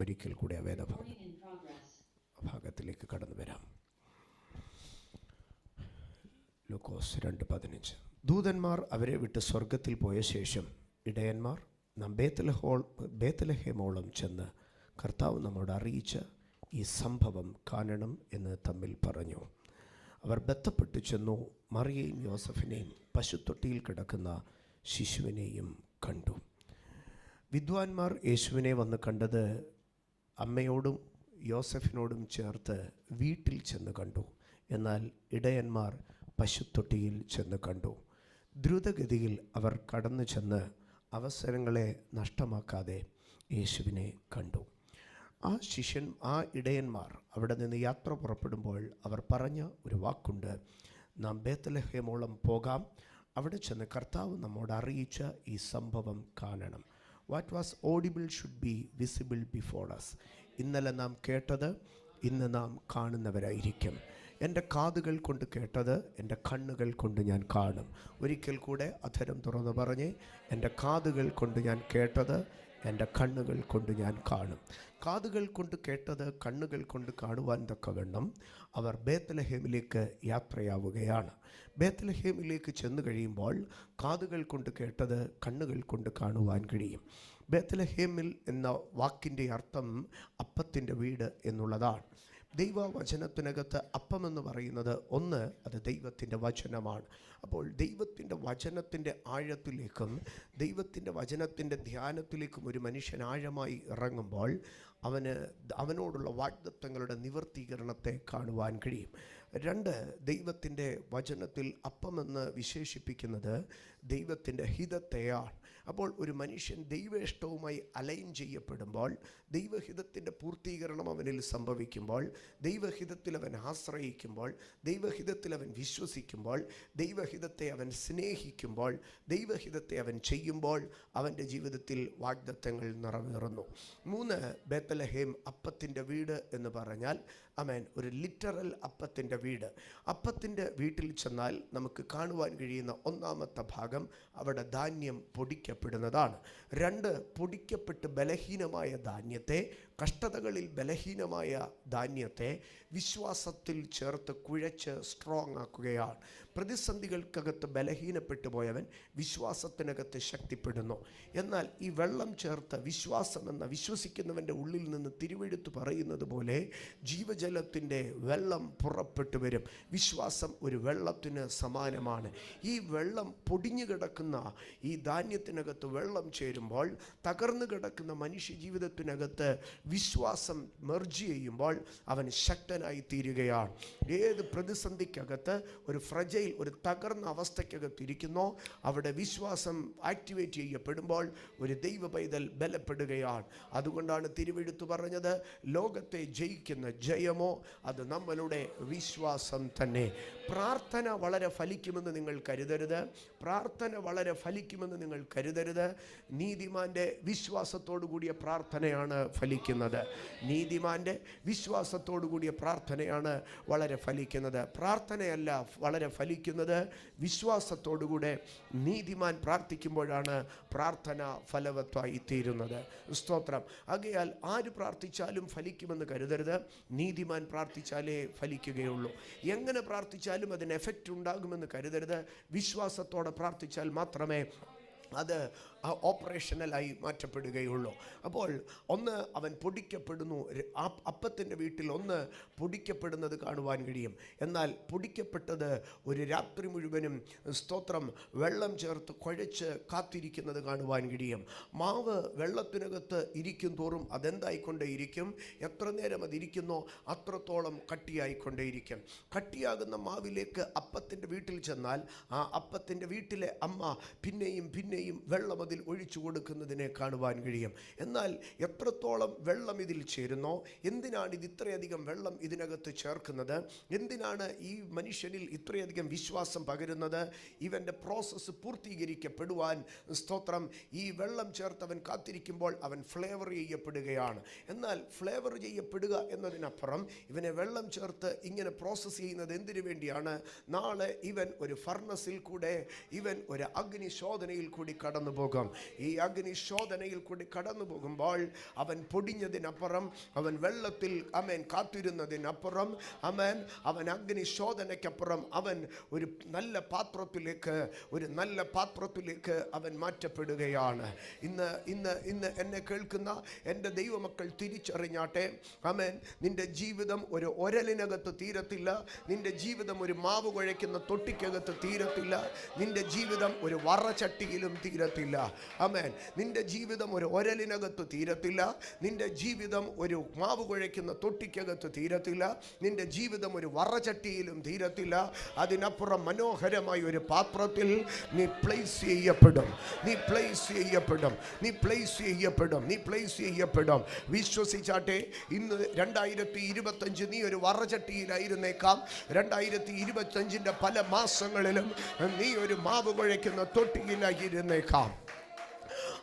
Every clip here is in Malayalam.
ഒരിക്കൽ കൂടി ആ വേദഭാഗത്തിലേക്ക് കടന്നു വരാം. ലൂക്കോസ് 2:15. ദൂതന്മാർ അവരെ വിട്ട് സ്വർഗത്തിൽ പോയ ശേഷം ഇടയന്മാർ നാം ബേത്ലഹേമോളം ചെന്ന് കർത്താവ് നമ്മോട് അറിയിച്ച ഈ സംഭവം കാണണം എന്ന് തമ്മിൽ പറഞ്ഞു. അവർ ബന്ധപ്പെട്ടു ചെന്നു. മറിയയും യോസഫിനെയും പശുത്തൊട്ടിയിൽ കിടക്കുന്ന ശിശുവിനെയും കണ്ടു. വിദ്വാൻമാർ യേശുവിനെ വന്ന് കണ്ടത് അമ്മയോടും യോസഫിനോടും ചേർത്ത് വീട്ടിൽ ചെന്ന് കണ്ടു. എന്നാൽ ഇടയന്മാർ പശുത്തൊട്ടിയിൽ ചെന്ന് കണ്ടു. ദ്രുതഗതിയിൽ അവർ കടന്നു ചെന്ന് അവസരങ്ങളെ നഷ്ടമാക്കാതെ യേശുവിനെ കണ്ടു. ആ ഇടയന്മാർ അവിടെ നിന്ന് യാത്ര പുറപ്പെടുമ്പോൾ അവർ പറഞ്ഞ ഒരു വാക്കുണ്ട്: നാം ബേത്ലഹേമോളം പോകാം, അവിടെ ചെന്ന് കർത്താവ് നമ്മോട് അറിയിച്ച ഈ സംഭവം കാണണം. What was audible should be visible before us. ഇന്നലെ നാം കേട്ടത് ഇന്ന് നാം കാണുന്നവരായിരിക്കും. എൻ്റെ കാതുകൾ കൊണ്ട് കേട്ടത് എൻ്റെ കണ്ണുകൾ കൊണ്ട് ഞാൻ കാണും. ഒരിക്കൽ കൂടെ അധരം തുറന്ന് പറഞ്ഞ്, എൻ്റെ കാതുകൾ കൊണ്ട് ഞാൻ കേട്ടത് എൻ്റെ കണ്ണുകൾ കൊണ്ട് ഞാൻ കാണും. കാതുകൾ കൊണ്ട് കേട്ടത് കണ്ണുകൾ കൊണ്ട് കാണുവാൻ തക്കവണ്ണം അവർ ബേത്ലഹേമിലേക്ക് യാത്രയാവുകയാണ്. ബേത്ലഹേമിലേക്ക് ചെന്ന് കഴിയുമ്പോൾ കാതുകൾ കൊണ്ട് കേട്ടത് കണ്ണുകൾ കൊണ്ട് കാണുവാൻ കഴിയും. ബേത്ലഹേമിൽ എന്ന വാക്കിൻ്റെ അർത്ഥം അപ്പത്തിൻ്റെ വീട് എന്നുള്ളതാണ്. ദൈവവചനത്തിനകത്ത് അപ്പമെന്ന് പറയുന്നത് ഒന്ന്, അത് ദൈവത്തിൻ്റെ വചനമാണ്. അപ്പോൾ ദൈവത്തിൻ്റെ വചനത്തിൻ്റെ ആഴത്തിലേക്കും ദൈവത്തിൻ്റെ വചനത്തിൻ്റെ ധ്യാനത്തിലേക്കും ഒരു മനുഷ്യൻ ആഴമായി ഇറങ്ങുമ്പോൾ അവനോടുള്ള വാഗ്ദത്തങ്ങളുടെ നിവർത്തീകരണത്തെ കാണുവാൻ കഴിയും. 2, ദൈവത്തിൻ്റെ വചനത്തിൽ അപ്പമെന്ന് വിശേഷിപ്പിക്കുന്നത് ദൈവത്തിൻ്റെ ഹിതത്തെയാണ്. അപ്പോൾ ഒരു മനുഷ്യൻ ദൈവേഷ്ടവുമായി അലൈൻ ചെയ്യപ്പെടുമ്പോൾ, ദൈവഹിതത്തിൻ്റെ പൂർത്തീകരണം അവനിൽ സംഭവിക്കുമ്പോൾ, ദൈവഹിതത്തിൽ അവൻ ആശ്രയിക്കുമ്പോൾ, ദൈവഹിതത്തിൽ അവൻ വിശ്വസിക്കുമ്പോൾ, ദൈവഹിതത്തെ അവൻ സ്നേഹിക്കുമ്പോൾ, ദൈവഹിതത്തെ അവൻ ചെയ്യുമ്പോൾ അവൻ്റെ ജീവിതത്തിൽ വാഗ്ദത്തങ്ങൾ നിറവേറുന്നു. 3, ബേത്ലഹേം അപ്പത്തിൻ്റെ വീട് എന്ന് പറഞ്ഞാൽ ഒരു ലിറ്ററൽ അപ്പത്തിൻ്റെ വീട്. അപ്പത്തിൻ്റെ വീട്ടിൽ ചെന്നാൽ നമുക്ക് കാണുവാൻ കഴിയുന്ന ഒന്നാമത്തെ ഭാഗം അവിടെ ധാന്യം പൊടിക്കപ്പെടുന്നതാണ്. 2, പൊടിക്കപ്പെട്ട് ബലഹീനമായ ധാന്യത്തെ, കഷ്ടതകളിൽ ബലഹീനമായ ധാന്യത്തെ വിശ്വാസത്തിൽ ചേർത്ത് കുഴച്ച് സ്ട്രോങ് ആക്കുകയാണ്. പ്രതിസന്ധികൾക്കകത്ത് ബലഹീനപ്പെട്ടു പോയവൻ വിശ്വാസത്തിനകത്ത് ശക്തിപ്പെടുന്നു. എന്നാൽ ഈ വെള്ളം ചേർത്ത് വിശ്വാസമെന്ന വിശ്വസിക്കുന്നവൻ്റെ ഉള്ളിൽ നിന്ന് തിരുവെഴുത്ത് പറയുന്നത് പോലെ ജീവജലത്തിൻ്റെ വെള്ളം പുറപ്പെട്ടു വരും. വിശ്വാസം ഒരു വെള്ളത്തിന് സമാനമാണ്. ഈ വെള്ളം പൊടിഞ്ഞു കിടക്കുന്ന ഈ ധാന്യത്തിനകത്ത് വെള്ളം ചേരുമ്പോൾ തകർന്നു കിടക്കുന്ന മനുഷ്യ ജീവിതത്തിനകത്ത് വിശ്വാസം മെർജ് ചെയ്യുമ്പോൾ അവൻ ശക്തനായി തീരുകയാണ്. ഏത് പ്രതിസന്ധിക്കകത്ത് ഒരു ഫ്രജൈൽ, ഒരു തകർന്ന അവസ്ഥയ്ക്കകത്ത് ഇരിക്കുന്നോ അവിടെ വിശ്വാസം ആക്ടിവേറ്റ് ചെയ്യപ്പെടുമ്പോൾ ഒരു ദൈവ പൈതൽ ബലപ്പെടുകയാണ്. അതുകൊണ്ടാണ് തിരുവെഴുത്ത് പറഞ്ഞത്, ലോകത്തെ ജയിക്കുന്ന ജയമോ അത് നമ്മളുടെ വിശ്വാസം തന്നെ. പ്രാർത്ഥന വളരെ ഫലിക്കുമെന്ന് നിങ്ങൾ കരുതരുത്. പ്രാർത്ഥന വളരെ ഫലിക്കുമെന്ന് നിങ്ങൾ കരുതരുത്. നീതിമാൻ്റെ വിശ്വാസത്തോടു കൂടിയ പ്രാർത്ഥനയാണ് ഫലിക്കുന്നത്. നീതിമാൻ്റെ വിശ്വാസത്തോടു കൂടിയ പ്രാർത്ഥനയാണ് വളരെ ഫലിക്കുന്നത്. പ്രാർത്ഥനയല്ല വളരെ ഫലിക്കുന്നത്, വിശ്വാസത്തോടുകൂടെ നീതിമാൻ പ്രാർത്ഥിക്കുമ്പോഴാണ് പ്രാർത്ഥന ഫലവത്തായി തീരുന്നത്. സ്തോത്രം. ആകയാൽ ആര് പ്രാർത്ഥിച്ചാലും ഫലിക്കുമെന്ന് കരുതരുത്. നീതിമാൻ പ്രാർത്ഥിച്ചാലേ ഫലിക്കുകയുള്ളൂ. എങ്ങനെ പ്രാർത്ഥിച്ചാലും അതിന് എഫക്റ്റ് ഉണ്ടാകുമെന്ന് കരുതരുത്. വിശ്വാസത്തോടെ പ്രാർത്ഥിച്ചാൽ മാത്രമേ അത് ഓപ്പറേഷണലായി മാറ്റപ്പെടുകയുള്ളൂ. അപ്പോൾ ഒന്ന്, അവൻ പൊടിക്കപ്പെടുന്നു. അപ്പത്തിൻ്റെ വീട്ടിൽ ഒന്ന് പൊടിക്കപ്പെടുന്നത് കാണുവാൻ കഴിയും. എന്നാൽ പൊടിക്കപ്പെട്ടത് ഒരു രാത്രി മുഴുവനും സ്തോത്രം വെള്ളം ചേർത്ത് കുഴച്ച് കാത്തിരിക്കുന്നത് കാണുവാൻ കഴിയും. മാവ് വെള്ളത്തിനകത്ത് ഇരിക്കും തോറും അതെന്തായിക്കൊണ്ടേയിരിക്കും? എത്ര നേരം അതിരിക്കുന്നോ അത്രത്തോളം കട്ടിയായിക്കൊണ്ടേയിരിക്കും. കട്ടിയാകുന്ന മാവിലേക്ക് അപ്പത്തിൻ്റെ വീട്ടിൽ ചെന്നാൽ ആ അപ്പത്തിൻ്റെ വീട്ടിലെ അമ്മ പിന്നെയും വെള്ളം അതിൽ ഒഴിച്ചു കൊടുക്കുന്നതിനെ കാണുവാൻ കഴിയും. എന്നാൽ എത്രത്തോളം വെള്ളം ഇതിൽ ചേരുന്നോ, എന്തിനാണ് ഇത് ഇത്രയധികം വെള്ളം ഇതിനകത്ത് ചേർക്കുന്നത്, എന്തിനാണ് ഈ മനുഷ്യനിൽ ഇത്രയധികം വിശ്വാസം പകരുന്നത്? ഇവൻ്റെ പ്രോസസ്സ് പൂർത്തീകരിക്കപ്പെടുവാൻ സ്തോത്രം ഈ വെള്ളം ചേർത്തവൻ കാത്തിരിക്കുമ്പോൾ അവൻ ഫ്ലേവർ ചെയ്യപ്പെടുകയാണ്. എന്നാൽ ഫ്ലേവർ ചെയ്യപ്പെടുക എന്നതിനപ്പുറം ഇവനെ വെള്ളം ചേർത്ത് ഇങ്ങനെ പ്രോസസ്സ് ചെയ്യുന്നത് എന്തിനു വേണ്ടിയാണ്? നാളെ ഇവൻ ഒരു ഫർണസിൽ കൂടെ, ഇവൻ ഒരു അഗ്നിശോധനയിൽ കൂടെ കൂടി കടന്നു പോകും. ഈ അഗ്നിശോധനയിൽ കൂടി കടന്നു പോകുമ്പോൾ അവൻ പൊടിഞ്ഞതിനപ്പുറം, അവൻ വെള്ളത്തിൽ കാത്തിരുന്നതിനപ്പുറം, അവൻ അഗ്നിശോധനയ്ക്കപ്പുറം അവൻ ഒരു നല്ല പാത്രത്തിലേക്ക് അവൻ മാറ്റപ്പെടുകയാണ്. ഇന്ന് എന്നെ കേൾക്കുന്ന എൻ്റെ ദൈവമക്കൾ തിരിച്ചറിഞ്ഞാട്ടെ. നിന്റെ ജീവിതം ഒരു ഒരലിനകത്ത് തീരത്തില്ല. നിന്റെ ജീവിതം ഒരു മാവ് കുഴയ്ക്കുന്ന തൊട്ടിക്കകത്ത് തീരത്തില്ല. നിന്റെ ജീവിതം ഒരു വറചട്ടിയിലും തീരത്തില്ല. നിന്റെ ജീവിതം ഒരു ഒരലിനകത്ത് തീരത്തില്ല. നിന്റെ ജീവിതം ഒരു മാവ് കുഴയ്ക്കുന്ന തൊട്ടിക്കകത്ത് തീരത്തില്ല. നിന്റെ ജീവിതം ഒരു വറചട്ടിയിലും തീരത്തില്ല. അതിനപ്പുറം മനോഹരമായ ഒരു പാത്രത്തിൽ നീ പ്ലേസ് ചെയ്യപ്പെടും. വിശ്വസിച്ചാട്ടെ. ഇന്ന് 2025 നീ ഒരു വറചട്ടിയിലായിരുന്നേക്കാം. 2025 പല മാസങ്ങളിലും നീ ഒരു മാവ് കുഴയ്ക്കുന്ന തൊട്ടിയിലായിരുന്നേക്കാം.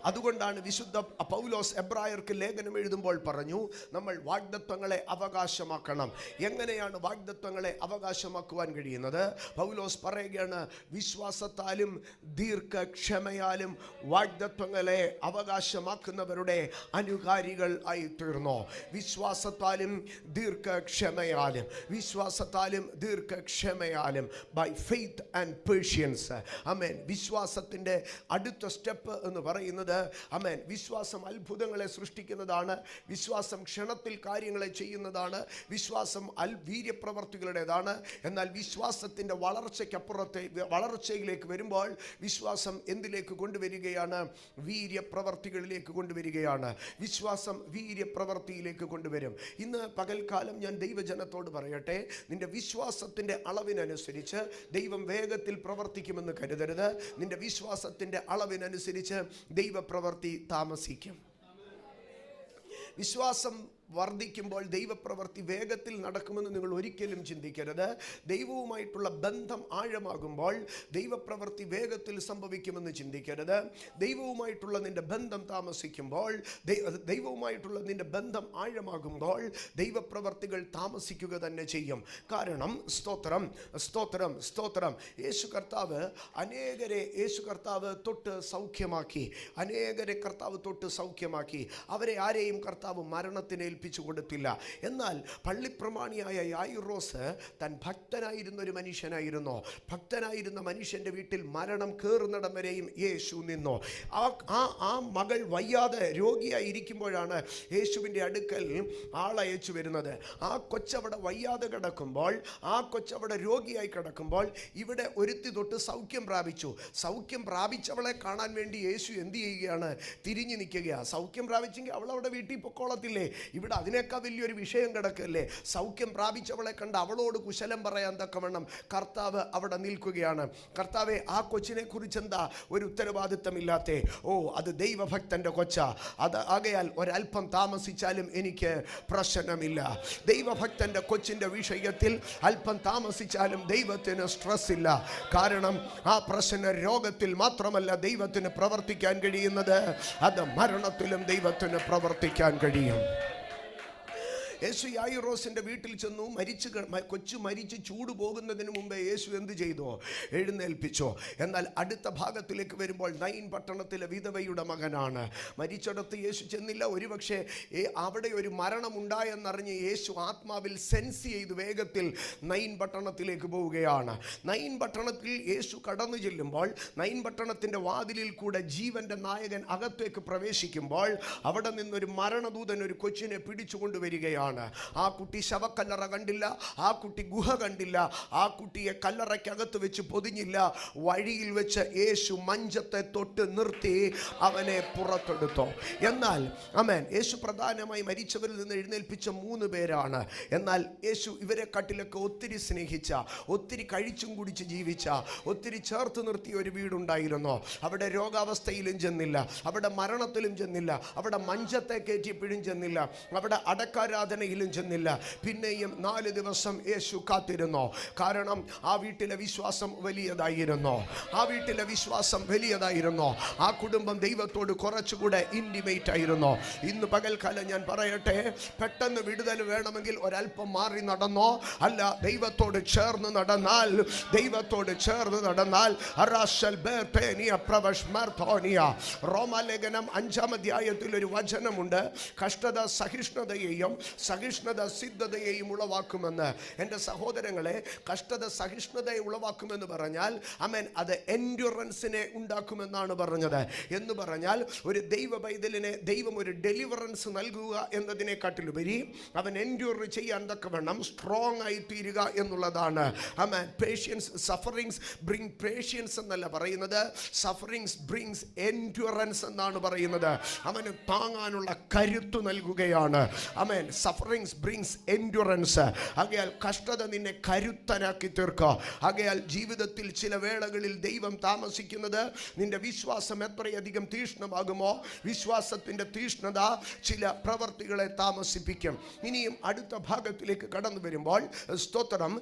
അതുകൊണ്ടാണ് വിശുദ്ധ പൗലോസ് എബ്രായർക്ക് ലേഖനം എഴുതുമ്പോൾ പറഞ്ഞു, നമ്മൾ വാഗ്ദത്തങ്ങളെ അവകാശമാക്കണം. എങ്ങനെയാണ് വാഗ്ദത്തങ്ങളെ അവകാശമാക്കുവാൻ കഴിയുന്നത്? പൗലോസ് പറയുകയാണ്, വിശ്വാസത്താലും ദീർഘക്ഷമയാലും വാഗ്ദത്തങ്ങളെ അവകാശമാക്കുന്നവരുടെ അനുകാരികൾ ആയി തീർന്നോ. വിശ്വാസത്താലും ദീർഘക്ഷമയാലും ബൈ ഫെയ്ത്ത് ആൻഡ് പേഷ്യൻസ്. വിശ്വാസത്തിൻ്റെ അടുത്ത സ്റ്റെപ്പ് എന്ന് പറയുന്നത്, വിശ്വാസം അത്ഭുതങ്ങളെ സൃഷ്ടിക്കുന്നതാണ്. വിശ്വാസം ക്ഷണത്തിൽ കാര്യങ്ങളെ ചെയ്യുന്നതാണ്. വിശ്വാസം വീര്യപ്രവർത്തികളുടേതാണ്. എന്നാൽ വിശ്വാസത്തിൻ്റെ വളർച്ചയിലേക്ക് വരുമ്പോൾ വിശ്വാസം എന്തിലേക്ക് കൊണ്ടുവരികയാണ്? വീര്യപ്രവർത്തികളിലേക്ക് കൊണ്ടുവരികയാണ്. വിശ്വാസം വീര്യപ്രവർത്തിയിലേക്ക് കൊണ്ടുവരും. ഇന്ന് പകൽക്കാലം ഞാൻ ദൈവജനത്തോട് പറയട്ടെ, നിന്റെ വിശ്വാസത്തിൻ്റെ അളവിനനുസരിച്ച് ദൈവം വേഗത്തിൽ പ്രവർത്തിക്കുമെന്ന് കരുതരുത്. നിന്റെ വിശ്വാസത്തിൻ്റെ അളവിനനുസരിച്ച് ദൈവപ്രവൃത്തി താമസിക്കും. വിശ്വാസം വർദ്ധിക്കുമ്പോൾ ദൈവപ്രവൃത്തി വേഗത്തിൽ നടക്കുമെന്ന് നിങ്ങൾ ഒരിക്കലും ചിന്തിക്കരുത്. ദൈവവുമായിട്ടുള്ള ബന്ധം ആഴമാകുമ്പോൾ ദൈവപ്രവൃത്തി വേഗത്തിൽ സംഭവിക്കുമെന്ന് ചിന്തിക്കരുത്. ദൈവവുമായിട്ടുള്ള നിന്റെ ബന്ധം താമസിക്കുമ്പോൾ, ദൈവവുമായിട്ടുള്ള നിന്റെ ബന്ധം ആഴമാകുമ്പോൾ ദൈവപ്രവൃത്തികൾ താമസിക്കുക തന്നെ ചെയ്യും. കാരണം സ്തോത്രം യേശു കർത്താവ് തൊട്ട് സൗഖ്യമാക്കി. അവരെ ആരെയും കർത്താവ് മരണത്തിന് ഏൽപ്പിച്ചു കൊടുത്തില്ല. എന്നാൽ പള്ളിപ്രമാണിയായ യായിറോസ് താൻ ഭക്തനായിരുന്ന ഒരു മനുഷ്യനായിരുന്നു. ഭക്തനായിരുന്ന മനുഷ്യൻ്റെ വീട്ടിൽ മരണം കയറുന്നിടം വരെയും യേശു നിന്നു. ആ മകൾ വയ്യാതെ രോഗിയായിരിക്കുമ്പോഴാണ് യേശുവിൻ്റെ അടുക്കൽ ആളയച്ചു വരുന്നത്. ആ കൊച്ചവിടെ വയ്യാതെ കിടക്കുമ്പോൾ, ആ കൊച്ചവിടെ രോഗിയായി കിടക്കുമ്പോൾ ഇവിടെ ഒരുത്തി തൊട്ട് സൗഖ്യം പ്രാപിച്ചവളെ കാണാൻ വേണ്ടി യേശു എന്ത് ചെയ്യുകയാണ്? തിരിഞ്ഞു നിൽക്കുകയാണ്. സൗഖ്യം പ്രാപിച്ചെങ്കിൽ അവളവിടെ വീട്ടിൽ പൊക്കോളത്തില്ലേ? ഇവിടെ അതിനേക്കാൾ വലിയൊരു വിഷയം കിടക്കല്ലേ? സൗഖ്യം പ്രാപിച്ചവളെ കണ്ട് അവളോട് കുശലം പറയാൻ തക്കവണ്ണം കർത്താവ് അവിടെ നിൽക്കുകയാണ്. കർത്താവെ, ആ കൊച്ചിനെ കുറിച്ച് എന്താ ഒരു ഉത്തരവാദിത്തമില്ലാത്തേ? അത് ദൈവഭക്തന്റെ കൊച്ചാ. അത് ആകയാൽ ഒരല്പം താമസിച്ചാലും എനിക്ക് പ്രശ്നമില്ല. ദൈവഭക്തന്റെ കൊച്ചിന്റെ വിഷയത്തിൽ അല്പം താമസിച്ചാലും ദൈവത്തിന് സ്ട്രെസ് ഇല്ല. കാരണം ആ പ്രശ്ന രോഗത്തിൽ മാത്രമല്ല ദൈവത്തിന് പ്രവർത്തിക്കാൻ കഴിയുന്നത്, അത് മരണത്തിലും ദൈവത്തിന് പ്രവർത്തിക്കാൻ കഴിയും. യേശു യായിറോസിൻ്റെ വീട്ടിൽ ചെന്നു. കൊച്ചു മരിച്ച് ചൂട് പോകുന്നതിന് മുമ്പേ യേശു എന്ത് ചെയ്തോ? എഴുന്നേൽപ്പിച്ചോ. എന്നാൽ അടുത്ത ഭാഗത്തിലേക്ക് വരുമ്പോൾ നൈൻ പട്ടണത്തിലെ വിധവയുടെ മകനാണ്. മരിച്ചിടത്ത് യേശു ചെന്നില്ല. ഒരുപക്ഷെ അവിടെ ഒരു മരണമുണ്ടായെന്നറിഞ്ഞ് യേശു ആത്മാവിൽ സെൻസ് ചെയ്ത് വേഗത്തിൽ നൈൻ പട്ടണത്തിലേക്ക് പോവുകയാണ്. നൈൻ പട്ടണത്തിൽ യേശു കടന്നു ചെല്ലുമ്പോൾ, നൈൻ പട്ടണത്തിൻ്റെ വാതിലിൽ കൂടെ ജീവന്റെ നായകൻ അകത്തേക്ക് പ്രവേശിക്കുമ്പോൾ അവിടെ നിന്നൊരു മരണദൂതൻ ഒരു കൊച്ചിനെ പിടിച്ചു കൊണ്ടുവരികയാണ്. ആ കുട്ടി ശവക്കല്ലറ കണ്ടില്ല, ആ കുട്ടി ഗുഹ കണ്ടില്ല, ആ കുട്ടിയെ കല്ലറയ്ക്കകത്ത് വെച്ച് പൊതിഞ്ഞില്ല. വഴിയിൽ വെച്ച് യേശു മഞ്ചത്തെ തൊട്ട് നിർത്തി അവനെ പുറത്തെടുത്തു. എന്നാൽ യേശു പ്രധാനമായി മരിച്ചവരിൽ നിന്ന് എഴുന്നേൽപ്പിച്ച 3 പേരാണ്. എന്നാൽ യേശു ഇവരെ കാട്ടിലൊക്കെ ഒത്തിരി സ്നേഹിച്ച, ഒത്തിരി കഴിച്ചും കുടിച്ച് ജീവിച്ച, ഒത്തിരി ചേർത്ത് നിർത്തിയ ഒരു വീടുണ്ടായിരുന്നു. അവിടെ രോഗാവസ്ഥയിലും ചെന്നില്ല, അവിടെ മരണത്തിലും ചെന്നില്ല, അവിടെ മഞ്ചത്തെ കയറ്റിയപ്പോഴും ചെന്നില്ല, അവിടെ അടക്കാരാധന പ്രാർത്ഥനയിലും ചെന്നില്ല. പിന്നെയും 4 ദിവസം യേശു കാത്തിരുന്നു. കാരണം ആ വീട്ടിലെ വിശ്വാസം വലിയതായിരുന്നു. ആ കുടുംബം ദൈവത്തോട് കുറച്ചുകൂടെ ഇൻറ്റിമേറ്റ് ആയിരുന്നു. ഇന്ന് പകൽക്കാലം ഞാൻ പറയട്ടെ, പെട്ടെന്ന് വിടുതൽ വേണമെങ്കിൽ ഒരല്പം മാറി നടന്നോ, അല്ല ദൈവത്തോട് ചേർന്ന് നടന്നാൽ റോമാലേഖനം 5-ാം അധ്യായത്തിൽ ഒരു വചനമുണ്ട്, കഷ്ടത സഹിഷ്ണുതയെയും സഹിഷ്ണുത സിദ്ധതയെയും ഉളവാക്കുമെന്ന്. എൻ്റെ സഹോദരങ്ങളെ, കഷ്ടത സഹിഷ്ണുതയെ ഉളവാക്കുമെന്ന് പറഞ്ഞാൽ ആമേൻ, അത് എൻഡ്യൂറൻസിനെ ഉണ്ടാക്കുമെന്നാണ് പറഞ്ഞത്. എന്ന് പറഞ്ഞാൽ ഒരു ദൈവ പൈതലിനെ ദൈവം ഒരു ഡെലിവറൻസ് നൽകുക എന്നതിനെക്കാട്ടിലുപരി അവൻ എൻഡ്യൂർ ചെയ്യാൻ തക്കവണ്ണം സ്ട്രോങ് ആയി തീരുക എന്നുള്ളതാണ്. ആമേൻ. പേഷ്യൻസ്, സഫറിങ്സ് ബ്രിങ് പേഷ്യൻസ് എന്നല്ല പറയുന്നത്, സഫറിങ്സ് ബ്രിങ്സ് എൻഡ്യൂറൻസ് എന്നാണ് പറയുന്നത്. അവന് താങ്ങാനുള്ള കരുത്ത് നൽകുകയാണ്. ആമേൻ. Sufferings brings endurance. ആകയാൽ കഷ്ടത നിന്നെ കരുത്തനാക്കി തീർക്കുക. ആകയാൽ ജീവിതത്തിൽ ചില വേളകളിൽ ദൈവം താമസിക്കുന്നത് നിന്റെ വിശ്വാസം എത്രയധികം തീഷ്ണമാകുമോ, വിശ്വാസത്തിൻ്റെ തീഷ്ണത ചില പ്രവർത്തികളെ താമസിപ്പിക്കും. ഇനിയും അടുത്ത ഭാഗത്തിലേക്ക് കടന്നു വരുമ്പോൾ, സ്തോത്രം,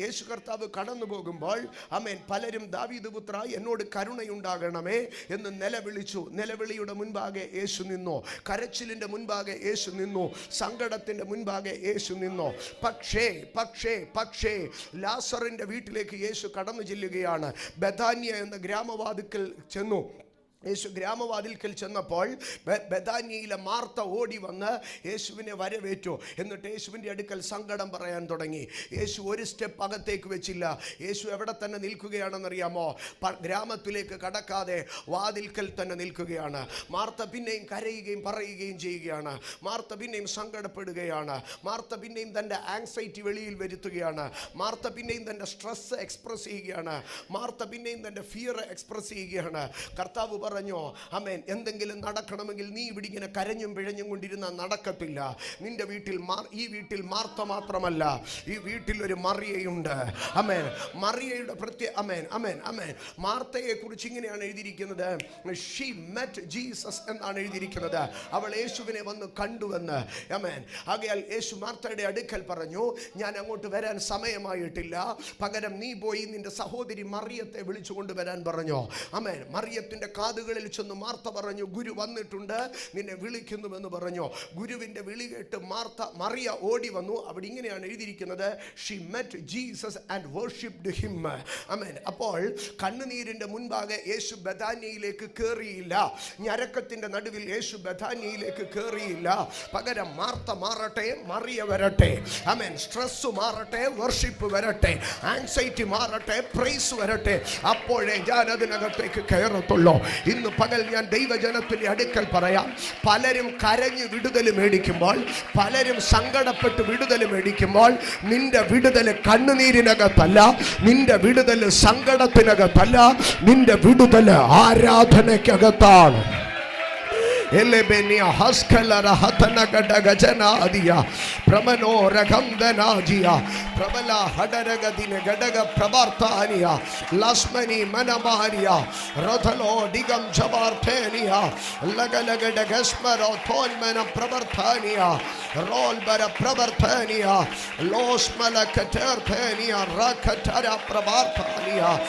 യേശു കർത്താവ് കടന്നു പോകുമ്പോൾ ആമേൻ, പലരും ദാവീദ് പുത്ര എന്നോട് കരുണയുണ്ടാകണമേ എന്ന് നിലവിളിച്ചു. നിലവിളിയുടെ മുൻപാകെ യേശു നിന്നു, കരച്ചിലിൻ്റെ മുൻപാകെ യേശു നിന്നു, സങ്കടത്തിൻ്റെ മുൻപാകെ യേശു നിന്നു. പക്ഷേ ലാസറിൻ്റെ വീട്ടിലേക്ക് യേശു കടന്നു ചെല്ലുകയാണ്. ബഥാന്യ എന്ന ഗ്രാമവാതിക്കൽ ചെന്നു. യേശു ഗ്രാമവാതിൽക്കൽ ചെന്നപ്പോൾ ബഥാന്യയിലെ മാർത്ത ഓടി വന്ന് യേശുവിനെ വരവേറ്റു. എന്നിട്ട് യേശുവിൻ്റെ അടുക്കൽ സങ്കടം പറയാൻ തുടങ്ങി. യേശു ഒരു സ്റ്റെപ്പ് അകത്തേക്ക് വെച്ചില്ല. യേശു എവിടെ തന്നെ നിൽക്കുകയാണെന്നറിയാമോ? ഗ്രാമത്തിലേക്ക് കടക്കാതെ വാതിൽക്കൽ തന്നെ നിൽക്കുകയാണ്. മാർത്ത പിന്നെയും കരയുകയും പറയുകയും ചെയ്യുകയാണ്. മാർത്ത പിന്നെയും സങ്കടപ്പെടുകയാണ്. മാർത്ത പിന്നെയും തൻ്റെ ആങ്സൈറ്റി വെളിയിൽ വരുത്തുകയാണ്. മാർത്ത പിന്നെയും തൻ്റെ സ്ട്രെസ് എക്സ്പ്രസ് ചെയ്യുകയാണ്. മാർത്ത പിന്നെയും തൻ്റെ ഫിയർ എക്സ്പ്രസ് ചെയ്യുകയാണ്. കർത്താവ് പറഞ്ഞു, ആമേൻ, എന്തെങ്കിലും നടക്കണമെങ്കിൽ നീ ഇവിടെ ഇങ്ങനെ കരഞ്ഞും പിഴഞ്ഞും കൊണ്ടിരുന്നാൽ നടക്കത്തില്ല. നിന്റെ വീട്ടിൽ ഈ വീട്ടിൽ മാർത്ത മാത്രമല്ല, ഈ വീട്ടിൽ ഒരു മറിയയുണ്ട്. ആമേൻ. മറിയയുടെ ആമേൻ. മാർത്തയെ കുറിച്ച് ഇങ്ങനെയാണ് എഴുതിയിരിക്കുന്നത്, she met Jesus എന്നാണ് എഴുതിയിരിക്കുന്നത്. അവൾ യേശുവിനെ വന്ന് കണ്ടുവെന്ന്. ആമേൻ. ആകയാൽ യേശു മാർത്തയുടെ അടുക്കൽ പറഞ്ഞു, ഞാൻ അങ്ങോട്ട് വരാൻ സമയമായിട്ടില്ല, പകരം നീ പോയി നിന്റെ സഹോദരി മറിയത്തെ വിളിച്ചു കൊണ്ടുവരാൻ പറഞ്ഞു. ആമേൻ. മറിയത്തിന്റെ കാതുകളിൽ ചെന്ന് മാർത്ത പറഞ്ഞു, ഗുരു വന്നിട്ടുണ്ട്, നിന്നെ വിളിക്കുന്നുവെന്ന് പറഞ്ഞു. ഗുരുവിൻ്റെ വിളി കേട്ട് മറിയ ഓടി വന്നു. അവിടെ ഇങ്ങനെയാണ് എഴുതിയിരിക്കുന്നത്, she met Jesus and worshipped him. ആമേൻ. അപ്പോൾ കണ്ണുനീരിൻ്റെ മുൻപാകെ യേശു ബഥാന്യയിലേക്ക് കയറിയില്ല. ഞരക്കത്തിൻ്റെ നടുവിൽ യേശു ബഥാന്യയിലേക്ക് കയറിയില്ല. പകരം മാർത്ത മാറട്ടെ, മറിയ വരട്ടെ. ആമേൻ. സ്ട്രെസ് മാറട്ടെ, വർഷിപ്പ് വരട്ടെ, ആൻസൈറ്റി മാറട്ടെ, പ്രൈസ് വരട്ടെ. അപ്പോഴേ ഞാൻ അതിനകത്തേക്ക് കയറത്തുള്ളൂ. ഇന്ന് പകൽ ഞാൻ ദൈവജനത്തിൻ്റെ അടുക്കൽ പറയാം, പലരും കരഞ്ഞ് വിടുതൽ മേടിക്കുമ്പോൾ, പലരും സങ്കടപ്പെട്ട് വിടുതൽ മേടിക്കുമ്പോൾ, നിന്റെ വിടുതൽ കണ്ണുനീരിനകത്തല്ല, നിന്റെ വിടുതൽ സങ്കടത്തിനകത്തല്ല, നിന്റെ വിടുതൽ ആരാധനയ്ക്കകത്താണ്. Elebenia Haskalara Hatanaga Gajanadia Pramano Ragamdanagia Prabala Hadaragadina Gadaga Prabartania Lasmani Manamaria Rotalo Digam Jabartania Lagalaga Gasmaro Tonmana Prabartania Rolbara Prabartania Los Malakatertania Rakatara Prabartania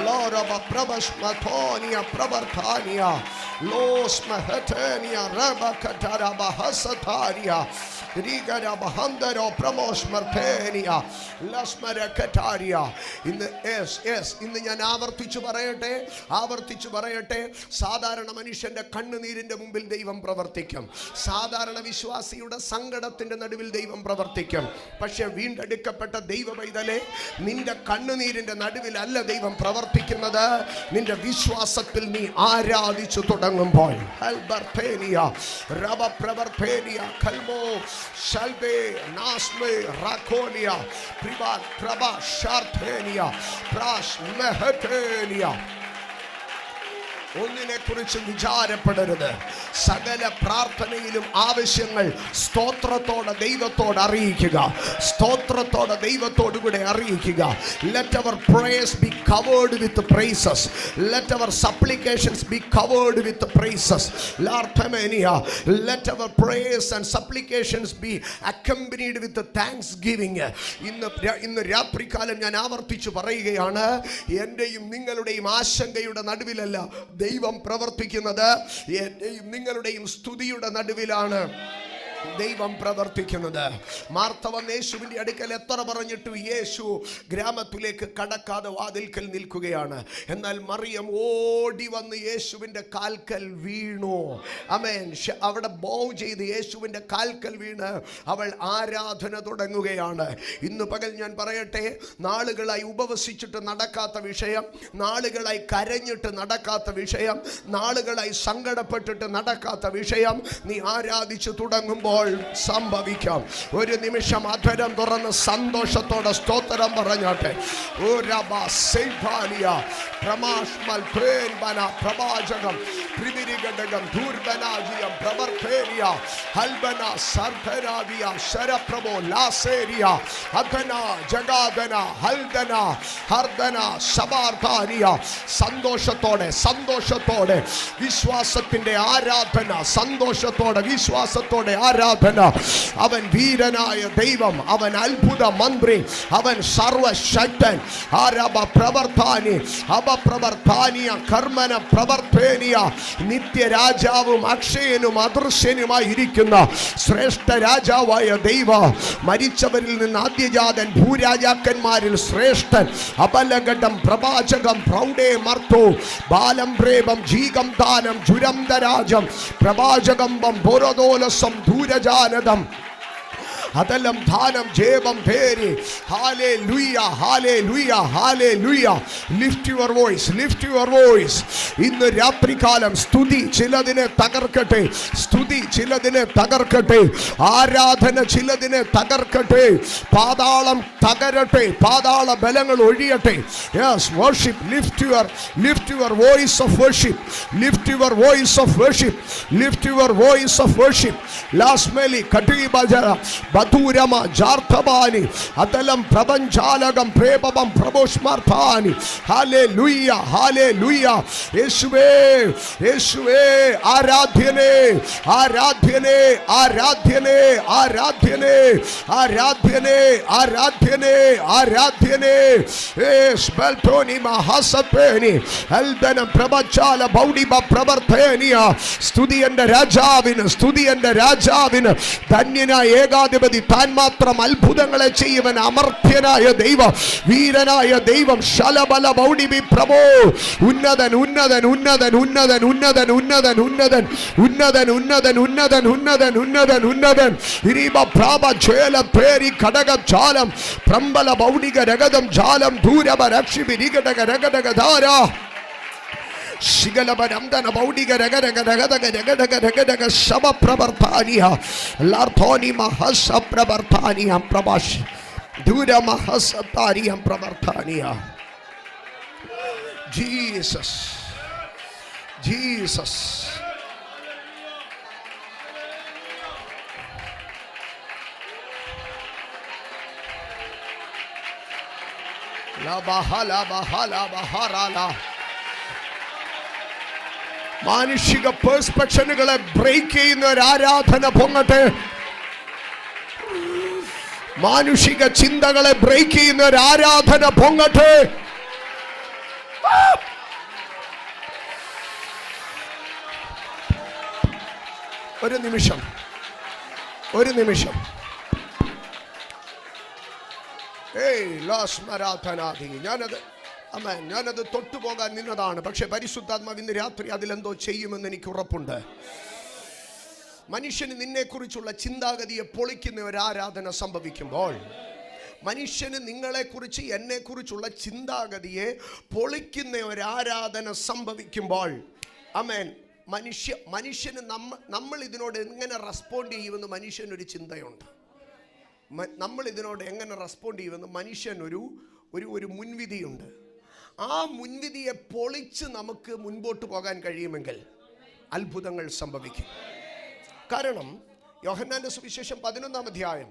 Loraba Prabashmatonia Prabartania Los Mahatania Rabakatara Bahasataria Rigara Bahandaro Pramos Martania Las Marakataria in the yes in the Yanavartichu Barayate Avartichu Barayate Sadara Namanish and the Kandanir in the Mumbil Devam Pravartikam Sadara Vishwasiuda Sangadat in the Nadivil Devam Pravartikam Pasha Wind Adikapata Deva Baidale Ninda Kandanir in the Nadivil Allah Devam Pravartikamada Ninda Vishwasatil ni Aradi Chutodangam boy Albertania Rabba Pravartania Kalmo Shalbe Nasme Rakonia Privat Prabha Shartania Prash Mehatania ഒന്നിനെ കുറിച്ച് വിചാരപ്പെടരുത്. സകല പ്രാർത്ഥനയിലും ആവശ്യങ്ങൾ സ്തോത്രത്തോടെ ദൈവത്തോട് അറിയിക്കുക. സ്തോത്രത്തോടെ ദൈവത്തോടു കൂടെ അറിയിക്കുക. Let our prayers be covered with praises. Let our supplications be covered with praises. Let our prayers and supplications be accompanied with thanksgiving. ഇന്ന് രാത്രികാലം ഞാൻ ആവർത്തിച്ചു പറയുകയാണ്, എന്റെയും നിങ്ങളുടെയും ആശങ്കയുടെ നടുവിലല്ല ദൈവം പ്രവർത്തിക്കുന്നത്. എന്റെയും നിങ്ങളുടെയും സ്തുതിയുടെ നടുവിലാണ് ദൈവം പ്രവർത്തിക്കുന്നത്. മാർത്ത വന്ന് യേശുവിൻ്റെ അടുക്കൽ എത്ര പറഞ്ഞിട്ടു യേശു ഗ്രാമത്തിലേക്ക് കടക്കാതെ വാതിൽക്കൽ നിൽക്കുകയാണ്. എന്നാൽ മറിയം ഓടി വന്ന് യേശുവിൻ്റെ കാൽക്കൽ വീണു. ആമേൻ. അവിടെ ബൗ ചെയ്ത് യേശുവിൻ്റെ കാൽക്കൽ വീണ് അവൾ ആരാധന തുടങ്ങുകയാണ്. ഇന്ന് പകൽ ഞാൻ പറയട്ടെ, നാളുകളായി ഉപവസിച്ചിട്ട് നടക്കാത്ത വിഷയം, നാളുകളായി കരഞ്ഞിട്ട് നടക്കാത്ത വിഷയം, നാളുകളായി സങ്കടപ്പെട്ടിട്ട് നടക്കാത്ത വിഷയം നീ ആരാധിച്ചു തുടങ്ങുമ്പോൾ സംഭവിക്കാം. ഒരു നിമിഷം അധരം തുറന്ന് സന്തോഷത്തോടെ സ്തോത്രം പറഞ്ഞാട്ടെ. പ്രവാചകം ത്രിവിരിഘടകം ധൂർബനാജിയം പ്രവർത്തേരിയ ഹൽബന സർധരാവിയ ശരപ്രഭോ ലാസേരിയ അധന ജഗാദന ഹൽദന ഹർദന ശബാർധാനിയ. സന്തോഷത്തോടെ സന്തോഷത്തോടെ വിശ്വാസത്തിന്റെ ആരാധന, സന്തോഷത്തോടെ വിശ്വാസത്തോടെ ആരാധന. അവൻ വീരനായ ദൈവം, അവൻ അത്ഭുത മന്ത്രി, അവൻ സർവശക്തൻ. ആരബ പ്രവർത്താനി അപപ്രവർത്താനിയ കർമ്മന പ്രവർത്തേനിയ. നിത്യരാജാവും അക്ഷയനും അദൃശ്യനുമായിരിക്കുന്ന ശ്രേഷ്ഠ രാജാവായ ദൈവ, മരിച്ചവരിൽ നിന്ന് ആദ്യജാതൻ, ഭൂരാജാക്കന്മാരിൽ ശ്രേഷ്ഠൻ, അബലഘടം പ്രവാചകം പ്രൗഢേ മർത്തോ ബാലം പ്രേമം ജീകം ദാനം ജുരംധരാജം പ്രവാചകമ്പം ബോരദോലസം ധൂരജാനദം അതലം ധാനം ജേബം ഭേരി. ഹല്ലേലൂയ ഹല്ലേലൂയ ഹല്ലേലൂയ. Lift your voice, lift your voice. ഇന്ന് രാത്രികാലം സ്തുതി ചിലതിനെ തകർക്കട്ടെ, സ്തുതി ചിലതിനെ തകർക്കട്ടെ, ആരാധന ചിലതിനെ തകർക്കട്ടെ, പാതാളം തകരട്ടെ, പാതാള ബലങ്ങൾ ഒഴിയട്ടെ. Yes, worship. Lift your voice of worship, lift your voice of worship, lift your voice of worship. ലാസ്മേലി കടീബജര ബധൂരമ ജാർത്തബാനി അതലം പ്രപഞ്ചാലകം പ്രേപവം പ്രഭോഷ്മാർത്ഥാനി. Hallelujah hallelujah. യേശുവേ യേശുവേ ആരാധ്യനേ ആരാധ്യനേ ആരാധ്യനേ ആരാധ്യനേ ആരാധ്യനേ ആരാധ്യനേ ആരാധ്യനേ. യേശുബൽതോനി മഹാസപേനി അൽദനം പ്രപഞ്ചാല ബൗഡിബ പ്രവർത്തേനിയ. സ്തുതി എൻ്റെ രാജാവിന്, സ്തുതി എൻ്റെ രാജാവിന്. ധന്യനായ ഏകാധിപതി, താൻ മാത്രം അത്ഭുതങ്ങളെ ചെയ്യുവൻ, അമർത്യനായ ദൈവം, വീരനായ ദൈവം. ശലബല ബൗഡിബി പ്രഭോ. ഉന്നതൻ ഉന്നതൻ ഉന്നതൻ ഉന്നതൻ ഉന്നതൻ ഉന്നതൻ ഉന്നതൻ ഉന്നതൻ ഉന്നതൻ ഉന്നതൻ ഉന്നതൻ ഉന്നതൻ ഉന്നതൻ. ഇരിബ പ്രാപ ഛേല പേരി ഘടക ജാലം പ്രംബല ബൗഡിക രഗതം ജാലം ധൂരബ രക്ഷിബി നികടക രഗടക ധാര ശിഖലബരംദന ബൗഡിക രഗരഗ രഗദഗ രഗദഗ രഗദഗ ശബപ്രവർത്താനിയ ലാർഥോനി മഹസ പ്രവർത്താനിയ പ്രഭാഷ് ദൂര മഹസതാരിയം പ്രവർത്താനിയ. Jesus Jesus. ലാ ബഹല ബഹല ബഹറല. മാനുഷിക പെർസ്പെക്ഷനുകളെ ബ്രേക്ക് ചെയ്യുന്ന ഒരു ആരാധന പൊങ്ങട്ടെ. മാനുഷിക ചിന്തകളെ ബ്രേക്ക് ചെയ്യുന്ന ഒരു ആരാധന പൊങ്ങട്ടെ. ഒരു നിമിഷം, ഒരു നിമിഷം. ഞാനത് തൊട്ടുപോകാൻ നിന്നതാണ്. പക്ഷെ പരിശുദ്ധാത്മാവ് ഇന്ന് രാത്രി അതിലെന്തോ ചെയ്യുമെന്ന് എനിക്ക് ഉറപ്പുണ്ട്. മനുഷ്യന് നിന്നെക്കുറിച്ചുള്ള ചിന്താഗതിയെ പൊളിക്കുന്ന ഒരു ആരാധന സംഭവിക്കുമ്പോൾ, മനുഷ്യന് നിങ്ങളെക്കുറിച്ച് എന്നെക്കുറിച്ചുള്ള ചിന്താഗതിയെ പൊളിക്കുന്ന ഒരു ആരാധന സംഭവിക്കുമ്പോൾ, ആമേൻ, മനുഷ്യന് നമ്മൾ ഇതിനോട് എങ്ങനെ റെസ്പോണ്ട് ചെയ്യുമെന്ന് മനുഷ്യനൊരു ചിന്തയുണ്ട്. നമ്മൾ ഇതിനോട് എങ്ങനെ റെസ്പോണ്ട് ചെയ്യുമെന്ന് മനുഷ്യനൊരു മുൻവിധിയുണ്ട്. ആ മുൻവിധിയെ പൊളിച്ച് നമുക്ക് മുൻപോട്ട് പോകാൻ കഴിയുമെങ്കിൽ അത്ഭുതങ്ങൾ സംഭവിക്കും. കാരണം യോഹന്നാന്റെ സുവിശേഷം 11-ാം അധ്യായം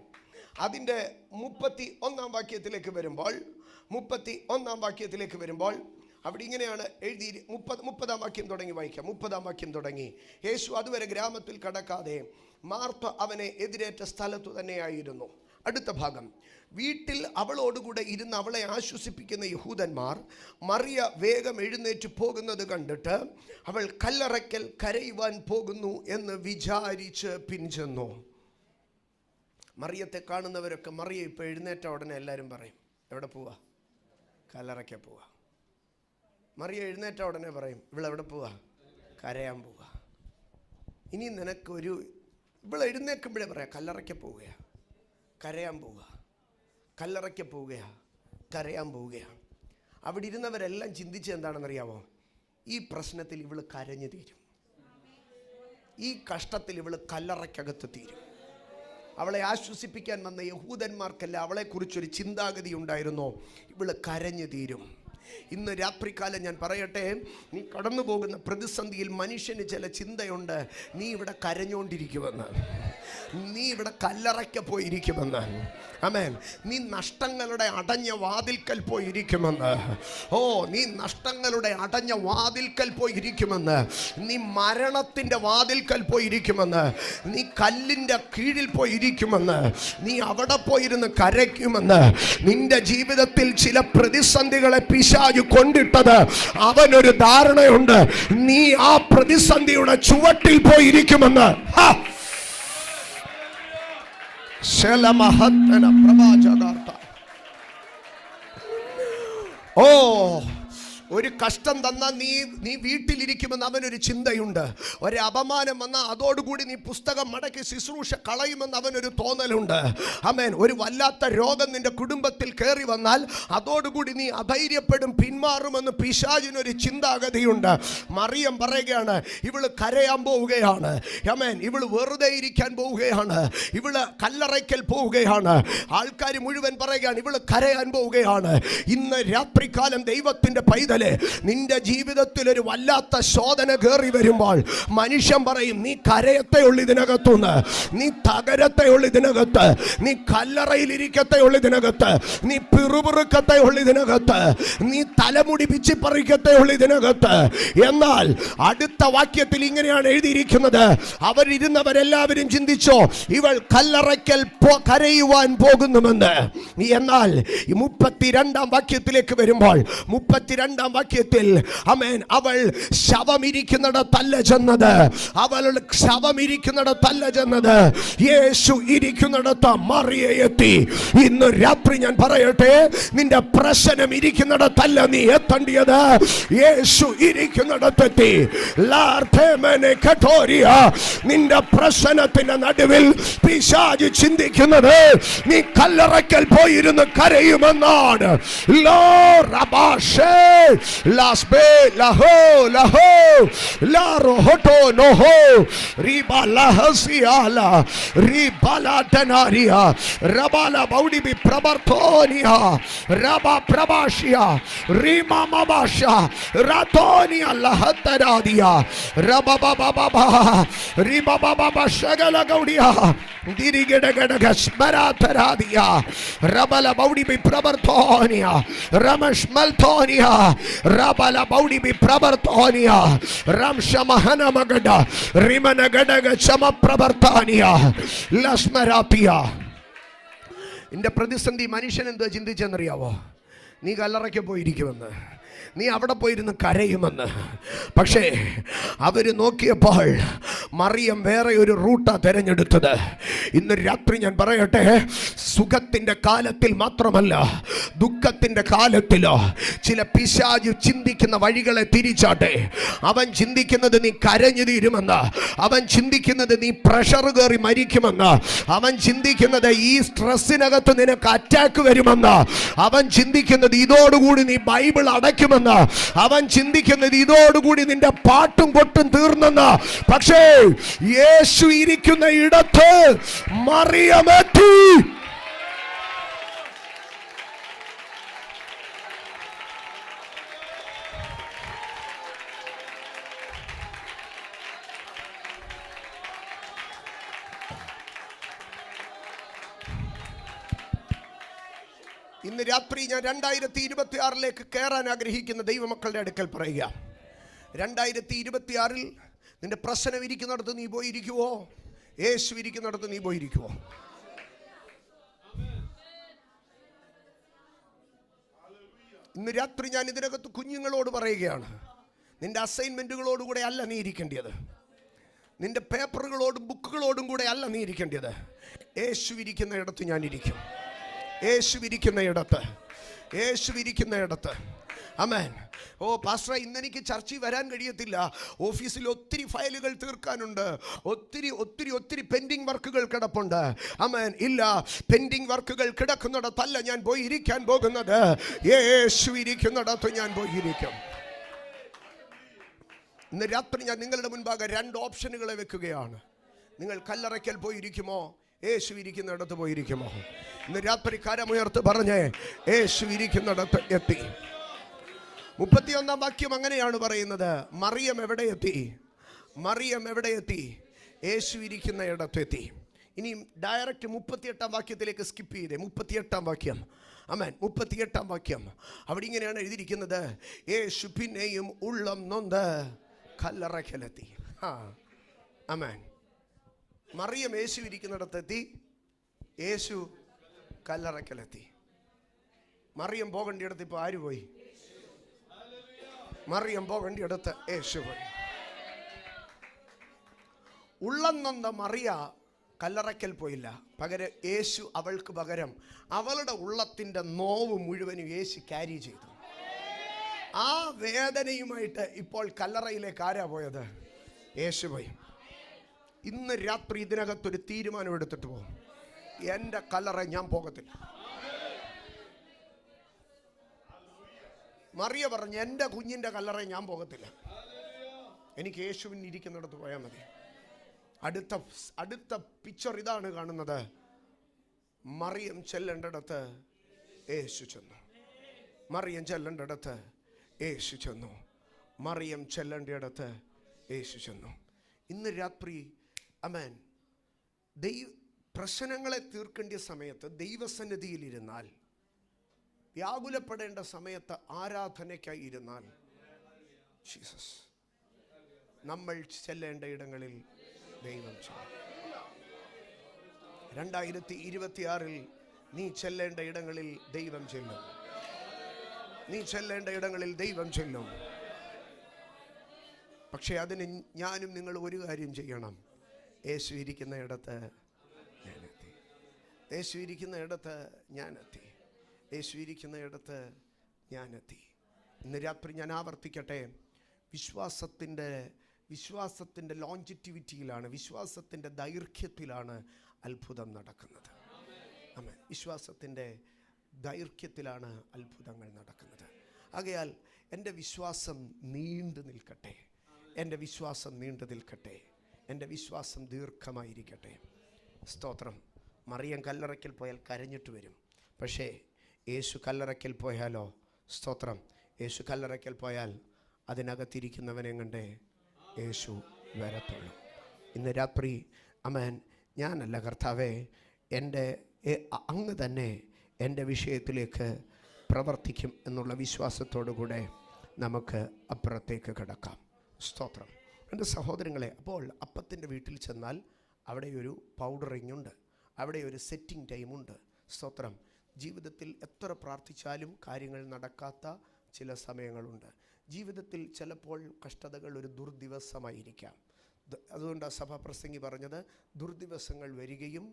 അതിൻ്റെ 31-ാം വാക്യത്തിലേക്ക് വരുമ്പോൾ അവിടെ ഇങ്ങനെയാണ് എഴുതി. 30-ാം വാക്യം തുടങ്ങി വായിക്കാം. 30-ാം വാക്യം തുടങ്ങി. യേശു അതുവരെ ഗ്രാമത്തിൽ കടക്കാതെ മാർത്ത അവനെ എതിരേറ്റ സ്ഥലത്തു തന്നെയായിരുന്നു. അടുത്ത ഭാഗം, വീട്ടിൽ അവളോടുകൂടെ ഇരുന്ന് അവളെ ആശ്വസിപ്പിക്കുന്ന യഹൂദന്മാർ മറിയ വേഗം എഴുന്നേറ്റ് പോകുന്നത് കണ്ടിട്ട് അവൾ കല്ലറയ്ക്കൽ കരയുവാൻ പോകുന്നു എന്ന് വിചാരിച്ച് പിൻചെന്നു. മറിയത്തെ കാണുന്നവരൊക്കെ മറിയ ഇപ്പോൾ എഴുന്നേറ്റ ഉടനെ എല്ലാവരും പറയും, എവിടെ പോവാ? കല്ലറയ്ക്ക പോവാ. മറിയ എഴുന്നേറ്റ ഉടനെ പറയും, ഇവളെവിടെ പോവാ? കരയാൻ പോവാ. ഇനി നിനക്കൊരു ഇവളെ എഴുന്നേൽക്കുമ്പോഴേ പറയാം, കല്ലറയ്ക്ക പോവുകയാണ്, കരയാൻ പോവുക, കല്ലറയ്ക്ക പോവുകയാണ്, കരയാൻ പോവുകയാണ്. അവിടെ ഇരുന്നവരെല്ലാം ചിന്തിച്ച് എന്താണെന്നറിയാമോ? ഈ പ്രശ്നത്തിൽ ഇവള് കരഞ്ഞു തീരും, ഈ കഷ്ടത്തിൽ ഇവള് കല്ലറയ്ക്കകത്ത് തീരും. അവളെ ആശ്വസിപ്പിക്കാൻ വന്ന യഹൂദന്മാർക്കല്ല അവളെക്കുറിച്ചൊരു ചിന്താഗതി ഉണ്ടായിരുന്നോ? ഇവള് കരഞ്ഞു തീരും. ഇന്ന് രാത്രികാലം ഞാൻ പറയട്ടെ, നീ കടന്നു പോകുന്ന പ്രതിസന്ധിയിൽ മനുഷ്യന് ചില ചിന്തയുണ്ട്. നീ ഇവിടെ കരഞ്ഞുകൊണ്ടിരിക്കുമെന്ന്, നീ ഇവിടെ കല്ലറയ്ക്ക പോയിരിക്കുമെന്ന്. ആമേൻ. നീ നഷ്ടങ്ങളുടെ അടഞ്ഞ വാതിൽക്കൽ പോയിരിക്കുമെന്ന്. ഓ, നീ നഷ്ടങ്ങളുടെ അടഞ്ഞ വാതിൽക്കൽ പോയിരിക്കുമെന്ന്. നീ മരണത്തിൻ്റെ വാതിൽക്കൽ പോയിരിക്കുമെന്ന്. നീ കല്ലിൻ്റെ കീഴിൽ പോയിരിക്കുമെന്ന്. നീ അവിടെ പോയിരുന്ന് കരയ്ക്കുമെന്ന്. നിന്റെ ജീവിതത്തിൽ ചില പ്രതിസന്ധികളെ പിശാച് കൊണ്ടിട്ടത് അവനൊരു ധാരണയുണ്ട്. നീ ആ പ്രതിസന്ധിയുടെ ചുവട്ടിൽ പോയിരിക്കുമെന്ന്. ഓ, ഒരു കഷ്ടം തന്നാൽ നീ വീട്ടിലിരിക്കുമെന്ന് അവനൊരു ചിന്തയുണ്ട്. ഒരു അപമാനം വന്നാൽ അതോടുകൂടി നീ പുസ്തകം മടക്കി ശുശ്രൂഷ കളയുമെന്ന് അവനൊരു തോന്നലുണ്ട്. ആമേൻ. ഒരു വല്ലാത്ത രോഗം നിന്റെ കുടുംബത്തിൽ കയറി വന്നാൽ അതോടുകൂടി നീ അധൈര്യപ്പെടും, പിന്മാറുമെന്ന് പിശാചിനൊരു ചിന്താഗതിയുണ്ട്. മറിയം പറയുകയാണ്, ഇവള് കരയാൻ പോവുകയാണ്. ആമേൻ. ഇവള് വെറുതെ ഇരിക്കാൻ പോവുകയാണ്, ഇവള് കല്ലറയ്ക്കൽ പോവുകയാണ്. ആൾക്കാർ മുഴുവൻ പറയുകയാണ്, ഇവള് കരയാൻ പോവുകയാണ്. ഇന്ന് രാത്രികാലം ദൈവത്തിന്റെ പൈതൽ, നിന്റെ ജീവിതത്തിൽ ഒരു വല്ലാത്ത ശോധന കയറി വരുമ്പോൾ മനുഷ്യൻ പറയും, നീ കരയത്തെ ഉള്ളു ഇതിനകത്തുനിന്ന്, നീ തകരത്തെ ഉള്ളു ഇതിനകത്ത്, നീ കല്ലറയിൽ ഇരിക്കത്തെ ഉള്ളു ഇതിനകത്ത്, നീ പിറുപിറുക്കത്തെ ഉള്ളു ഇതിനകത്ത്, നീ തലമുടി പിച്ചി പറിക്കത്തെ ഉള്ളു ഇതിനകത്ത്. എന്നാൽ അടുത്ത വാക്യത്തിൽ ഇങ്ങനെയാണ് എഴുതിയിരിക്കുന്നത്, അവരിരുന്നവരെല്ലാവരും ചിന്തിച്ചോ, ഇവൾ കല്ലറയ്ക്കൽ കരയുവാൻ പോകുന്നുവെന്ന്. എന്നാൽ 32-ാം വാക്യത്തിലേക്ക് വരുമ്പോൾ 32-ാം വാക്യത്തിൽ ആമേൻ, അവൾ ശവമിരിക്കുന്നിടത്തല്ല ചെന്നത്, അവൾ ശവമിരിക്കുന്നിടത്തല്ല ചെന്നത്, യേശു ഇരിക്കുന്നിടത്ത് മറിയ എത്തി. ഇന്ന് രാത്രി ഞാൻ പറയട്ടെ, നിന്റെ പ്രശ്നം ഇരിക്കുന്നിടത്തല്ല നീ എത്തേണ്ടത്, യേശു ഇരിക്കുന്നിടത്തെത്തി. നിന്റെ പ്രശ്നത്തിന്റെ നടുവിൽ പിശാച് ചിന്തിക്കുന്നത് നീ കല്ലറയ്ക്കൽ പോയിരുന്ന് കരയുമെന്നാണ്. Lasbe laho laho la rohoto noho riba lahasiala ribala tenaria rabala baudi bi prabartonia raba prabashia rima mabasha ratonia lahataradia raba baba baba riba baba shagala gaudia dirigeda gasmarataradia rabala baudi bi prabartonia ramash maltonia Rabala Baudi bi Prabartonia Ramshamahana Magada Rimana Gadaga Chama Prabartania Lasmaratia. ഇന്റെ പ്രതിസന്ധി മനുഷ്യൻ എന്തോ ചിന്തിച്ചെന്നറിയാവോ? നീ കല്ലറയ്ക്ക് പോയിരിക്കുമെന്ന്, നീ അവിടെ പോയിരുന്ന് കരയുമെന്ന്. പക്ഷേ അവർ നോക്കിയപ്പോൾ മറിയം വേറെ ഒരു റൂട്ടാ തിരഞ്ഞെടുത്തത്. ഇന്ന് രാത്രി ഞാൻ പറയട്ടെ, സുഖത്തിൻ്റെ കാലത്തിൽ മാത്രമല്ല, ദുഃഖത്തിൻ്റെ കാലത്തിലോ ചില പിശാച് ചിന്തിക്കുന്ന വഴികളെ തിരിച്ചാട്ടെ. അവൻ ചിന്തിക്കുന്നത് നീ കരഞ്ഞു തീരുമെന്ന്, അവൻ ചിന്തിക്കുന്നത് നീ പ്രഷർ കയറി മരിക്കുമെന്ന്, അവൻ ചിന്തിക്കുന്നത് ഈ സ്ട്രെസ്സിനകത്ത് നിനക്ക് അറ്റാക്ക് വരുമെന്ന്, അവൻ ചിന്തിക്കുന്നത് ഇതോടുകൂടി നീ ബൈബിൾ അടയ്ക്കുമെന്ന്, അവൻ ചിന്തിക്കുന്നത് ഇതോടുകൂടി നിന്റെ പാട്ടും കൊട്ടും തീർന്നെന്ന്. പക്ഷേ യേശു ഇരിക്കുന്ന ഇടത്ത് മറിയമെത്തി. ഇന്ന് രാത്രി ഞാൻ 2026 കയറാൻ ആഗ്രഹിക്കുന്ന ദൈവമക്കളുടെ അടുക്കൽ പറയുക. 2026 നിന്റെ പ്രശ്നം ഇരിക്കുന്നിടത്ത് നീ പോയിരിക്കുവോ? യേശു ഇരിക്കുന്നിടത്ത് നീ പോയിരിക്കുവോ? ഇന്ന് രാത്രി ഞാൻ ഇതിനകത്ത് കുഞ്ഞുങ്ങളോട് പറയുകയാണ്, നിന്റെ അസൈൻമെൻറ്റുകളോടുകൂടെ അല്ല നീ ഇരിക്കേണ്ടത്, നിന്റെ പേപ്പറുകളോടും ബുക്കുകളോടും കൂടെ അല്ല നീ ഇരിക്കേണ്ടത്. യേശു ഇരിക്കുന്ന ഇടത്ത് ഞാൻ ഇരിക്കും. യേശു ഇരിക്കുന്ന ഇടത്ത്, യേശു ഇരിക്കുന്ന ഇടത്ത്. ആമേൻ. ഓ പാസ്റ്റർ, ഇന്നെനിക്ക് ചർച്ചയിൽ വരാൻ കഴിയത്തില്ല, ഓഫീസിൽ ഒത്തിരി ഫയലുകൾ തീർക്കാനുണ്ട്, ഒത്തിരി ഒത്തിരി ഒത്തിരി പെൻഡിങ് വർക്കുകൾ കിടപ്പുണ്ട്. ആമേൻ. ഇല്ല, പെൻഡിങ് വർക്കുകൾ കിടക്കുന്നിടത്തല്ല ഞാൻ പോയി ഇരിക്കാൻ പോകുന്നത്. യേശു ഇരിക്കുന്നിടത്ത് ഞാൻ പോയി ഇരിക്കും. ഇന്ന് രാത്രി ഞാൻ നിങ്ങളുടെ മുൻപാകെ 2 ഓപ്ഷനുകളെ വെക്കുകയാണ്. നിങ്ങൾ കല്ലറയ്ക്കൽ പോയിരിക്കുമോ? യേശു ഇരിക്കുന്നിടത്ത് പോയിരിക്കുമോ? ഇന്ന് രാത്രി കരമുയർത്ത് പറഞ്ഞേ, യേശു ഇരിക്കുന്നിടത്ത് എത്തി. 31 വാക്യം അങ്ങനെയാണ് പറയുന്നത്. മറിയം എവിടെ എത്തി? മറിയം എവിടെ എത്തി? യേശു ഇരിക്കുന്ന ഇടത്തെത്തി. ഇനി ഡയറക്റ്റ് 38 വാക്യത്തിലേക്ക് സ്കിപ്പ് ചെയ്തേ. 38 വാക്യം. ആമേൻ. 38 വാക്യം അവിടെ ഇങ്ങനെയാണ് എഴുതിയിരിക്കുന്നത്. യേശു പിന്നെയും ഉള്ളം നൊന്ത് കല്ലറയ്ക്കലെത്തി. ആമേൻ. മറിയം യേശു ഇരിക്കുന്നിടത്തെത്തി, യേശു കല്ലറയ്ക്കലെത്തി. മറിയം പോകേണ്ടിയിടത്ത് ഇപ്പോൾ ആര് പോയി? മറിയം പോകേണ്ടിയിടത്ത് യേശു പോയി. ഉള്ളം നൊന്ത മറിയ കല്ലറയ്ക്കൽ പോയില്ല. പകരം യേശു അവൾക്ക് പകരം അവളുടെ ഉള്ളത്തിൻ്റെ നോവ് മുഴുവനും യേശു ക്യാരി ചെയ്തു. ആ വേദനയുമായിട്ട് ഇപ്പോൾ കല്ലറയിലേക്ക് ആരാ പോയത്? യേശു പോയി. ഇന്ന് രാത്രി ഇതിനകത്തൊരു തീരുമാനം എടുത്തിട്ട് പോകും. എൻ്റെ കല്ലറ ഞാൻ പോകത്തില്ല. മറിയ പറഞ്ഞു, എൻ്റെ കുഞ്ഞിൻ്റെ കല്ലറ ഞാൻ പോകത്തില്ല, എനിക്ക് യേശുവിന് ഇരിക്കുന്നിടത്ത് പോയാൽ മതി. അടുത്ത പിക്ചർ ഇതാണ് കാണുന്നത്. മറിയം ചെല്ലേണ്ടിടത്ത് യേശു ചെന്നു. മറിയം ചെല്ലേണ്ടിടത്ത് യേശു ചെന്നു. മറിയം ചെല്ലേണ്ടിടത്ത് യേശു ചെന്നു. ഇന്ന് രാത്രി ആമേൻ, പ്രശ്നങ്ങളെ തീർക്കേണ്ട സമയത്ത് ദൈവസന്നിധിയിലിരുന്നാൽ, വ്യാകുലപ്പെടേണ്ട സമയത്ത് ആരാധനയ്ക്കായി ഇരുന്നാൽ, ജീസസ് നമ്മൾ ചെല്ലേണ്ട ഇടങ്ങളിൽ ദൈവം ചെല്ലും. 2026 നീ ചെല്ലേണ്ട ഇടങ്ങളിൽ ദൈവം ചെല്ലും. നീ ചെല്ലേണ്ട ഇടങ്ങളിൽ ദൈവം ചെല്ലും. പക്ഷെ അതിന് ഞാനും നിങ്ങൾ ഒരു കാര്യം ചെയ്യണം. യേശു ഇരിക്കുന്ന ഇടത്ത് ഞാനെത്തി. യേശു ഇരിക്കുന്ന ഇടത്ത് ഞാനെത്തി. യേശു ഇരിക്കുന്ന ഇടത്ത് ഞാനെത്തി. ഇന്ന് രാത്രി ഞാൻ ആവർത്തിക്കട്ടെ, വിശ്വാസത്തിൻ്റെ ലോഞ്ചിറ്റിവിറ്റിയിലാണ്, വിശ്വാസത്തിൻ്റെ ദൈർഘ്യത്തിലാണ് അത്ഭുതം നടക്കുന്നത്. ആമേൻ. വിശ്വാസത്തിൻ്റെ ദൈർഘ്യത്തിലാണ് അത്ഭുതങ്ങൾ നടക്കുന്നത്. ആകയാൽ എൻ്റെ വിശ്വാസം നീണ്ടു നിൽക്കട്ടെ. എൻ്റെ വിശ്വാസം നീണ്ടു നിൽക്കട്ടെ. എൻ്റെ വിശ്വാസം ദീർഘമായിരിക്കട്ടെ. സ്തോത്രം. മറിയം കല്ലറയ്ക്കൽ പോയാൽ കരഞ്ഞിട്ട് വരും. പക്ഷേ യേശു കല്ലറയ്ക്കൽ പോയാലോ? സ്തോത്രം. യേശു കല്ലറയ്ക്കൽ പോയാൽ അതിനകത്തിരിക്കുന്നവനെ കണ്ടേ യേശു വരത്തുള്ളൂ. ഇന്ന് രാത്രി ആമേൻ, ഞാനല്ല കർത്താവേ, അങ്ങ് തന്നെ എൻ്റെ വിഷയത്തിലേക്ക് പ്രവർത്തിക്കും എന്നുള്ള വിശ്വാസത്തോടു കൂടെ നമുക്ക് അപ്പുറത്തേക്ക് കിടക്കാം. സ്തോത്രം. എൻ്റെ സഹോദരങ്ങളെ, അപ്പോൾ അപ്പത്തിൻ്റെ വീട്ടിൽ ചെന്നാൽ അവിടെ ഒരു പൗഡറിംഗ് ഉണ്ട്, അവിടെ ഒരു സെറ്റിംഗ് ടൈമുണ്ട്. സ്തോത്രം. ജീവിതത്തിൽ എത്ര പ്രാർത്ഥിച്ചാലും കാര്യങ്ങൾ നടക്കാത്ത ചില സമയങ്ങളുണ്ട്. ജീവിതത്തിൽ ചിലപ്പോൾ കഷ്ടതകൾ ഒരു ദുർദിവസമായിരിക്കാം. അതുകൊണ്ടാണ് സഭാപ്രസംഗി പറഞ്ഞത്, ദുർദിവസങ്ങൾ വരികയും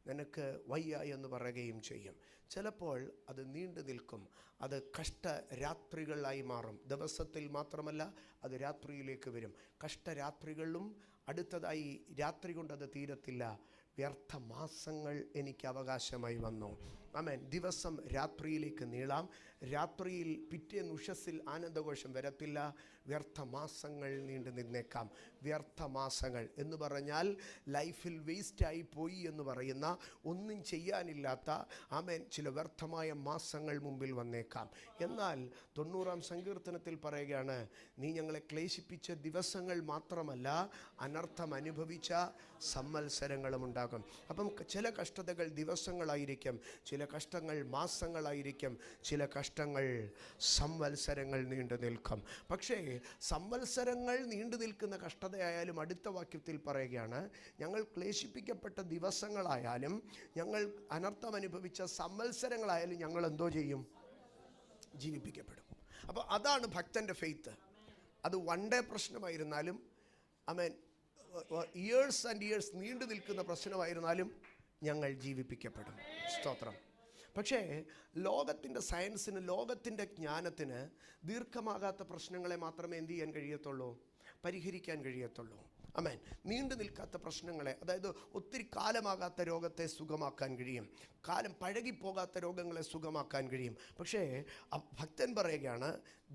നിനക്ക് വയ്യ എന്ന് പറയുകയും ചെയ്യും. ചിലപ്പോൾ അത് നീണ്ടു നിൽക്കും. അത് കഷ്ടരാത്രികളായി മാറും. ദിവസത്തിൽ മാത്രമല്ല, അത് രാത്രിയിലേക്ക് വരും. കഷ്ടരാത്രികളിലും അടുത്തതായി രാത്രി കൊണ്ടത് തീരത്തില്ല. വ്യർത്ഥ മാസങ്ങൾ എനിക്ക് അവകാശമായി വന്നു. ആമേൻ. ദിവസം രാത്രിയിലേക്ക് നീളാം. രാത്രിയിൽ പിറ്റേന്ന് ഉഷസ്സിൽ ആനന്ദഘോഷം വരത്തില്ല. വ്യർത്ഥ മാസങ്ങൾ നീണ്ടു നിന്നേക്കാം. വ്യർത്ഥ മാസങ്ങൾ എന്ന് പറഞ്ഞാൽ ലൈഫിൽ വേസ്റ്റായി പോയി എന്ന് പറയുന്ന, ഒന്നും ചെയ്യാനില്ലാത്ത ആമേൻ ചില വ്യർത്ഥമായ മാസങ്ങൾ മുമ്പിൽ വന്നേക്കാം. എന്നാൽ 90-ാം സങ്കീർത്തനത്തിൽ പറയുകയാണ്, നീ ഞങ്ങളെ ക്ലേശിപ്പിച്ച ദിവസങ്ങൾ മാത്രമല്ല, അനർത്ഥം അനുഭവിച്ച സംവത്സരങ്ങളും ഉണ്ടാകും. അപ്പം ചില കഷ്ടതകൾ ദിവസങ്ങളായിരിക്കും, ചില കഷ്ടങ്ങൾ മാസങ്ങളായിരിക്കും, ചില കഷ്ടങ്ങൾ സംവത്സരങ്ങൾ നീണ്ടു നിൽക്കും. പക്ഷേ സംവത്സരങ്ങൾ നീണ്ടു നിൽക്കുന്ന കഷ്ടതയായാലും അടുത്ത വാക്യത്തിൽ പറയുകയാണ്, ഞങ്ങൾ ക്ലേശിപ്പിക്കപ്പെട്ട ദിവസങ്ങളായാലും ഞങ്ങൾ അനർത്ഥം അനുഭവിച്ച സംവത്സരങ്ങളായാലും ഞങ്ങൾ എന്തോ ചെയ്യും? ജീവിപ്പിക്കപ്പെടും. അപ്പോൾ അതാണ് ഭക്തൻ്റെ ഫെയ്ത്ത്. അത് വൺ ഡേ പ്രശ്നമായിരുന്നാലും, ഇയേഴ്സ് ആൻഡ് ഇയേഴ്സ് നീണ്ടു നിൽക്കുന്ന പ്രശ്നമായിരുന്നാലും ഞങ്ങൾ ജീവിപ്പിക്കപ്പെടും. സ്തോത്രം. പക്ഷേ ലോകത്തിൻ്റെ സയൻസിന്, ലോകത്തിൻ്റെ ജ്ഞാനത്തിന് ദീർഘമാകാത്ത പ്രശ്നങ്ങളെ മാത്രമേ എന്ത് ചെയ്യാൻ കഴിയത്തുള്ളൂ? പരിഹരിക്കാൻ കഴിയത്തുള്ളൂ. ആമേൻ. നീണ്ടു നിൽക്കാത്ത പ്രശ്നങ്ങളെ, അതായത് ഒത്തിരി കാലമാകാത്ത രോഗത്തെ സുഖമാക്കാൻ കഴിയും, കാലം പഴകിപ്പോകാത്ത രോഗങ്ങളെ സുഖമാക്കാൻ കഴിയും. പക്ഷേ ഭക്തൻ പറയുകയാണ്,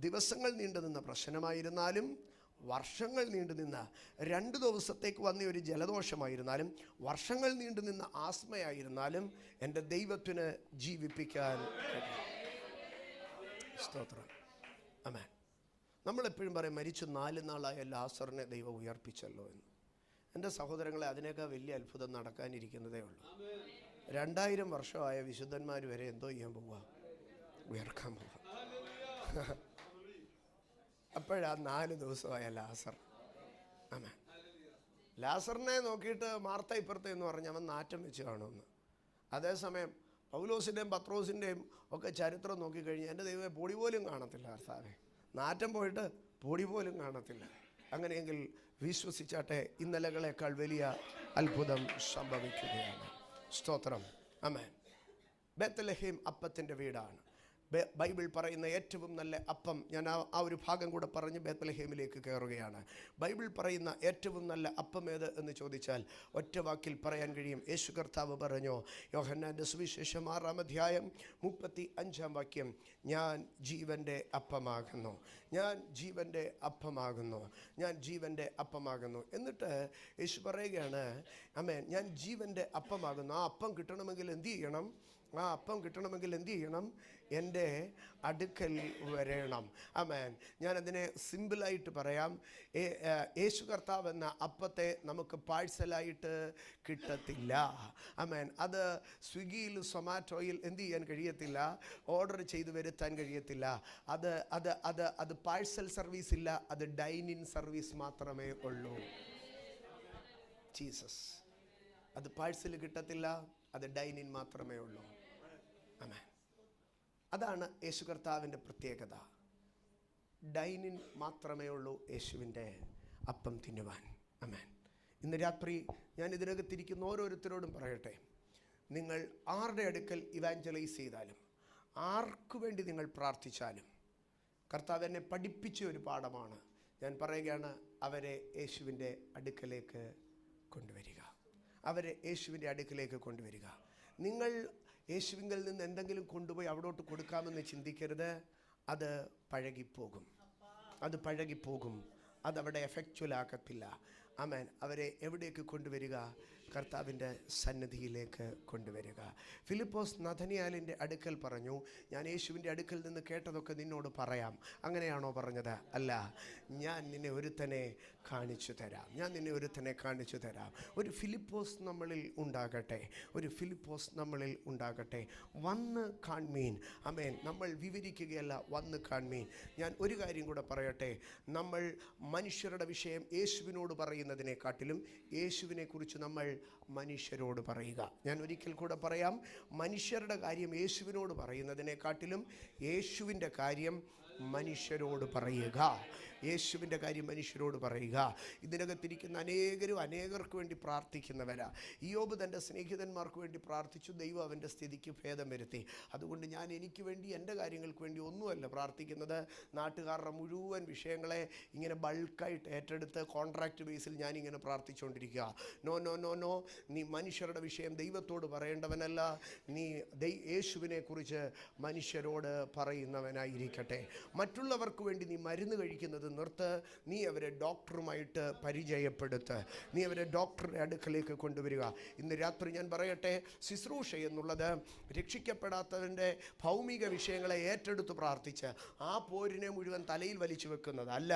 ദിവസങ്ങൾ നീണ്ടു നിന്ന പ്രശ്നമായിരുന്നാലും, വർഷങ്ങൾ നീണ്ടു നിന്ന 2 ദിവസത്തേക്ക് വന്ന ഒരു ജലദോഷമായിരുന്നാലും, വർഷങ്ങൾ നീണ്ടു നിന്ന ആസ്മയായിരുന്നാലും എൻ്റെ ദൈവത്തിന് ജീവിപ്പിക്കാൻ കഴിയും. സ്തോത്രം. ആമേൻ. നമ്മളെപ്പോഴും പറയും, മരിച്ചു 4 നാളായ ലാസറിനെ ദൈവം ഉയർപ്പിച്ചല്ലോ എന്ന്. എൻ്റെ സഹോദരങ്ങളെ, അതിനേക്കാൾ വലിയ അത്ഭുതം നടക്കാനിരിക്കുന്നതേ ഉള്ളൂ. 2000 വർഷമായ വിശുദ്ധന്മാർ വരെ എന്തോ ചെയ്യാൻ പോവുക? ഉയർക്കാൻ പോവുക. അപ്പോഴാ 4 ദിവസമായ ലാസർ. ആമേൻ. ലാസറിനെ നോക്കിയിട്ട് മാർത്ത ഇപ്പുറത്തെ എന്ന് പറഞ്ഞ് അവൻ നാറ്റം വെച്ച് കാണുമെന്ന്. അതേസമയം പൗലോസിൻ്റെയും പത്രോസിൻ്റെയും ഒക്കെ ചരിത്രം നോക്കിക്കഴിഞ്ഞാൽ എൻ്റെ ദൈവമേ പൊടി പോലും കാണത്തില്ല. കർത്താവേ, നാറ്റം പോയിട്ട് പൊടി പോലും കാണത്തില്ല. അങ്ങനെയെങ്കിൽ വിശ്വസിച്ചാട്ടെ, ഇന്നലകളേക്കാൾ വലിയ അത്ഭുതം സംഭവിക്കുകയാണ്. സ്തോത്രം. ആമേൻ. ബേത്ലഹേം അപ്പത്തിൻ്റെ വീടാണ്. ബൈബിൾ പറയുന്ന ഏറ്റവും നല്ല അപ്പം, ഞാൻ ആ ഒരു ഭാഗം കൂടെ പറഞ്ഞ് ബേത്ലഹേമിലേക്ക് കയറുകയാണ്. ബൈബിൾ പറയുന്ന ഏറ്റവും നല്ല അപ്പം ഏത് എന്ന് ചോദിച്ചാൽ ഒറ്റ വാക്കിൽ പറയാൻ കഴിയും. യേശു കർത്താവ് പറഞ്ഞു, യോഹന്നാൻ്റെ സുവിശേഷം 6-ാം അധ്യായം 35-ാം വാക്യം, ഞാൻ ജീവൻ്റെ അപ്പമാകുന്നു, ഞാൻ ജീവൻ്റെ അപ്പമാകുന്നു, ഞാൻ ജീവൻ്റെ അപ്പമാകുന്നു. എന്നിട്ട് യേശു പറയുകയാണ്, ആമേൻ, ഞാൻ ജീവൻ്റെ അപ്പമാകുന്നു. ആ അപ്പം കിട്ടണമെങ്കിൽ എന്ത് ചെയ്യണം? ആ അപ്പം കിട്ടണമെങ്കിൽ എന്ത് ചെയ്യണം? എൻ്റെ അടുക്കൽ വരണം. ആമേൻ. ഞാനതിനെ സിമ്പിളായിട്ട് പറയാം. യേശു കർത്താവ് എന്ന അപ്പത്തെ നമുക്ക് പാഴ്സലായിട്ട് കിട്ടത്തില്ല. ആമേൻ. അത് സ്വിഗ്ഗിയിൽ സൊമാറ്റോയിൽ എന്ത് ചെയ്യാൻ കഴിയത്തില്ല? ഓർഡർ ചെയ്ത് വരുത്താൻ കഴിയത്തില്ല. അത് പാഴ്സൽ സർവീസ് ഇല്ല, അത് ഡൈനിൻ സർവീസ് മാത്രമേ ഉള്ളൂ. ജീസസ്. അത് പാഴ്സൽ കിട്ടത്തില്ല, അത് ഡൈനിൻ മാത്രമേ ഉള്ളൂ. ആമേൻ. അതാണ് യേശു കർത്താവിൻ്റെ പ്രത്യേകത. ഡൈനിൻ മാത്രമേ ഉള്ളൂ യേശുവിൻ്റെ അപ്പം തിന്നുവാൻ. ആമേൻ. ഇന്ന് രാത്രി ഞാൻ ഇതിനകത്തിരിക്കുന്ന ഓരോരുത്തരോടും പറയട്ടെ, നിങ്ങൾ ആരുടെ അടുക്കൽ ഇവാഞ്ചലൈസ് ചെയ്താലും, ആർക്കു വേണ്ടി നിങ്ങൾ പ്രാർത്ഥിച്ചാലും, കർത്താവ് എന്നെ പഠിപ്പിച്ച ഒരു പാഠമാണ്. ഞാൻ പറയുകയാണ്, അവരെ യേശുവിൻ്റെ അടുക്കലേക്ക് കൊണ്ടുവരിക. അവരെ യേശുവിൻ്റെ അടുക്കലേക്ക് കൊണ്ടുവരിക. നിങ്ങൾ യേശുവിങ്കിൽ നിന്ന് എന്തെങ്കിലും കൊണ്ടുപോയി അവിടോട്ട് കൊടുക്കാമെന്ന് ചിന്തിക്കരുത്. അത് പഴകിപ്പോകും, അത് പഴകിപ്പോകും, അതവിടെ എഫക്ച്വൽ ആക്കത്തില്ല. ആമേൻ. അവരെ എവിടേക്ക് കൊണ്ടുവരിക? കർത്താവിൻ്റെ സന്നിധിയിലേക്ക് കൊണ്ടുവരിക. ഫിലിപ്പോസ് നഥനിയാലിൻ്റെ അടുക്കൽ പറഞ്ഞു, ഞാൻ യേശുവിൻ്റെ അടുക്കൽ നിന്ന് കേട്ടതൊക്കെ നിന്നോട് പറയാം. അങ്ങനെയാണോ പറഞ്ഞത്? അല്ല, ഞാൻ നിന്നെ ഒരുത്തനെ കാണിച്ചു തരാം, ഞാൻ നിന്നെ ഒരുത്തനെ കാണിച്ചു തരാം. ഒരു ഫിലിപ്പോസ് നമ്മളിൽ ഉണ്ടാകട്ടെ, ഒരു ഫിലിപ്പോസ് നമ്മളിൽ ഉണ്ടാകട്ടെ. വന്ന് കാൺമീൻ. ആമേൻ. നമ്മൾ വിവരിക്കുകയല്ല, വന്ന് കാൺമീൻ. ഞാൻ ഒരു കാര്യം കൂടെ പറയട്ടെ. നമ്മൾ മനുഷ്യരുടെ വിഷയം യേശുവിനോട് പറയുന്നതിനെക്കാട്ടിലും യേശുവിനെക്കുറിച്ച് നമ്മൾ മനുഷ്യരോട് പറയുക. ഞാൻ ഒരിക്കൽ കൂടെ പറയാം, മനുഷ്യരുടെ കാര്യം യേശുവിനോട് പറയുന്നതിനെക്കാട്ടിലും യേശുവിൻ്റെ കാര്യം മനുഷ്യരോട് പറയുക. യേശുവിൻ്റെ കാര്യം മനുഷ്യരോട് പറയുക. ഇതിനകത്തിരിക്കുന്ന അനേകർക്ക് വേണ്ടി പ്രാർത്ഥിക്കുന്നവരാ. ഇയ്യോബ് തൻ്റെ സ്നേഹിതന്മാർക്ക് വേണ്ടി പ്രാർത്ഥിച്ചു, ദൈവം അവൻ്റെ സ്ഥിതിക്ക് ഭേദം വരുത്തി. അതുകൊണ്ട് ഞാൻ എനിക്ക് വേണ്ടി, എൻ്റെ കാര്യങ്ങൾക്ക് വേണ്ടി ഒന്നുമല്ല പ്രാർത്ഥിക്കുന്നത്. നാട്ടുകാരുടെ മുഴുവൻ വിഷയങ്ങളെ ഇങ്ങനെ ബൾക്കായിട്ട് ഏറ്റെടുത്ത് കോൺട്രാക്റ്റ് ബേസിൽ ഞാനിങ്ങനെ പ്രാർത്ഥിച്ചുകൊണ്ടിരിക്കുക. നോ നോ നോ നോ, നീ മനുഷ്യരുടെ വിഷയം ദൈവത്തോട് പറയേണ്ടവനല്ല, നീ യേശുവിനെ കുറിച്ച് മനുഷ്യരോട് പറയുന്നവനായിരിക്കട്ടെ. മറ്റുള്ളവർക്ക് വേണ്ടി നീ മരുന്ന് കഴിക്കുന്നത് നിർത്ത്. നീ അവരെ ഡോക്ടറുമായിട്ട് പരിചയപ്പെടുത്ത്. നീ അവരെ ഡോക്ടറുടെ അടുക്കലേക്ക് കൊണ്ടുവരിക. ഇന്ന് രാത്രി ഞാൻ പറയട്ടെ, ശുശ്രൂഷ എന്നുള്ളത് രക്ഷിക്കപ്പെടാത്തവൻ്റെ ഭൗമിക വിഷയങ്ങളെ ഏറ്റെടുത്ത് പ്രാർത്ഥിച്ച് ആ പോരിനെ മുഴുവൻ തലയിൽ വലിച്ചു വെക്കുന്നതല്ല.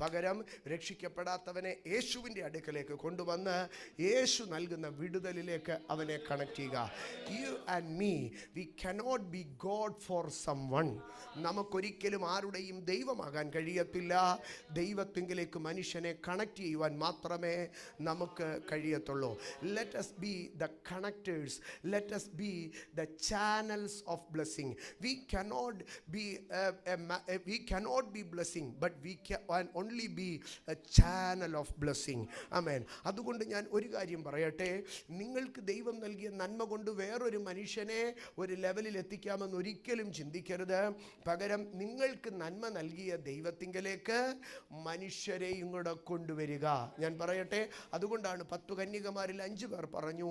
പകരം രക്ഷിക്കപ്പെടാത്തവനെ യേശുവിൻ്റെ അടുക്കലേക്ക് കൊണ്ടുവന്ന് യേശു നൽകുന്ന വിടുതലിലേക്ക് അവനെ കണക്ട് ചെയ്യുക. You and me, we cannot be god for someone. നമുക്കൊരിക്കലും ആരുടെയും ദൈവമാകാൻ കഴിയത്തില്ല. ദൈവത്തിങ്കിലേക്ക് മനുഷ്യനെ കണക്ട് ചെയ്യുവാൻ മാത്രമേ നമുക്ക് കഴിയത്തുള്ളൂ. Let us be the connectors. let us be the channels of blessing. We cannot be blessing, but we can only be a channel of blessing. Amen. അതുകൊണ്ട് ഞാൻ ഒരു കാര്യം പറയട്ടെ, നിങ്ങൾക്ക് ദൈവം നൽകിയ നന്മ കൊണ്ട് വേറൊരു മനുഷ്യനെ ഒരു ലെവലിൽ എത്തിക്കാമെന്ന് ഒരിക്കലും ചിന്തിക്കരുത്. പകരം നിങ്ങൾക്ക് നന്മ നൽകിയ ദൈവത്തിങ്കലേക്ക് മനുഷ്യരെയും കൂടെ കൊണ്ടുവരിക. ഞാൻ പറയട്ടെ, അതുകൊണ്ടാണ് 10 കന്യകമാരിൽ 5 പേർ പറഞ്ഞു,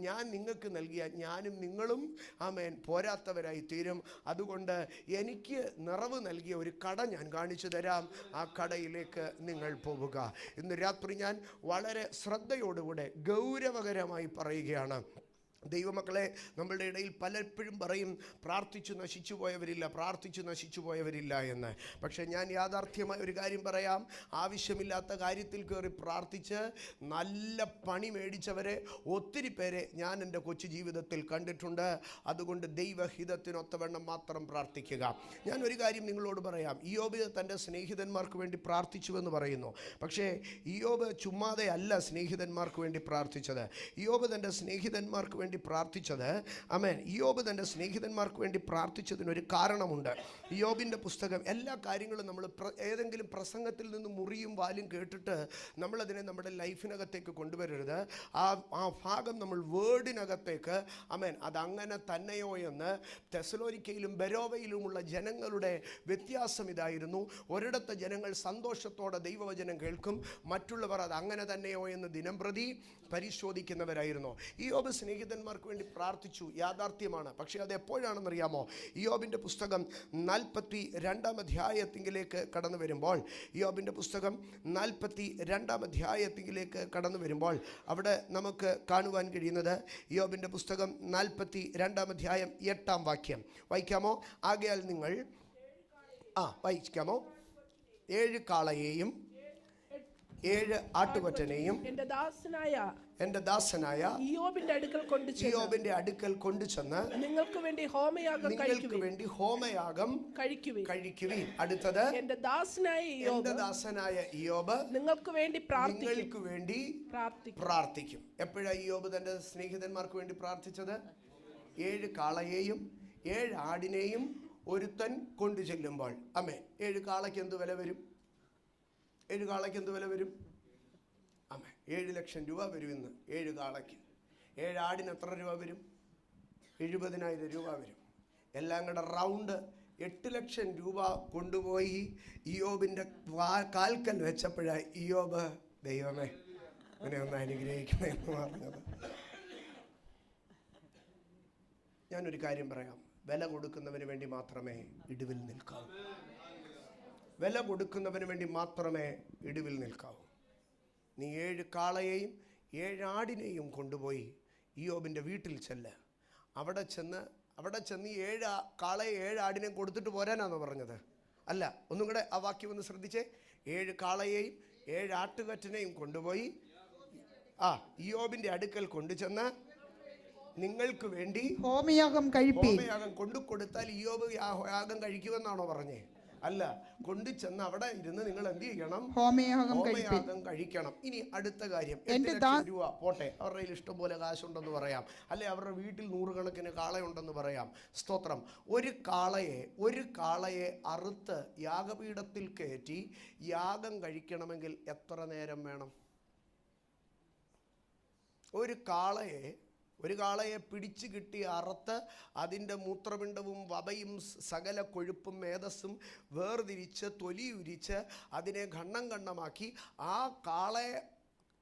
ഞാൻ നിങ്ങൾക്ക് നൽകിയ ഞാനും നിങ്ങളും ആമേൻ പോരാത്തവരായി തീരും. അതുകൊണ്ട് എനിക്ക് നിറവ് നൽകിയ ഒരു കട ഞാൻ കാണിച്ചു തരാം, ആ കടയിലേക്ക് നിങ്ങൾ പോവുക. ഇന്ന് രാത്രി ഞാൻ വളരെ ശ്രദ്ധയോടുകൂടെ ഗൗരവകരമായി പറയുകയാണ്. ദൈവമക്കളെ, നമ്മളുടെ ഇടയിൽ പലപ്പോഴും പറയും പ്രാർത്ഥിച്ചു നശിച്ചു പോയവരില്ല എന്ന്. പക്ഷേ ഞാൻ യാഥാർത്ഥ്യമായ ഒരു കാര്യം പറയാം. ആവശ്യമില്ലാത്ത കാര്യത്തിൽ കയറി പ്രാർത്ഥിച്ച് നല്ല പണി മേടിച്ചവരെ ഒത്തിരി പേരെ ഞാൻ എൻ്റെ കൊച്ചു ജീവിതത്തിൽ കണ്ടിട്ടുണ്ട്. അതുകൊണ്ട് ദൈവഹിതത്തിനൊത്തവണ്ണം മാത്രം പ്രാർത്ഥിക്കുക. ഞാൻ ഒരു കാര്യം നിങ്ങളോട് പറയാം. ഇയ്യോബ് തൻ്റെ സ്നേഹിതന്മാർക്ക് വേണ്ടി പ്രാർത്ഥിച്ചുവെന്ന് പറയുന്നു. പക്ഷേ ഇയ്യോബ് ചുമ്മാതെ അല്ല സ്നേഹിതന്മാർക്ക് വേണ്ടി പ്രാർത്ഥിച്ചത്. ഇയ്യോബ് തൻ്റെ സ്നേഹിതന്മാർക്ക് വേണ്ടി പ്രാർത്ഥിച്ചത്, ആമേൻ, ഇയ്യോബ് തൻ്റെ സ്നേഹിതന്മാർക്ക് വേണ്ടി പ്രാർത്ഥിച്ചതിനൊരു കാരണമുണ്ട്. ഇയ്യോബിൻ്റെ പുസ്തകം എല്ലാ കാര്യങ്ങളും നമ്മൾ ഏതെങ്കിലും പ്രസംഗത്തിൽ നിന്ന് മുറിയും വാലും കേട്ടിട്ട് നമ്മളതിനെ നമ്മുടെ ലൈഫിനകത്തേക്ക് കൊണ്ടുവരരുത്. ആ ഭാഗം നമ്മൾ വേർഡിനകത്തേക്ക്, ആമേൻ, അതങ്ങനെ തന്നെയോ എന്ന്. തെസലോനിക്കയിലും ബെരോവയിലുമുള്ള ജനങ്ങളുടെ വ്യത്യാസം ഇതായിരുന്നു. ഒരിടത്തെ ജനങ്ങൾ സന്തോഷത്തോടെ ദൈവവചനം കേൾക്കും, മറ്റുള്ളവർ അത് അങ്ങനെ തന്നെയോ എന്ന് ദിനംപ്രതി പരിശോധിക്കുന്നവരായിരുന്നു. ഇയ്യോബ് സ്നേഹിതന്മാർക്ക് വേണ്ടി പ്രാർത്ഥിച്ചു, യാഥാർത്ഥ്യമാണ്. പക്ഷേ അത് എപ്പോഴാണെന്നറിയാമോ? ഇയ്യോബിൻ്റെ പുസ്തകം 42 അധ്യായത്തിലേക്ക് കടന്നു വരുമ്പോൾ, ഇയ്യോബിൻ്റെ പുസ്തകം 42 അധ്യായത്തിലേക്ക് കടന്നു വരുമ്പോൾ അവിടെ നമുക്ക് കാണുവാൻ കഴിയുന്നത്, ഇയ്യോബിൻ്റെ പുസ്തകം 42 അധ്യായം 8 വാക്യം വായിക്കാമോ? ആകയാൽ നിങ്ങൾ വായിക്കാമോ? 7 കാളയെയും 7 ആട്ടുകൊറ്റനെയും എന്റെ ദാസനായ ഇയ്യോബിന്റെ അടുക്കൽ കൊണ്ടുചെന്ന് നിങ്ങൾക്ക് വേണ്ടി ഹോമയാഗം കഴിക്കുവിൻ. അടുത്തത്, എന്റെ ദാസനായ ഇയ്യോബ് നിങ്ങൾക്ക് വേണ്ടി പ്രാർത്ഥിക്കും. എപ്പോഴാണ് ഇയ്യോബ് തന്റെ സ്നേഹിതന്മാർക്ക് വേണ്ടി പ്രാർത്ഥിച്ചത്? 7 കാളയെയും 7 ആടിനെയും ഒരുത്തൻ കൊണ്ടു ചെല്ലുമ്പോൾ. അമ്മേ, 7 കാളയ്ക്ക് എന്ത് വില വരും? 7 കാളയ്ക്ക് എന്ത് വില വരും? അമ്മേ, 7 ലക്ഷം രൂപ വരും ഇന്ന് 7 കാളയ്ക്ക്. 7 ആടിന് എത്ര രൂപ വരും? 70,000 രൂപ വരും. എല്ലാം കൂടെ റൗണ്ട് 8 ലക്ഷം രൂപ കൊണ്ടുപോയി ഇയ്യോബിൻ്റെ കാൽക്കൽ വെച്ചപ്പോഴാണ് ഇയ്യോബ്, ദൈവമേ ഇവനെ ഒന്ന് അനുഗ്രഹിക്കണമെന്ന് പറഞ്ഞത്. ഞാനൊരു കാര്യം പറയാം. വില കൊടുക്കുന്നവന് വേണ്ടി മാത്രമേ ഇടിവിൽ നിൽക്കാവൂ. വില കൊടുക്കുന്നവന് വേണ്ടി മാത്രമേ ഇടിവിൽ നിൽക്കാവൂ. നീ 7 കാളയെയും 7 ആടിനെയും കൊണ്ടുപോയി ഇയ്യോബിൻ്റെ വീട്ടിൽ ചെല്ല്. അവിടെ ചെന്ന് 7 കാളയെ 7 ആടിനെയും കൊടുത്തിട്ട് പോരാനാണോ പറഞ്ഞത്? അല്ല. ഒന്നും കൂടെ ആ വാക്യം ഒന്ന് ശ്രദ്ധിച്ചേ. 7 കാളയെയും 7 ആട്ടുകൊറ്റനെയും കൊണ്ടുപോയി ഇയ്യോബിൻ്റെ അടുക്കൽ കൊണ്ടുചെന്ന് നിങ്ങൾക്ക് വേണ്ടി ഹോമയാഗം കൊണ്ടു കൊടുത്താൽ ഇയ്യോബ് യാഗം കഴിക്കുമെന്നാണോ പറഞ്ഞേ? അല്ല. കൊണ്ടുചെന്ന് അവിടെ ഇരുന്ന് നിങ്ങൾ എന്ത് ചെയ്യണം? ഹോമയാഗം കഴിക്കണം. ഇനി അടുത്ത കാര്യം, 8 ലക്ഷം രൂപ പോട്ടെ, അവരുടെ കയ്യിൽ ഇഷ്ടംപോലെ കാശുണ്ടെന്ന് പറയാം, അല്ലെ അവരുടെ വീട്ടിൽ 100 കണക്കിന് കാളയുണ്ടെന്ന് പറയാം. സ്തോത്രം. ഒരു കാളയെ അറുത്ത് യാഗപീഠത്തിൽ കയറ്റി യാഗം കഴിക്കണമെങ്കിൽ എത്ര നേരം വേണം? ഒരു കാളയെ പിടിച്ചു കിട്ടി അറുത്ത് അതിൻ്റെ മൂത്രപിണ്ഡവും വപയും സകല കൊഴുപ്പും മേധസ്സും വേർതിരിച്ച് തൊലിയുരിച്ച് അതിനെ ഖണ്ഡമാക്കി ആ കാളയെ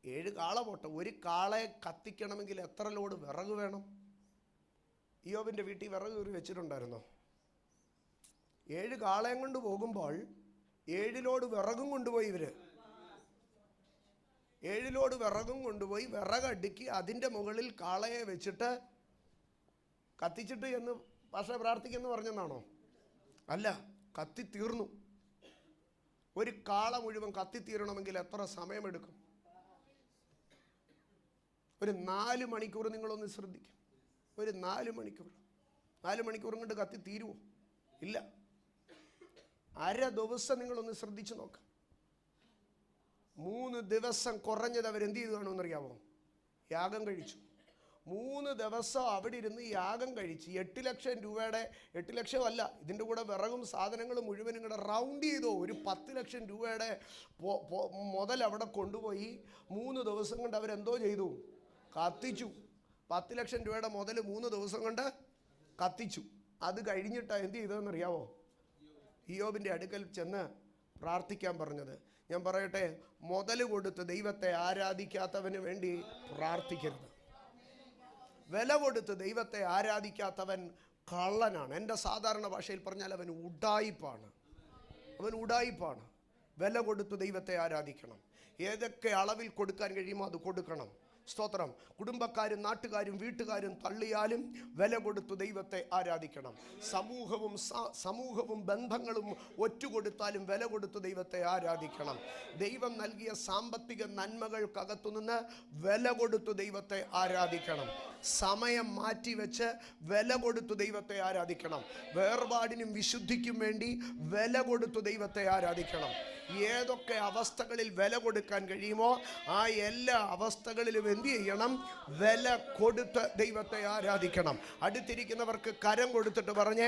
7 കാള പോട്ടെ, ഒരു കാളയെ കത്തിക്കണമെങ്കിൽ എത്ര ലോഡ് വിറക് വേണം? ഇയ്യോബിൻ്റെ വീട്ടിൽ വിറക് കയറി വെച്ചിട്ടുണ്ടായിരുന്നോ? 7 കാളയും കൊണ്ട് പോകുമ്പോൾ 7 ലോഡ് വിറകും കൊണ്ടുപോയി ഇവർ. 7 ലോഡ് വിറകും കൊണ്ടുപോയി വിറകടുക്കി അതിൻ്റെ മുകളിൽ കാളയെ വെച്ചിട്ട് കത്തിച്ചിട്ട് എന്ന് പക്ഷേ പ്രാർത്ഥിക്കുമെന്ന് പറഞ്ഞെന്നാണോ? അല്ല, കത്തി തീർന്നു. ഒരു കാള മുഴുവൻ കത്തിത്തീരണമെങ്കിൽ എത്ര സമയമെടുക്കും? ഒരു 4 മണിക്കൂർ. നിങ്ങളൊന്ന് ശ്രദ്ധിക്കും, ഒരു 4 മണിക്കൂർ. 4 മണിക്കൂർ കൊണ്ട് കത്തി തീരുമോ? ഇല്ല. അര ദിവസം നിങ്ങളൊന്ന് ശ്രദ്ധിച്ചു നോക്കാം. 3 ദിവസം കുറഞ്ഞത് അവരെന്ത് ചെയ്തു കാണുമെന്നറിയാമോ? യാഗം കഴിച്ചു. 3 ദിവസം അവിടെ ഇരുന്ന് യാഗം കഴിച്ച് 8 ലക്ഷം രൂപയുടെ, 8 ലക്ഷമല്ല, ഇതിൻ്റെ കൂടെ വിറകും സാധനങ്ങളും മുഴുവനും കൂടെ റൗണ്ട് ചെയ്തോ ഒരു 10 ലക്ഷം രൂപയുടെ മുതൽ അവിടെ കൊണ്ടുപോയി 3 ദിവസം കൊണ്ട് അവരെന്തോ ചെയ്തു? കത്തിച്ചു. 10 ലക്ഷം രൂപയുടെ മുതൽ 3 ദിവസം കൊണ്ട് കത്തിച്ചു. അത് കഴിഞ്ഞിട്ടാണ് എന്ത് ചെയ്തതെന്നറിയാവോ? ഇയ്യോബിൻ്റെ അടുക്കൽ ചെന്ന് പ്രാർത്ഥിക്കാൻ പറഞ്ഞത്. ഞാൻ പറയട്ടെ, മുതൽ കൊടുത്ത് ദൈവത്തെ ആരാധിക്കാത്തവന് വേണ്ടി പ്രാർത്ഥിക്കരുത്. വില കൊടുത്ത് ദൈവത്തെ ആരാധിക്കാത്തവൻ കള്ളനാണ്. എൻ്റെ സാധാരണ ഭാഷയിൽ പറഞ്ഞാൽ അവൻ ഉഡായിപ്പാണ്. വില കൊടുത്ത് ദൈവത്തെ ആരാധിക്കണം. ഏതൊക്കെ അളവിൽ കൊടുക്കാൻ കഴിയുമോ അത് കൊടുക്കണം. സ്തോത്രം. കുടുംബക്കാരും നാട്ടുകാരും വീട്ടുകാരും തള്ളിയാലും വില കൊടുത്തു ദൈവത്തെ ആരാധിക്കണം. സമൂഹവും ബന്ധങ്ങളും ഒറ്റുകൊടുത്താലും വില കൊടുത്തു ദൈവത്തെ ആരാധിക്കണം. ദൈവം നൽകിയ സാമ്പത്തിക നന്മകൾക്കകത്തുനിന്ന് വില കൊടുത്തു ദൈവത്തെ ആരാധിക്കണം. സമയം മാറ്റിവെച്ച് വില കൊടുത്തു ദൈവത്തെ ആരാധിക്കണം. വേർപാടിനും വിശുദ്ധിക്കും വേണ്ടി വില കൊടുത്തു ദൈവത്തെ ആരാധിക്കണം. ഏതൊക്കെ അവസ്ഥകളിൽ വില കൊടുക്കാൻ കഴിയുമോ ആ എല്ലാ അവസ്ഥകളിലും എന്ത് ചെയ്യണം? വില കൊടുത്ത് ദൈവത്തെ ആരാധിക്കണം. അടുത്തിരിക്കുന്നവർക്ക് കരം കൊടുത്തിട്ട് പറഞ്ഞേ,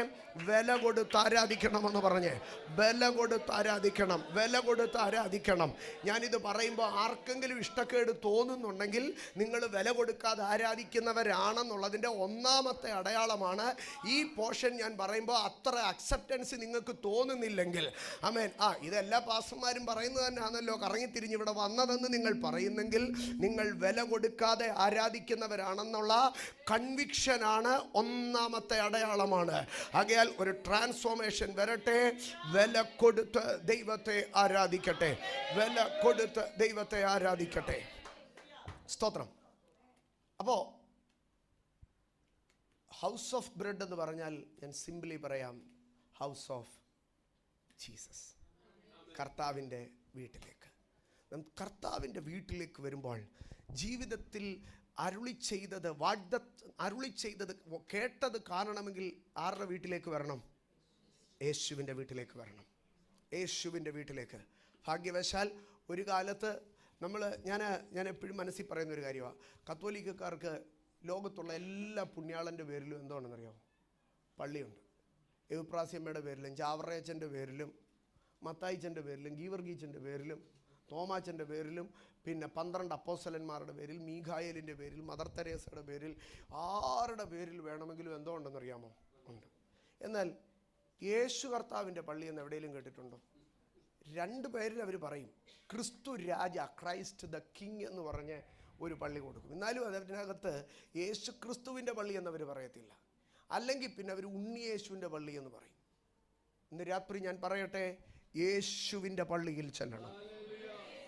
വില കൊടുത്ത് ആരാധിക്കണമെന്ന് പറഞ്ഞേ. വില കൊടുത്ത് ആരാധിക്കണം, വില കൊടുത്ത് ആരാധിക്കണം. ഞാനിത് പറയുമ്പോൾ ആർക്കെങ്കിലും ഇഷ്ടക്കേട് തോന്നുന്നുണ്ടെങ്കിൽ നിങ്ങൾ വില കൊടുക്കാതെ ആരാധിക്കുന്നവരാണെന്നുള്ളതിൻ്റെ ഒന്നാമത്തെ അടയാളമാണ് ഈ പോർഷൻ. ഞാൻ പറയുമ്പോൾ അത്ര അക്സെപ്റ്റൻസ് നിങ്ങൾക്ക് തോന്നുന്നില്ലെങ്കിൽ, ആമേൻ, ഇതെല്ലാ പാസ്റ്റർമാരും പറയുന്നത് തന്നെയാണല്ലോ, കറങ്ങിത്തിരിഞ്ഞ് ഇവിടെ വന്നതെന്ന് നിങ്ങൾ പറയുന്നെങ്കിൽ നിങ്ങൾ വില കൊടുക്കാതെ ആരാധിക്കുന്നവരാണെന്നുള്ള കൺവിക്ഷനാണ് ഒന്നാമത്തെ അടയാളമാണ്. ആകയാൽ ഒരു ട്രാൻസ്ഫോർമേഷൻ വരട്ടെ. വില കൊടുത്ത് ദൈവത്തെ ആരാധിക്കട്ടെ. വില കൊടുത്ത് ദൈവത്തെ ആരാധിക്കട്ടെ. സ്തോത്രം. അപ്പോൾ ഹൗസ് ഓഫ് ബ്രെഡ് എന്ന് പറഞ്ഞാൽ ഞാൻ സിംപ്ലി പറയാം, ഹൗസ് ഓഫ് ജീസസ്. കർത്താവിൻ്റെ വീട്ടിലേക്ക്. കർത്താവിൻ്റെ വീട്ടിലേക്ക് വരുമ്പോൾ ജീവിതത്തിൽ അരുളി ചെയ്തത് കേട്ടത് കാണണമെങ്കിൽ ആരുടെ വീട്ടിലേക്ക് വരണം? യേശുവിൻ്റെ വീട്ടിലേക്ക് വരണം. യേശുവിൻ്റെ വീട്ടിലേക്ക്. ഭാഗ്യവശാൽ ഒരു കാലത്ത് ഞാൻ എപ്പോഴും മനസ്സിൽ പറയുന്നൊരു കാര്യമാണ്, കത്തോലിക്കക്കാർക്ക് ലോകത്തുള്ള എല്ലാ പുണ്യാളൻ്റെ പേരിലും എന്താണെന്നറിയാമോ? പള്ളിയുണ്ട്. എവുപ്രാസ്യമ്മയുടെ പേരിലും ചാവറയച്ചൻ്റെ പേരിലും മത്തായിച്ചൻ്റെ പേരിലും ഗീവർഗീച്ചൻ്റെ പേരിലും തോമാച്ചൻ്റെ പേരിലും പിന്നെ 12 അപ്പോസ്തലന്മാരുടെ പേരിൽ, മീഖായേലിൻ്റെ പേരിൽ, മദർ തെരേസയുടെ പേരിൽ, ആരുടെ പേരിൽ വേണമെങ്കിലും എന്തോ ഉണ്ടെന്നറിയാമോ? ഉണ്ട്. എന്നാൽ യേശു കർത്താവിൻ്റെ പള്ളി എന്ന് എവിടെയെങ്കിലും കേട്ടിട്ടുണ്ടോ? 2 പേരിൽ അവർ പറയും. ക്രിസ്തു രാജ, ക്രൈസ്റ്റ് ദ കിങ് എന്ന് പറഞ്ഞ് ഒരു പള്ളി കൊടുക്കും. എന്നാലും അതിനകത്ത് യേശു ക്രിസ്തുവിൻ്റെ പള്ളി എന്നവർ പറയത്തില്ല. അല്ലെങ്കിൽ പിന്നെ അവർ ഉണ്ണിയേശുവിൻ്റെ പള്ളി എന്ന് പറയും. ഇന്ന് രാത്രി ഞാൻ പറയട്ടെ, യേശുവിൻ്റെ പള്ളിയിൽ ചെല്ലണം.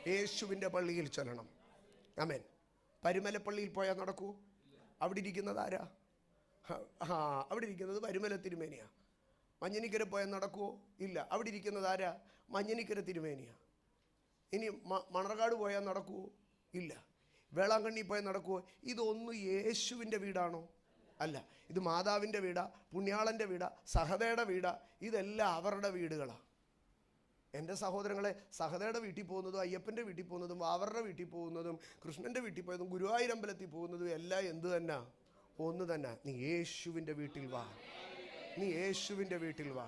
യേശുവിൻ്റെ പള്ളിയിൽ ചെല്ലണം. ആമേൻ. പരുമലപ്പള്ളിയിൽ പോയാൽ നടക്കൂ? അവിടെ ഇരിക്കുന്നത് ആരാ? അവിടെ ഇരിക്കുന്നത് പരുമല തിരുമേനിയാ. മഞ്ഞനിക്കര പോയാൽ നടക്കുമോ? ഇല്ല. അവിടെ ഇരിക്കുന്നത് ആരാ? മഞ്ഞനിക്കര തിരുമേനിയാ. ഇനി മണർകാട് പോയാൽ നടക്കുമോ? ഇല്ല. വേളാങ്കണ്ണി പോയാൽ നടക്കുമോ? ഇതൊന്നും യേശുവിൻ്റെ വീടാണോ? അല്ല. ഇത് മാതാവിൻ്റെ വീടാ, പുണ്യാളൻ്റെ വീടാ, സഹതയുടെ വീടാ. ഇതെല്ലാം അവരുടെ വീടുകളാണ്. എൻ്റെ സഹോദരങ്ങളെ, സഹതയുടെ വീട്ടിൽ പോകുന്നതും അയ്യപ്പൻ്റെ വീട്ടിൽ പോകുന്നതും അവരുടെ വീട്ടിൽ പോകുന്നതും കൃഷ്ണൻ്റെ വീട്ടിൽ പോയതും ഗുരുവായൂരമ്പലത്തിൽ പോകുന്നതും എല്ലാം എന്ത് തന്നെ? ഒന്ന് തന്നെ. നീ യേശുവിൻ്റെ വീട്ടിൽ വാ. നീ യേശുവിൻ്റെ വീട്ടിൽ വാ.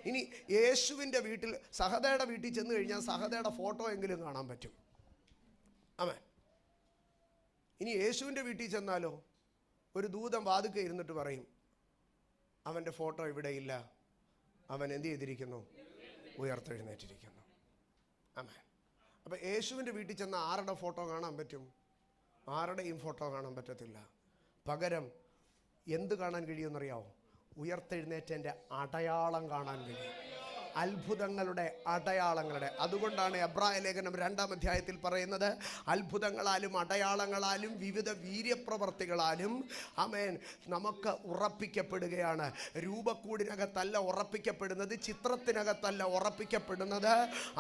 ഇനി യേശുവിൻ്റെ വീട്ടിൽ, സഹതയുടെ വീട്ടിൽ ചെന്ന് കഴിഞ്ഞാൽ സഹതയുടെ ഫോട്ടോ എങ്കിലും കാണാൻ പറ്റും. ആമേൻ. ഇനി യേശുവിൻ്റെ വീട്ടിൽ ചെന്നാലോ ഒരു ദൂതൻ വാതുക്കെ ഇരുന്നിട്ട് പറയും, അവൻ്റെ ഫോട്ടോ ഇവിടെ ഇല്ല, അവൻ എന്ത് ചെയ്തിരിക്കുന്നു? ഉയർത്തെഴുന്നേറ്റിരിക്കുന്നു. ആമേൻ. അപ്പം യേശുവിൻ്റെ വീട്ടിൽ ചെന്ന ആരുടെ ഫോട്ടോ കാണാൻ പറ്റും? ആരുടെയും ഫോട്ടോ കാണാൻ പറ്റത്തില്ല. പകരം എന്ത് കാണാൻ കഴിയുമെന്നറിയാമോ? ഉയർത്തെഴുന്നേറ്റൻ്റെ അടയാളം കാണാൻ കഴിയും. അത്ഭുതങ്ങളുടെ അടയാളങ്ങളുടെ. അതുകൊണ്ടാണ് എബ്രായ ലേഖനം 2-ാം അധ്യായത്തിൽ പറയുന്നത്, അത്ഭുതങ്ങളാലും അടയാളങ്ങളാലും വിവിധ വീര്യപ്രവർത്തികളാലും ആമേൻ നമുക്ക് ഉറപ്പിക്കപ്പെടുകയാണ്. രൂപക്കൂടിനകത്തല്ല ഉറപ്പിക്കപ്പെടുന്നത്, ചിത്രത്തിനകത്തല്ല ഉറപ്പിക്കപ്പെടുന്നത്,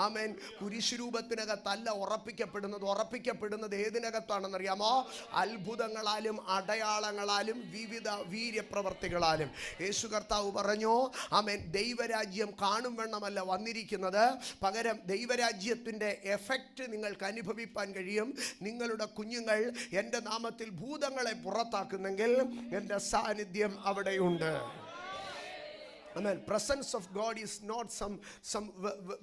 ആമേൻ കുരിശുരൂപത്തിനകത്തല്ല ഉറപ്പിക്കപ്പെടുന്നത് ഏതിനകത്താണെന്നറിയാമോ? അത്ഭുതങ്ങളാലും അടയാളങ്ങളാലും വിവിധ വീര്യപ്രവർത്തികളാലും. യേശു കർത്താവ് പറഞ്ഞു, ആമേൻ ദൈവരാജ്യം കാണും ണമല്ല വന്നിരിക്കുന്നത്, പകരം ദൈവരാജ്യത്തിൻ്റെ എഫക്റ്റ് നിങ്ങൾക്ക് അനുഭവിപ്പാൻ കഴിയും. നിങ്ങളുടെ കുഞ്ഞുങ്ങൾ എൻ്റെ നാമത്തിൽ ഭൂതങ്ങളെ പുറത്താക്കുന്നെങ്കിൽ എൻ്റെ സാന്നിധ്യം അവിടെയുണ്ട്. Amen. Presence of God is not some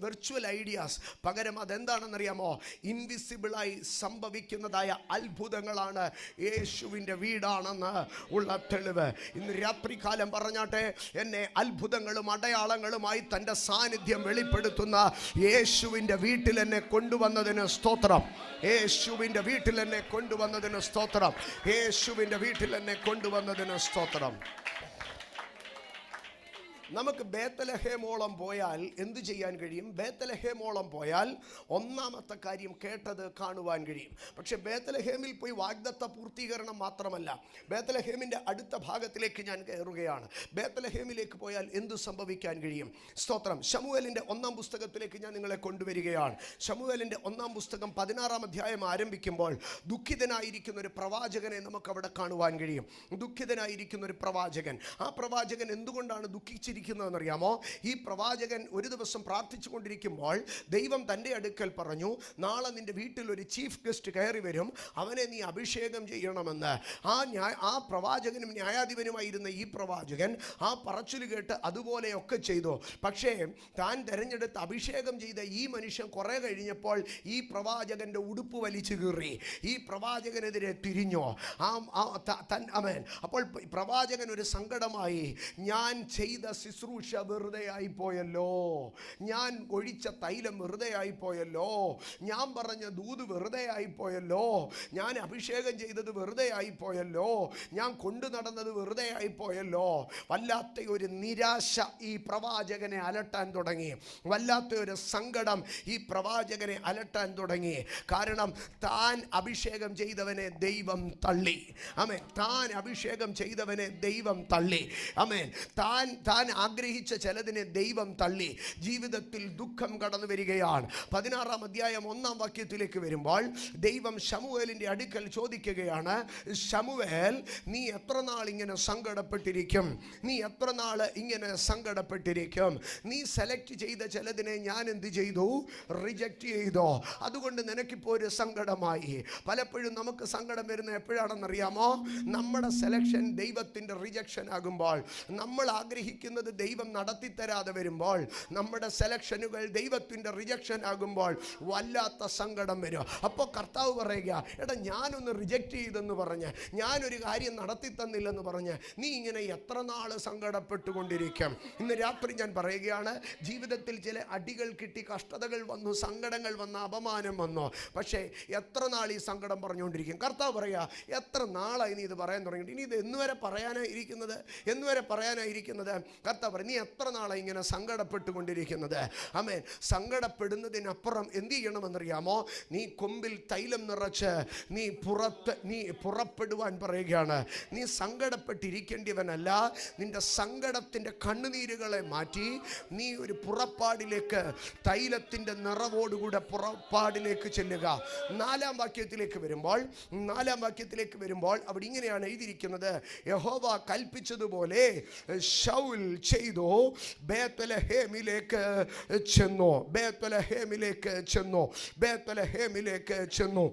virtual ideas. പകരം അതെന്താണെന്നറിയാമോ? ഇൻവിസിബിളായി സംഭവിക്കുന്നതായ അത്ഭുതങ്ങളാണ് യേശുവിൻ്റെ വീടാണെന്ന് ഉള്ള തെളിവ്. ഇന്ന് രാത്രികാലം പറഞ്ഞാട്ടെ, എന്നെ അത്ഭുതങ്ങളും അടയാളങ്ങളുമായി തൻ്റെ സാന്നിധ്യം വെളിപ്പെടുത്തുന്ന യേശുവിൻ്റെ വീട്ടിൽ എന്നെ കൊണ്ടുവന്നതിന് സ്തോത്രം. യേശുവിൻ്റെ വീട്ടിൽ എന്നെ കൊണ്ടുവന്നതിന് സ്തോത്രം. യേശുവിൻ്റെ വീട്ടിൽ എന്നെ കൊണ്ടുവന്നതിന് സ്തോത്രം. നമുക്ക് ബേത്ലഹേമോളം പോയാൽ എന്തു ചെയ്യാൻ കഴിയും? ബേത്ലഹേമോളം പോയാൽ ഒന്നാമത്തെ കാര്യം കേട്ടത് കാണുവാൻ കഴിയും. പക്ഷെ ബേത്ലഹേമിൽ പോയി വാഗ്ദത്ത പൂർത്തീകരണം മാത്രമല്ല, ബേത്ലഹേമിൻ്റെ അടുത്ത ഭാഗത്തിലേക്ക് ഞാൻ കയറുകയാണ്. ബേത്ലഹേമിലേക്ക് പോയാൽ എന്തു സംഭവിക്കാൻ കഴിയും? സ്തോത്രം. ശമൂവേലിൻ്റെ 1-ാം പുസ്തകത്തിലേക്ക് ഞാൻ നിങ്ങളെ കൊണ്ടുവരികയാണ്. ശമൂവേലിൻ്റെ 1-ാം പുസ്തകം 16-ാം അധ്യായം ആരംഭിക്കുമ്പോൾ ദുഃഖിതനായിരിക്കുന്ന ഒരു പ്രവാചകനെ നമുക്കവിടെ കാണുവാൻ കഴിയും. ദുഃഖിതനായിരിക്കുന്ന ഒരു പ്രവാചകൻ. ആ പ്രവാചകൻ എന്തുകൊണ്ടാണ് ദുഃഖിച്ചിരിക്കുന്നത് എന്നറിയാമോ? ഈ പ്രവാചകൻ ഒരു ദിവസം പ്രാർത്ഥിച്ചു കൊണ്ടിരിക്കുമ്പോൾ ദൈവം തൻ്റെ അടുക്കൽ പറഞ്ഞു, നാളെ നിന്റെ വീട്ടിൽ ഒരു ചീഫ് ഗസ്റ്റ് കയറി വരും, അവനെ നീ അഭിഷേകം ചെയ്യണമെന്ന്. ആ പ്രവാചകനും ന്യായാധിപനുമായിരുന്ന ഈ പ്രവാചകൻ ആ പറച്ചിൽ കേട്ട് അതുപോലെയൊക്കെ ചെയ്തു. പക്ഷേ താൻ തിരഞ്ഞെടുത്ത് അഭിഷേകം ചെയ്ത ഈ മനുഷ്യൻ കുറെ കഴിഞ്ഞപ്പോൾ ഈ പ്രവാചകന്റെ ഉടുപ്പ് വലിച്ചു കീറി, ഈ പ്രവാചകനെതിരെ തിരിഞ്ഞു. അപ്പോൾ പ്രവാചകൻ ഒരു സങ്കടമായി, ഞാൻ ചെയ്ത ശുശ്രൂഷ വെറുതെ ആയിപ്പോയല്ലോ, ഞാൻ ഒഴിച്ച തൈലം വെറുതെ ആയിപ്പോയല്ലോ, ഞാൻ പറഞ്ഞ ദൂത് വെറുതെ ആയിപ്പോയല്ലോ, ഞാൻ അഭിഷേകം ചെയ്തത് വെറുതെ ആയിപ്പോയല്ലോ, ഞാൻ കൊണ്ടു നടന്നത് വെറുതെ ആയിപ്പോയല്ലോ. വല്ലാത്ത ഒരു നിരാശ ഈ പ്രവാചകനെ അലട്ടാൻ തുടങ്ങി. വല്ലാത്ത ഒരു സങ്കടം ഈ പ്രവാചകനെ അലട്ടാൻ തുടങ്ങി. കാരണം താൻ അഭിഷേകം ചെയ്തവനെ ദൈവം തള്ളി. ആമേൻ. താൻ അഭിഷേകം ചെയ്തവനെ ദൈവം തള്ളി. ആമേൻ. താൻ ആഗ്രഹിച്ച ചിലതിനെ ദൈവം തള്ളി. ജീവിതത്തിൽ ദുഃഖം കടന്നു വരികയാണ്. 16-ാം അധ്യായം 1-ാം വാക്യത്തിലേക്ക് വരുമ്പോൾ ദൈവം ശമൂവേലിൻ്റെ അടുക്കൽ ചോദിക്കുകയാണ്, ശമൂവേൽ, നീ എത്ര നാൾ ഇങ്ങനെ സങ്കടപ്പെട്ടിരിക്കും? നീ എത്ര നാൾ ഇങ്ങനെ സങ്കടപ്പെട്ടിരിക്കും? നീ സെലക്ട് ചെയ്ത ചിലതിനെ ഞാൻ എന്ത് ചെയ്തു? റിജക്റ്റ് ചെയ്തോ. അതുകൊണ്ട് നിനക്കിപ്പോൾ ഒരു സങ്കടമായി. പലപ്പോഴും നമുക്ക് സങ്കടം വരുന്നത് എപ്പോഴാണെന്നറിയാമോ? നമ്മുടെ സെലക്ഷൻ ദൈവത്തിൻ്റെ റിജക്ഷൻ ആകുമ്പോൾ, നമ്മൾ ആഗ്രഹിക്കുന്നത് ദൈവം നടത്തിത്തരാതെ വരുമ്പോൾ, നമ്മുടെ സെലക്ഷനുകൾ ദൈവത്തിൻ്റെ റിജക്ഷൻ ആകുമ്പോൾ വല്ലാത്ത സങ്കടം വരും. അപ്പോൾ കർത്താവ് പറയുക, എടാ ഞാനൊന്ന് റിജക്റ്റ് ചെയ്തെന്ന് പറഞ്ഞ്, ഞാനൊരു കാര്യം നടത്തി തന്നില്ലെന്ന് പറഞ്ഞ് നീ ഇങ്ങനെ എത്ര നാൾ സങ്കടപ്പെട്ടുകൊണ്ടിരിക്കും? ഇന്ന് രാത്രി ഞാൻ പറയുകയാണ്, ജീവിതത്തിൽ ചില അടികൾ കിട്ടി, കഷ്ടതകൾ വന്നു, സങ്കടങ്ങൾ വന്നു, അപമാനം വന്നു. പക്ഷേ എത്ര നാൾ ഈ സങ്കടം പറഞ്ഞുകൊണ്ടിരിക്കും? കർത്താവ് പറയുക, എത്ര നാളായി നീ ഇത് പറയാൻ തുടങ്ങിയിട്ട്? ഇനി ഇത് എന്നുവരെ പറയാനായിരിക്കുന്നത്? എന്നുവരെ പറയാനായിരിക്കുന്നത്? കർത്താവ് പറയും, നീ എത്ര നാളായി ഇങ്ങനെ സങ്കടപ്പെട്ടുകൊണ്ടിരിക്കുന്നത്? ആമേൻ. സങ്കടപ്പെടുന്നതിനപ്പുറം എന്ത് ചെയ്യണമെന്നറിയാമോ? നീ കൊമ്പിൽ തൈലം നിറച്ച് നീ പുറപ്പെടുവാൻ പറയുകയാണ്. നീ സങ്കടപ്പെട്ടിരിക്കേണ്ടിവനല്ല. നിന്റെ സങ്കടത്തിൻ്റെ കണ്ണുനീരുകളെ മാറ്റി നീ ഒരു പുറപ്പാടിലേക്ക്, തൈലത്തിൻ്റെ നിറവോടുകൂടെ പുറപ്പാടിലേക്ക് ചെല്ലുക. 4-ാം വാക്യത്തിലേക്ക് വരുമ്പോൾ അവിടെ ഇങ്ങനെയാണ് എഴുതിയിരിക്കുന്നത്, യഹോവ കൽപ്പിച്ചതുപോലെ ശൗൽ ചെയ്തു, ബേത്ലഹേമിലേക്ക് ചെന്നു.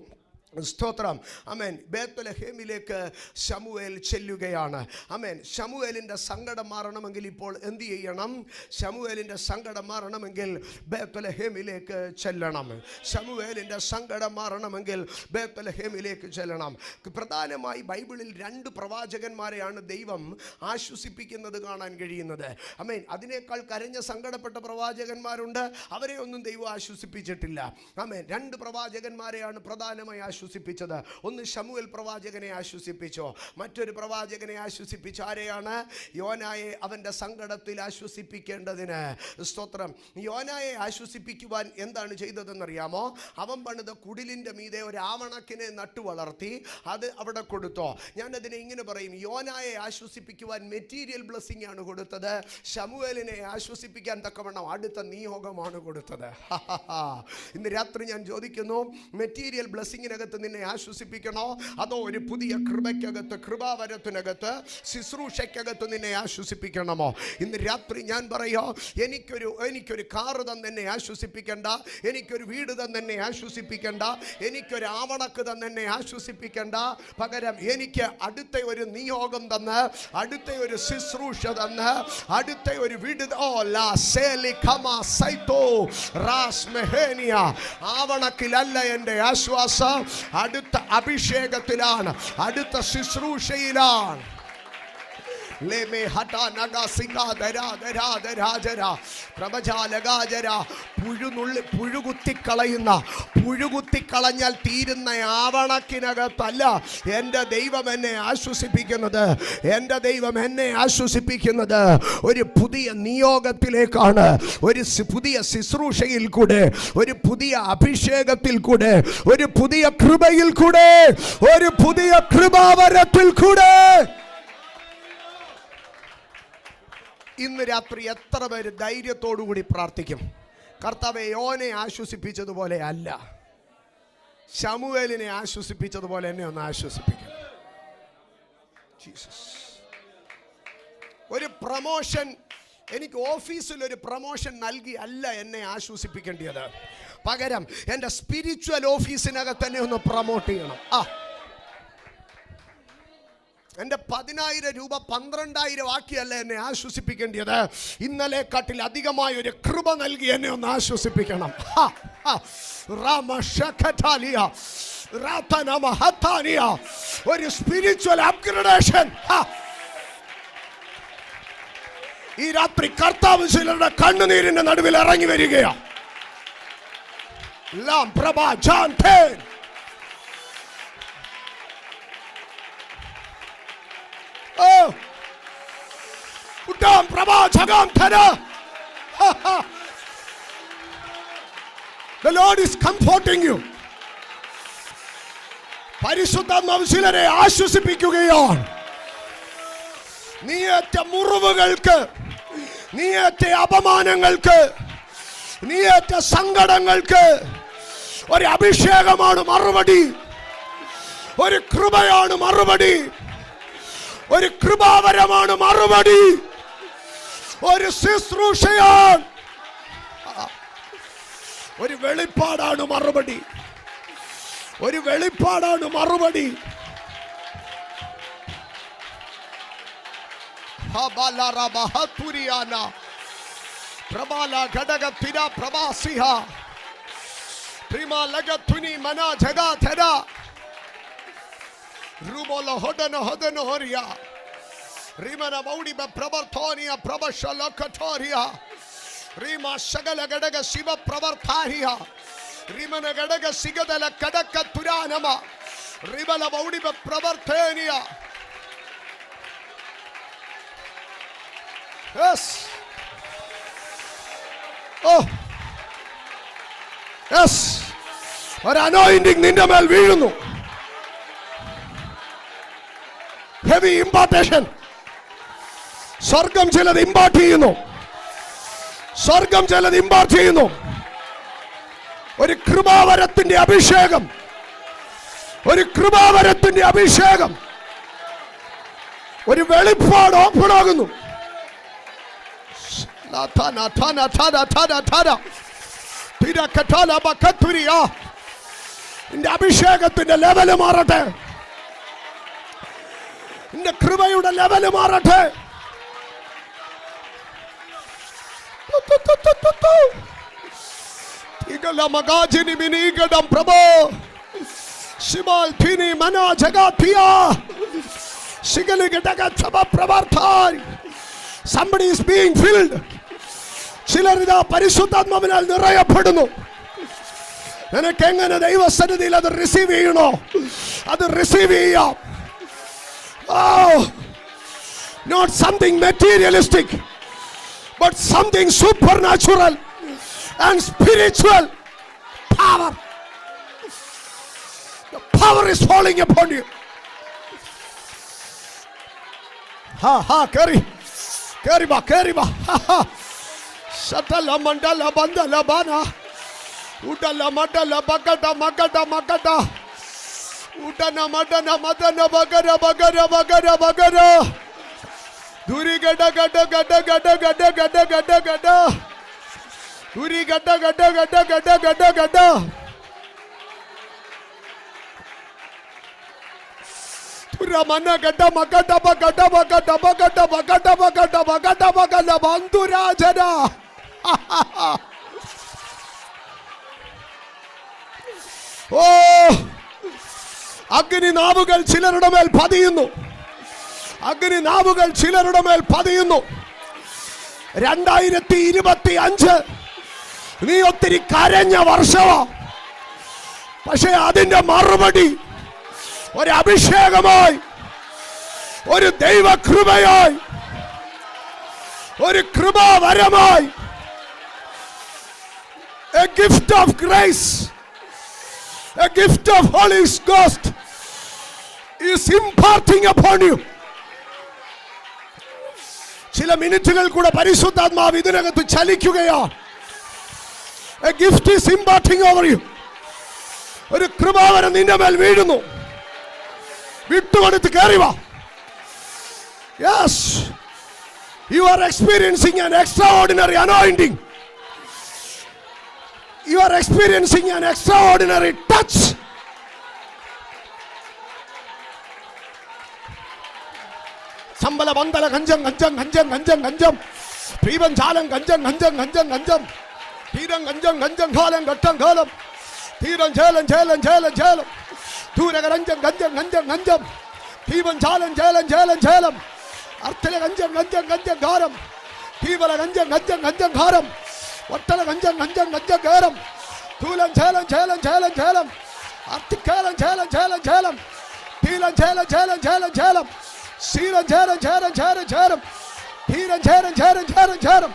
സ്തോത്രം. ആമേൻ. ബേത്ലഹേമിലേക്ക് ശമൂവേൽ ചെല്ലുകയാണ്. ആമേൻ. ശമൂവേലിൻ്റെ സങ്കടം മാറണമെങ്കിൽ ഇപ്പോൾ എന്ത് ചെയ്യണം? ശമൂവേലിൻ്റെ സങ്കടം മാറണമെങ്കിൽ ബേത്ലഹേമിലേക്ക് ചെല്ലണം. ശമൂവേലിൻ്റെ സങ്കടം മാറണമെങ്കിൽ ബേത്ലഹേമിലേക്ക് ചെല്ലണം. പ്രധാനമായി ബൈബിളിൽ 2 പ്രവാചകന്മാരെയാണ് ദൈവം ആശ്വസിപ്പിക്കുന്നത് കാണാൻ കഴിയുന്നത്. ആമേൻ. അതിനേക്കാൾ കരഞ്ഞ സങ്കടപ്പെട്ട പ്രവാചകന്മാരുണ്ട്, അവരെ ഒന്നും ദൈവം ആശ്വസിപ്പിച്ചിട്ടില്ല. ആമേൻ. 2 പ്രവാചകന്മാരെയാണ് പ്രധാനമായി ആശ്വസിപ്പിച്ചത്? ഒന്ന് ശമൂവേൽ പ്രവാചകനെ ആശ്വസിപ്പിച്ചു, മറ്റൊരു പ്രവാചകനെ ആശ്വസിപ്പിച്ചു. ആരെയാണ്? യോനായെ അവൻ്റെ സങ്കടത്തിൽ ആശ്വസിപ്പിക്കേണ്ടതിന്. സ്തോത്രം. യോനായെ ആശ്വസിപ്പിക്കുവാൻ എന്താണ് ചെയ്തതെന്നറിയാമോ? അവൻ പണിത കുടിലിൻ്റെ മീതെ ഒരു ആവണക്കിനെ നട്ടു വളർത്തി അത് അവിടെ കൊടുത്തോ. ഞാനതിനെ ഇങ്ങനെ പറയും, യോനായെ ആശ്വസിപ്പിക്കുവാൻ മെറ്റീരിയൽ ബ്ലെസ്സിങ് ആണ് കൊടുത്തത്, ശമൂവേലിനെ ആശ്വസിപ്പിക്കാൻ തക്കവണ്ണം അടുത്ത നിയോഗമാണ് കൊടുത്തത്. ഇന്ന് രാത്രി ഞാൻ ചോദിക്കുന്നു, മെറ്റീരിയൽ ബ്ലെസ്സിങ്ങിനകത്ത് നിന്നെ ആശ്വസിപ്പിക്കണോ, അതോ ഒരു പുതിയ കൃപയ്ക്കകത്ത്, കൃപാവരത്തിനകത്ത്, ശുശ്രൂഷയ്ക്കകത്ത് നിന്നെ ആശ്വസിപ്പിക്കണമോ? ഇന്ന് രാത്രി ഞാൻ പറയോ, എനിക്കൊരു കാറ് തന്നെ ആശ്വസിപ്പിക്കണ്ട, എനിക്കൊരു വീട് തന്നെ ആശ്വസിപ്പിക്കണ്ട, എനിക്കൊരു ആവണക്ക് തന്നെ ആശ്വസിപ്പിക്കണ്ട. പകരം എനിക്ക് അടുത്ത ഒരു നിയോഗം തന്ന്, അടുത്ത ഒരു ശുശ്രൂഷ തന്ന്, അടുത്ത ഒരു വീട്. ആവണക്കിലല്ല എൻ്റെ ആശ്വാസം, അടുത്ത അഭിഷേകത്തിലാണ്, അടുത്ത ശുശ്രൂഷയിലാണ്. പുഴുകുത്തിക്കളഞ്ഞാൽ തീരുന്ന ആവണക്കിനകത്തല്ല എൻ്റെ ദൈവം എന്നെ ആശ്വസിപ്പിക്കുന്നത്. എൻ്റെ ദൈവം എന്നെ ആശ്വസിപ്പിക്കുന്നത് ഒരു പുതിയ നിയോഗത്തിലേക്കാണ്, ഒരു പുതിയ ശുശ്രൂഷയിൽ കൂടെ, ഒരു പുതിയ അഭിഷേകത്തിൽ കൂടെ, ഒരു പുതിയ കൃപയിൽ കൂടെ, ഒരു പുതിയ കൃപാവരത്തിൽ കൂടെ. ഇന്ന് രാത്രി എത്ര പേര് ധൈര്യത്തോടുകൂടി പ്രാർത്ഥിക്കും, കർത്താവേ യോനെ ആശ്വസിപ്പിച്ചതുപോലെ അല്ല, ശമൂവേലിനെ ആശ്വസിപ്പിച്ചതുപോലെ എന്നെ ഒന്ന് ആശ്വസിപ്പിക്കും. ജീസസ്. ഒരു പ്രമോഷൻ, എനിക്ക് ഓഫീസിൽ ഒരു പ്രമോഷൻ നൽകി അല്ല എന്നെ ആശ്വസിപ്പിക്കേണ്ടത്, പകരം എൻ്റെ സ്പിരിച്വൽ ഓഫീസിനകത്ത് തന്നെ ഒന്ന് പ്രൊമോട്ട് ചെയ്യണം. എൻ്റെ 10,000 രൂപ 12,000 ആക്കിയല്ല എന്നെ ആശ്വസിപ്പിക്കേണ്ടത്, ഇന്നലെക്കാട്ടിൽ അധികമായ ഒരു കൃപ നൽകി എന്നെ ഒന്ന് ആശ്വസിപ്പിക്കണം. ഒരു സ്പിരിച്വൽ അപ്ഗ്രഡേഷൻ ഈ രാത്രി കർത്താവ് ചിലരുടെ കണ്ണുനീരിന്റെ നടുവിൽ ഇറങ്ങി വരികയാണ്. The Lord is comforting you. പരിശുദ്ധാത്മാവ് ചിലരെ ആശ്വസിപ്പിക്കുകയാണ്. നീയേറ്റ മുറിവുകൾക്ക്, നീയേറ്റ അപമാനങ്ങൾക്ക്, നീയേറ്റ സങ്കടങ്ങൾക്ക് ഒരു അഭിഷേകമാണ് മറുപടി, ഒരു കൃപയാണ് മറുപടി, ഒരു കൃപാവരമാണ് മറുപടി, ഒരു ശുശ്രൂഷയാണ്, ഒരു വെളിപ്പാടാണ് മറുപടി, ഒരു വെളിപ്പാടാണ് മറുപടി. പ്രബാല ഘടകത്തിര പ്രവാസിഹ പ്രിമാലഗതുനി മന ജഗാധര റുബോല ഹോദന ഹോദന ഹോരിയ റിമന മൗഡിബ പ്രവർത്തോനിയ പ്രബശലകഠോരിയ റിമ ശകല ഘടക ശിവ പ്രവർത്താരിയ റിമന ഘടക സിഗദല കടക തുരാനമ റിബല മൗഡിബ പ്രവർത്തേനിയ. Yes. Oh. Yes. ഒരു അനോയിന്റിംഗ് നിന്റെ മേൽ വീഴുന്നു. Heavy impartation. സ്വർഗം ചിലത് ഇമ്പാർട്ട് ചെയ്യുന്നു. സ്വർഗം ചിലത് ഇമ്പാർട്ട് ചെയ്യുന്നു. ഒരു കൃപാവരത്തിന്റെ അഭിഷേകം, ഒരു കൃപാവരത്തിന്റെ അഭിഷേകം, ഒരു വെളിപ്പാട് ഓപ്പൺ ആകുന്നു. നിന്റെ അഭിഷേകത്തിന്റെ ലെവല് മാറട്ടെ, നിന്റെ കൃപയുടെ ലെവല് മാറട്ടെ. Somebody is being filled. ചിലരിതാ പരിശുദ്ധാത്മാവിനാൽ നിറയപ്പെടുന്നു. നിനക്ക് എങ്ങനെ ദൈവസന്നിധിയിൽ അത് റിസീവ് ചെയ്യണോ അത് റിസീവ് ചെയ്യാം. Not something materialistic, but something supernatural and spiritual power. The power is falling upon you. Carry ba. Shatala mandala bandala bana. Udala madala magada. Udana madana bagada. Duri gada. Duri gada. Ramana gada magada bandura jada. അഗ്നി നാവുകൾ ചിലരുടെ മേൽ പതിയുന്നു. 2025 നീ ഒത്തിരി കരഞ്ഞ വർഷമാ. പക്ഷെ അതിന്റെ മറുപടി ഒരു അഭിഷേകമായി, ഒരു ദൈവകൃപയായി, ഒരു കൃപാവരമായി, a gift of grace, a gift of Holy Ghost is imparting upon you. ചില മിനിറ്റുകൾ കൂടെ പരിശുദ്ധാത്മാവ് ഇതിനകത്ത് ചലിക്കുകയാണ്. A gift is imparting over you. ഒരു കൃപാവരം നിന്റെ മേൽ വീഴുന്നു. വിട്ടുകൊടുത്ത് കയറി വാ. Yes, you are experiencing an extraordinary anointing. You are experiencing an extraordinary touch. Sambala bandala ganjam. Privan jalam ganjam. Tiran ganjam khalam gattam. Tiran jalan. Dura ganjam. Privan jalan. Arthala ganjam garam. Privala ganjam garam. Vattala ganjam garam. Tulan jalan. Artikalan jalan. Tilan jalan. Siran jalan. Tiran jalan.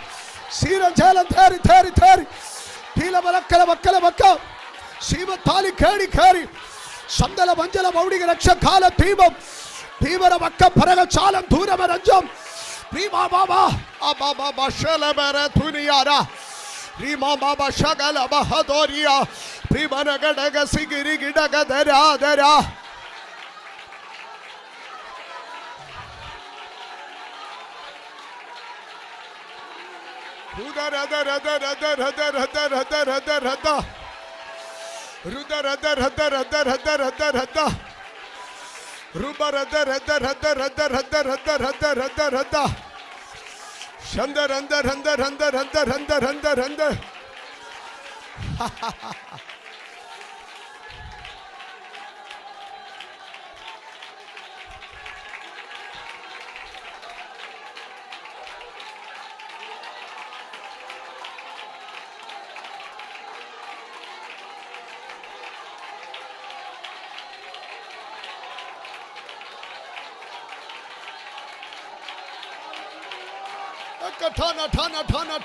Siran jalan thari. Tila bakka. Shiva tali kari. Sandala banjala baudiga raksha khala teebam. Teebara bakka paraga chalam dhura maranjam. Rima baba shala bara thuniyara. Rima baba shagala bahadoriya. Prima nagadaga sigiri gidaga dara. Rudara. Shanda.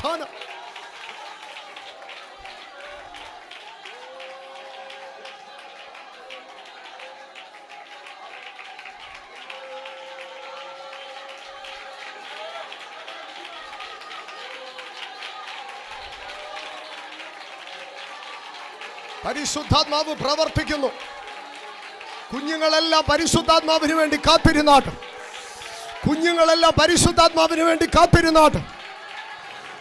Tana. പരിശുദ്ധാത്മാവ് പ്രവർത്തിക്കുന്നു. കുഞ്ഞുങ്ങളെല്ലാം പരിശുദ്ധാത്മാവിന് വേണ്ടി കാത്തിരുന്നാട്ട്.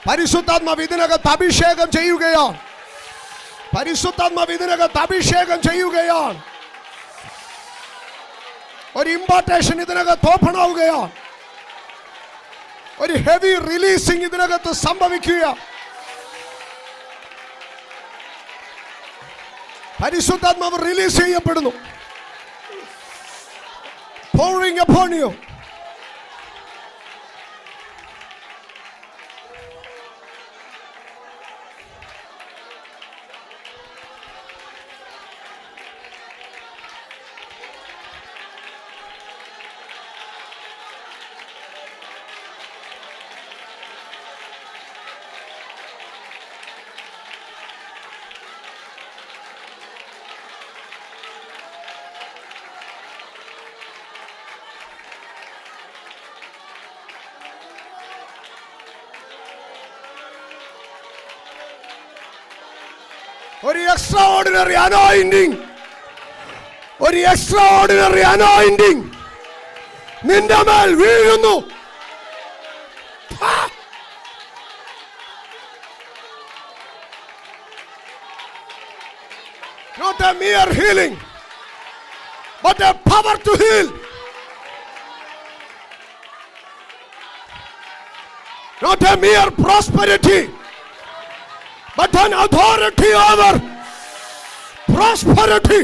പരിശുദ്ധാത്മാവ് ഇതിനകത്ത് അഭിഷേകം ചെയ്യുകയാണ്. ഒരു ഇംപാർട്ടേഷൻ ഇതിനകത്ത് ഓപ്പൺ ആവുകയാണ്. ഒരു ഹെവി റിലീസിംഗ് ഇതിനകത്ത് സംഭവിക്കുക. പരിശുദ്ധാത്മാവ് റിലീസ് ചെയ്യപ്പെടുന്നു. pouring upon you. ഒരു എക്സ്ട്രാ ഓർഡിനറി അനോയിന്റിങ്, ഒരു എക്സ്ട്രാ ഓർഡിനറി അനോയിന്റിങ് നിന്റെ മേൽ വീഴുന്നു. Not a mere healing, but a power to heal. Not a mere prosperity, but an authority over prosperity.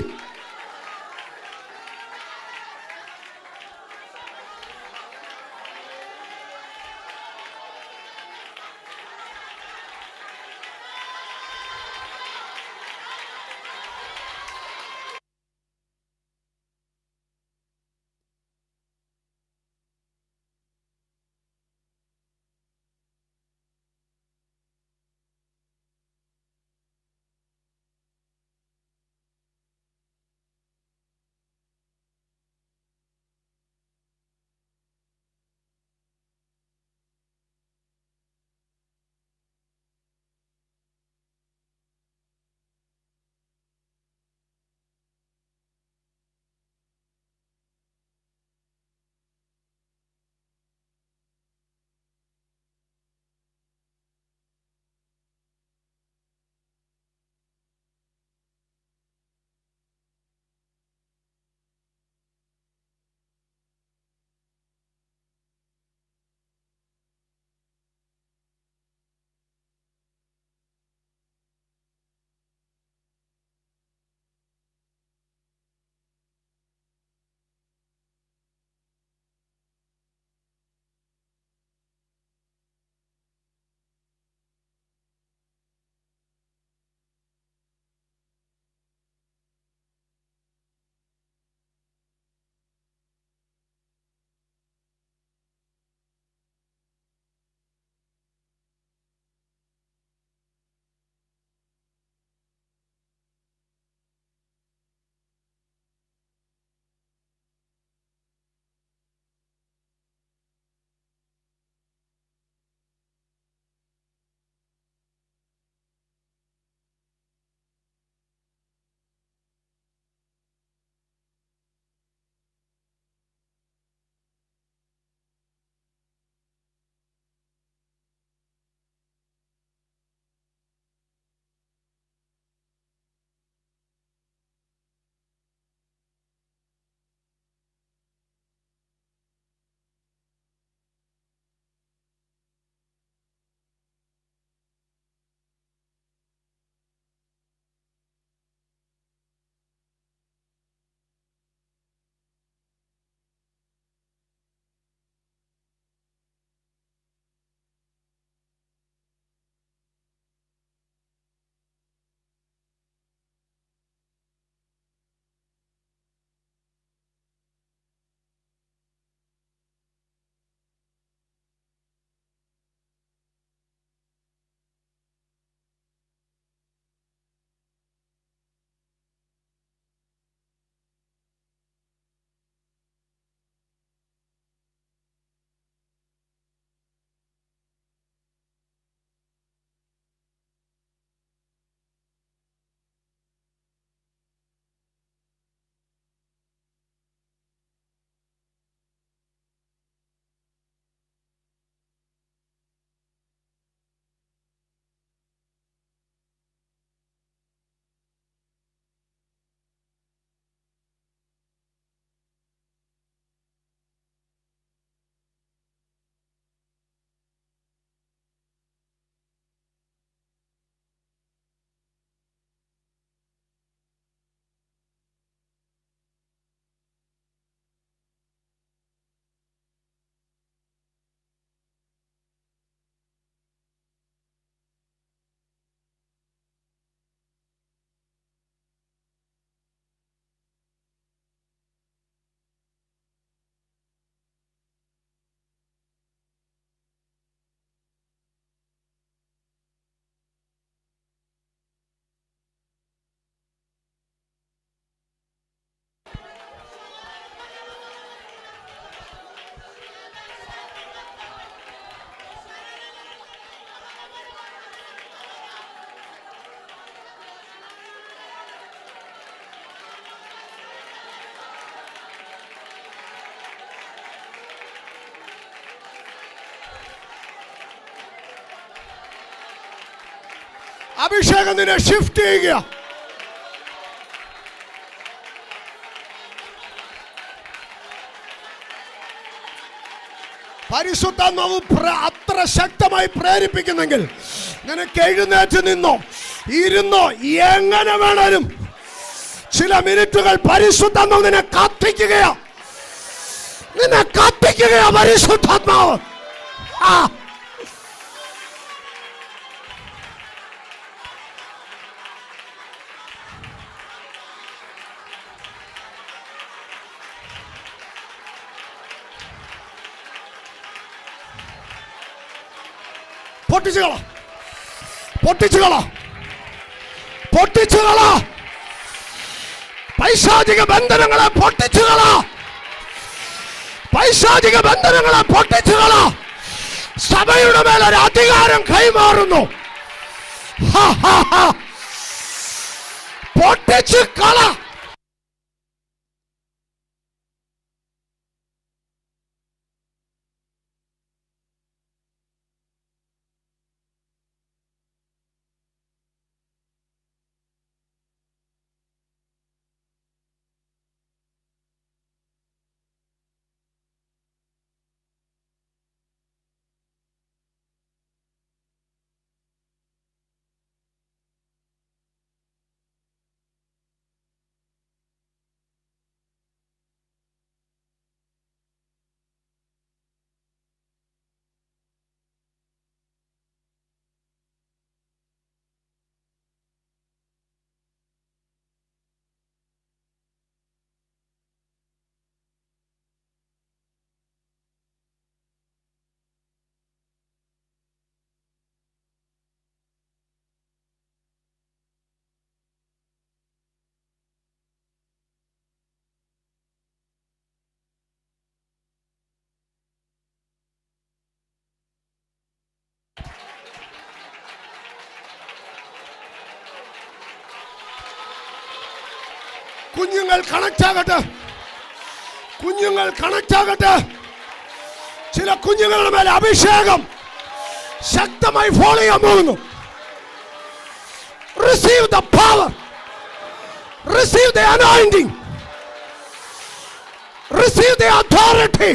അഭിഷേകം നിന്നെ ഷിഫ്റ്റ് ചെയ്യുക. പരിശുദ്ധാത്മാവ് അത്ര ശക്തമായി പ്രേരിപ്പിക്കുന്നെങ്കിൽ നിനക്ക് എഴുന്നേറ്റ് നിന്നോ ഇരുന്നോ എങ്ങനെ വേണേലും ചില മിനിറ്റുകൾ പരിശുദ്ധാത്മാവ് നിന്നെ കത്തിക്കുകയാ, നിന്നെ കത്തിക്കുകയാ പരിശുദ്ധാത്മാവ്. പൊട്ടിച്ചുകള, പൊട്ടിച്ചുകള, പൊട്ടിച്ചുകള, പൈശാചിക ബന്ധനങ്ങളെ പൊട്ടിച്ചുകള, പൈശാചിക ബന്ധനങ്ങളെ പൊട്ടിച്ചുകള. സഭയുടെ മേലൊരു അധികാരം കൈമാറുന്നു. പൊട്ടിച്ചു കള. കുഞ്ഞുങ്ങൾ കണക്ട് ആകട്ടെ, കുഞ്ഞുങ്ങൾ കണക്ട് ആകട്ടെ. ചില കുഞ്ഞുങ്ങളുടെ മേലെ അഭിഷേകം ശക്തമായി ഫോളോ ചെയ്യാൻ പോകുന്നു. Receive the power, receive the anointing, receive the authority.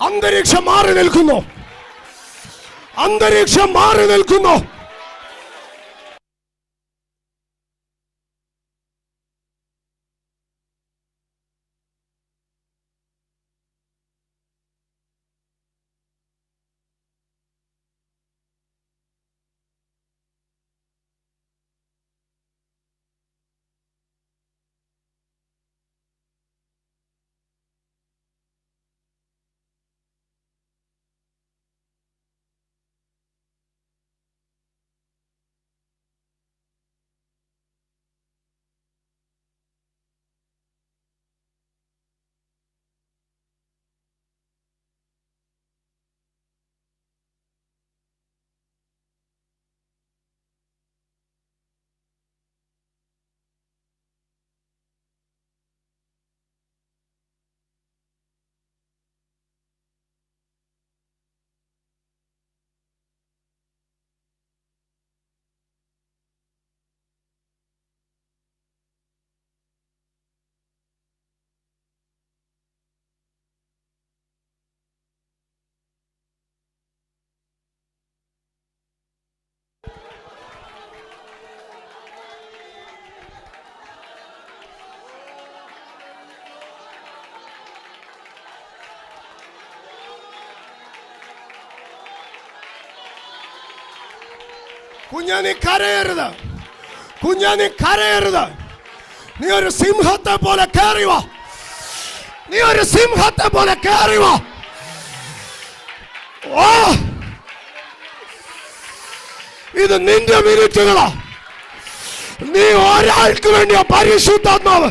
അന്തരീക്ഷം മാറി നിൽക്കുന്നു, അന്തരീക്ഷം മാറി നിൽക്കുന്നു. കുഞ്ഞാ നീ കരയരുത്, കുഞ്ഞാ നീ കരയരുത്. നീ ഒരു സിംഹത്തെ പോലെ കയറി വാ, നീ ഒരു സിംഹത്തെ പോലെ കയറി വാ. ഓ, ഇത് നിന്റെ മിനിറ്റുകളാ. നീ ഒരാൾക്ക് വേണ്ടിയ പരിശുദ്ധാത്മാവ്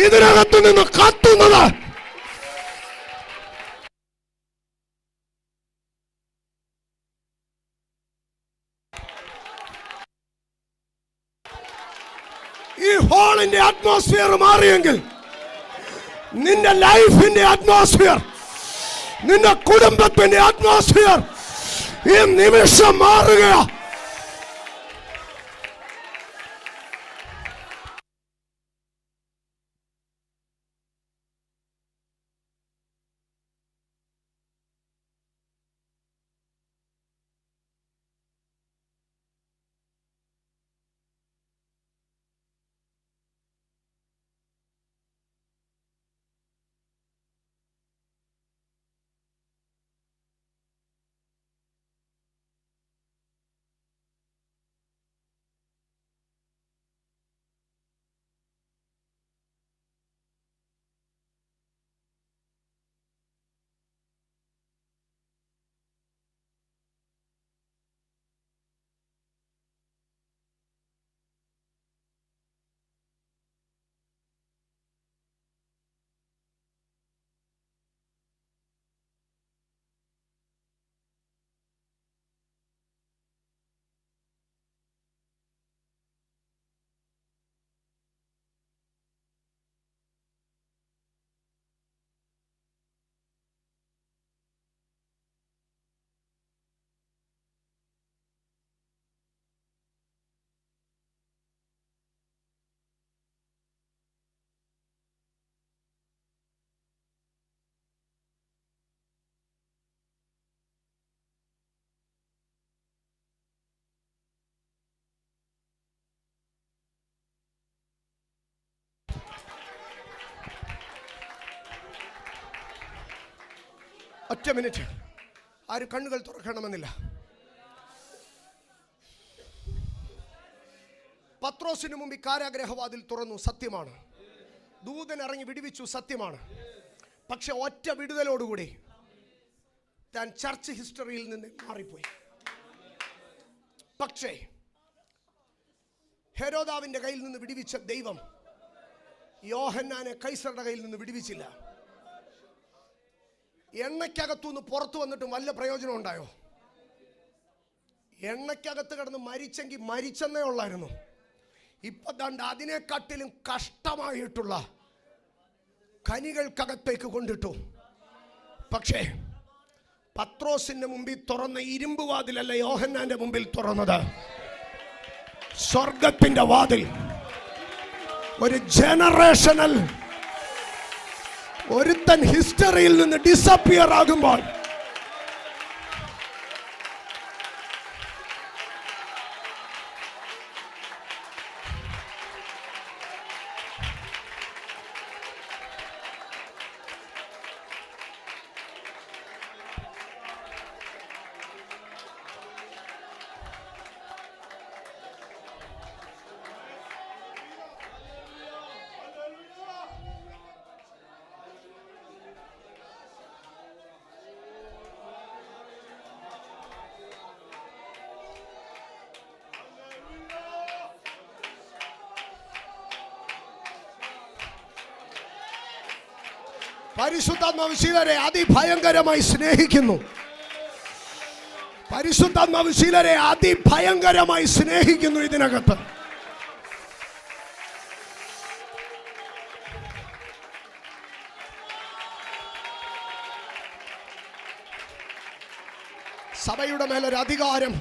ഇതിനകത്തു നിന്ന് കത്തുന്നത്. ഈ ഹോളിന്റെ അറ്റ്മോസ്ഫിയർ മാറിയെങ്കിൽ നിന്റെ ലൈഫിന്റെ അറ്റ്മോസ്ഫിയർ, നിന്റെ കുടുംബത്തിന്റെ അറ്റ്മോസ്ഫിയർ ഈ നിമിഷം മാറുകയാ. ഒറ്റ മിനിറ്റ്, ആരും കണ്ണുകൾ തുറക്കണമെന്നില്ല. പത്രോസിന് മുമ്പ് കാരാഗ്രഹവാതിൽ തുറന്നു, സത്യമാണ്. ദൂതൻ ഇറങ്ങി വിടുവിച്ചു, സത്യമാണ്. പക്ഷെ ഒറ്റ വിടുതലോടുകൂടി താൻ ചർച്ച് ഹിസ്റ്ററിയിൽ നിന്ന് മാറിപ്പോയി. പക്ഷേ ഹെരോദാവിന്റെ കയ്യിൽ നിന്ന് വിടുവിച്ച ദൈവം യോഹന്നാനെ കൈസറുടെ കയ്യിൽ നിന്ന് വിടുവിച്ചില്ല. എണ്ണയ്ക്കകത്തുനിന്ന് പുറത്തു വന്നിട്ടും വല്ല പ്രയോജനം ഉണ്ടായോ? എണ്ണയ്ക്കകത്ത് കിടന്ന് മരിച്ചെങ്കിൽ മരിച്ചെന്നേ ഉള്ളായിരുന്നു. ഇപ്പൊ ദാണ്ട് അതിനെക്കാട്ടിലും കഷ്ടമായിട്ടുള്ള കനികൾക്കകത്തേക്ക് കൊണ്ടിട്ടു. പക്ഷേ പത്രോസിന്റെ മുമ്പിൽ തുറന്ന ഇരുമ്പ് വാതിലല്ല യോഹന്നാന്റെ മുമ്പിൽ തുറന്നത്, സ്വർഗത്തിന്റെ വാതിൽ. ഒരു ജനറേഷണൽ ഒരുത്തൻ ഹിസ്റ്ററിയിൽ നിന്ന് ഡിസപ്പിയർ ആകുമ്പോൾ പരിശുദ്ധാത്മാവ് ചിലരെ അതിഭയങ്കരമായി സ്നേഹിക്കുന്നു. പരിശുദ്ധാത്മാവ് ചിലരെ അതിഭയങ്കരമായി സ്നേഹിക്കുന്നു. ഇതിനകത്ത് സഭയുടെ മേലൊരു അധികാരം,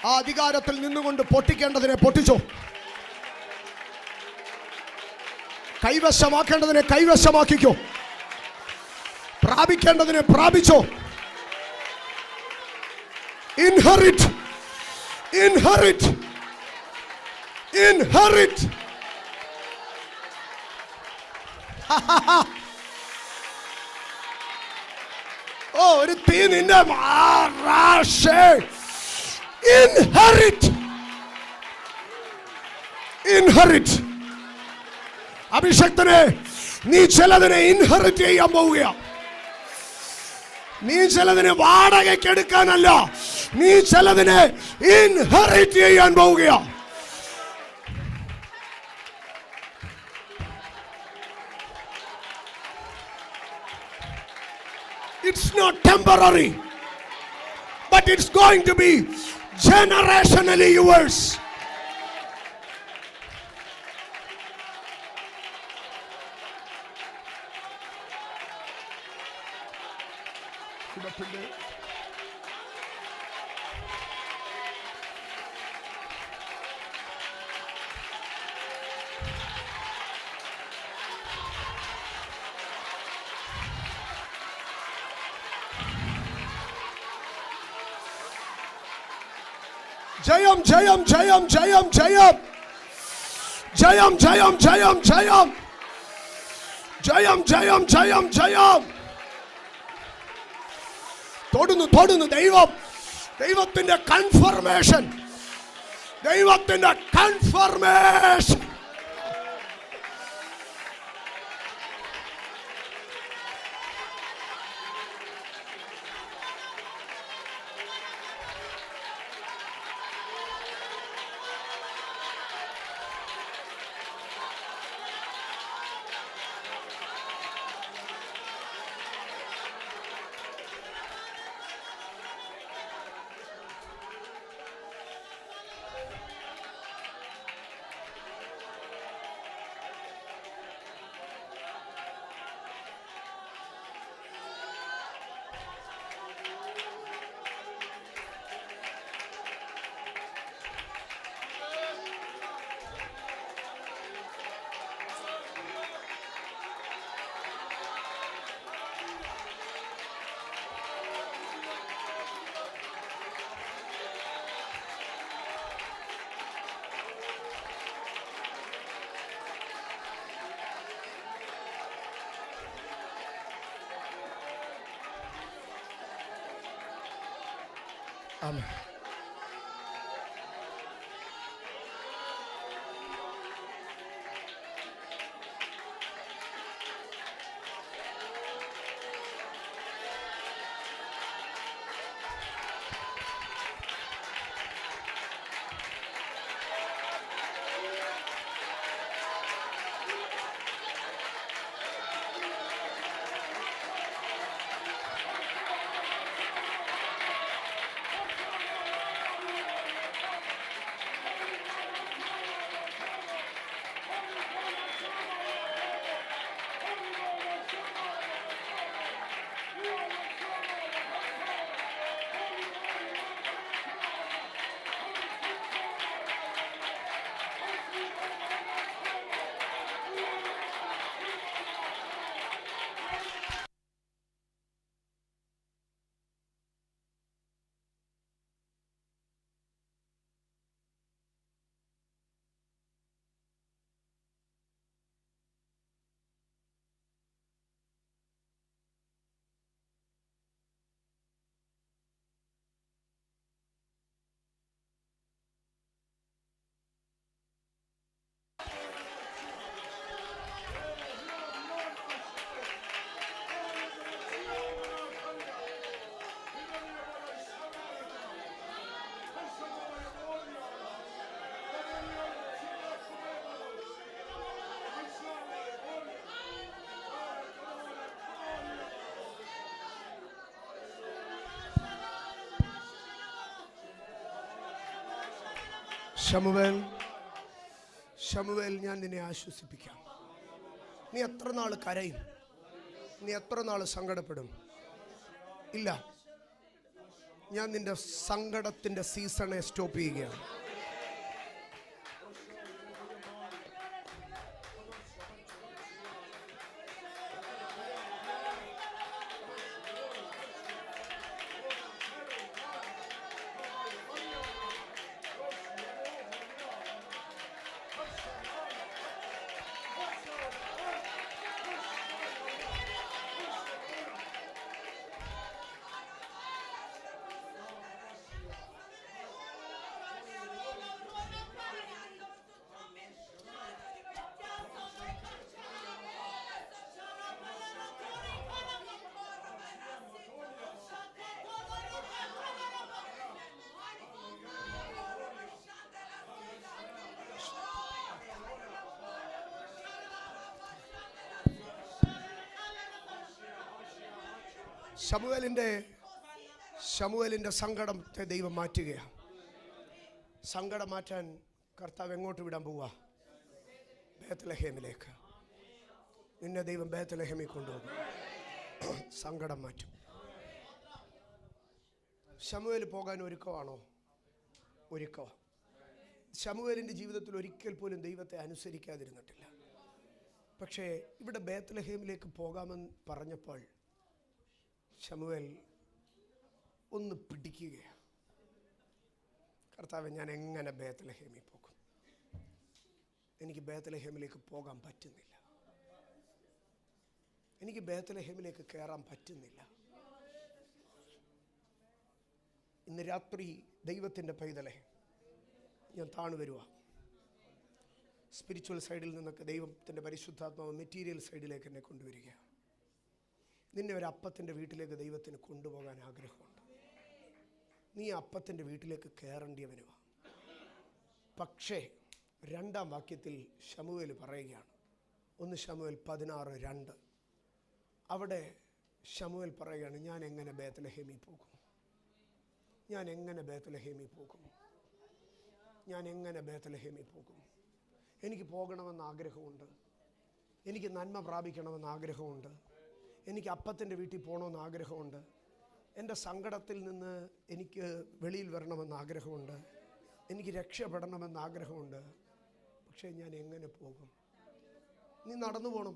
ആ അധികാരത്തിൽ നിന്നുകൊണ്ട് പൊട്ടിക്കേണ്ടതിനെ പൊട്ടിച്ചോ, കൈവശമാക്കേണ്ടതിനെ കൈവശമാക്കിക്കോ, പ്രാപിക്കേണ്ടതിനെ പ്രാപിച്ചോ. Inherit, inherit, inherit. ഓ, ഒരു തീ നിന്റെ ഇൻഹെറിറ്റ്, ഇൻഹെറിറ്റ്. അഭിഷക്തനെ, നീ ചിലതിനെ ഇൻഹെറിറ്റ് ചെയ്യാൻ പോവുക. നീ ചിലതിനെ വാടകയ്ക്ക് എടുക്കാനല്ല, നീ ചിലതിനെ ഇൻഹെറിറ്റ് ചെയ്യാൻ പോവുക. It's not temporary, but it's going to be generationally yours. ദൈവത്തിൻ്റെ ജയം ജയം ജയം ജയം ജയം ജയം ജയം ജയം ജയം ജയം ജയം ജയം ജയം തൊടുന്നു തൊടുന്നു ദൈവത്തിന്റെ കൺഫർമേഷൻ, ദൈവത്തിന്റെ കൺഫർമേഷൻ. ആമേൻ. ശമൂവേൽ, ഞാൻ നിന്നെ ആശ്വസിപ്പിക്കാം. നീ എത്ര നാൾ കരയും? നീ എത്ര നാൾ സങ്കടപ്പെടും? ഇല്ല, ഞാൻ നിന്റെ സങ്കടത്തിന്റെ സീസണെ സ്റ്റോപ്പ് ചെയ്യുകയാണ്. ശമൂവേലിന്റെ സങ്കടത്തെ ദൈവം മാറ്റുകയാണ്. സങ്കടം മാറ്റാൻ കർത്താവ് എങ്ങോട്ട് വിടാൻ പോവാ? ബേത്ലഹേമിലേക്ക്. നിന്നെ ദൈവം ബേത്ലഹേമിൽ കൊണ്ടുപോകും. സങ്കടം മാറ്റും. ശമൂവേൽ പോകാൻ ഒരുക്കമാണോ? ഒരുക്കമാണ്. ശമൂവേലിൻ്റെ ജീവിതത്തിൽ ഒരിക്കൽ പോലും ദൈവത്തെ അനുസരിക്കാതിരുന്നിട്ടില്ല. പക്ഷേ ഇവിടെ ബേത്ലഹേമിലേക്ക് പോകാമെന്ന് പറഞ്ഞപ്പോൾ ശമൂവേൽ ഒന്ന് പിടിക്കുകയാണ്. കർത്താവേ, ഞാൻ എങ്ങനെ ബേത്ലഹേമിൽ പോകും? എനിക്ക് ബേത്ലഹേമിലേക്ക് പോകാൻ പറ്റുന്നില്ല. എനിക്ക് ബേത്ലഹേമിലേക്ക് കയറാൻ പറ്റുന്നില്ല. ഇന്ന് രാത്രി ദൈവത്തിൻ്റെ പൈതലെ, ഞാൻ താണു വരുക. സ്പിരിച്വൽ സൈഡിൽ നിന്നൊക്കെ ദൈവത്തിൻ്റെ പരിശുദ്ധാത്മാവ് മെറ്റീരിയൽ സൈഡിലേക്ക് എന്നെ കൊണ്ടുവരിക. നിന്നെ ഒരു അപ്പത്തിൻ്റെ വീട്ടിലേക്ക് ദൈവത്തിന് കൊണ്ടുപോകാൻ ആഗ്രഹമുണ്ട്. നീ അപ്പത്തിൻ്റെ വീട്ടിലേക്ക് കയറേണ്ടിയവനുമാണ്. പക്ഷേ 2-ാം വാക്യത്തിൽ ശമൂവേൽ പറയുകയാണ്, 1 ശമൂവേൽ 16:2. അവിടെ ശമൂവേൽ പറയുകയാണ്, ഞാൻ എങ്ങനെ ബേത്ലഹേമിൽ പോകും? ഞാൻ എങ്ങനെ ബേത്ലഹേമിൽ പോകും? ഞാൻ എങ്ങനെ ബേത്ലഹേമിൽ പോകും? എനിക്ക് പോകണമെന്ന് ആഗ്രഹമുണ്ട്. എനിക്ക് നന്മ പ്രാപിക്കണമെന്ന് ആഗ്രഹമുണ്ട്. എനിക്ക് അപ്പത്തിൻ്റെ വീട്ടിൽ പോകണമെന്ന് ആഗ്രഹമുണ്ട്. എൻ്റെ സങ്കടത്തിൽ നിന്ന് എനിക്ക് വെളിയിൽ വരണമെന്ന് ആഗ്രഹമുണ്ട്. എനിക്ക് രക്ഷപ്പെടണമെന്ന് ആഗ്രഹമുണ്ട്. പക്ഷേ ഞാൻ എങ്ങനെ പോകും? നീ നടന്നു പോകണം,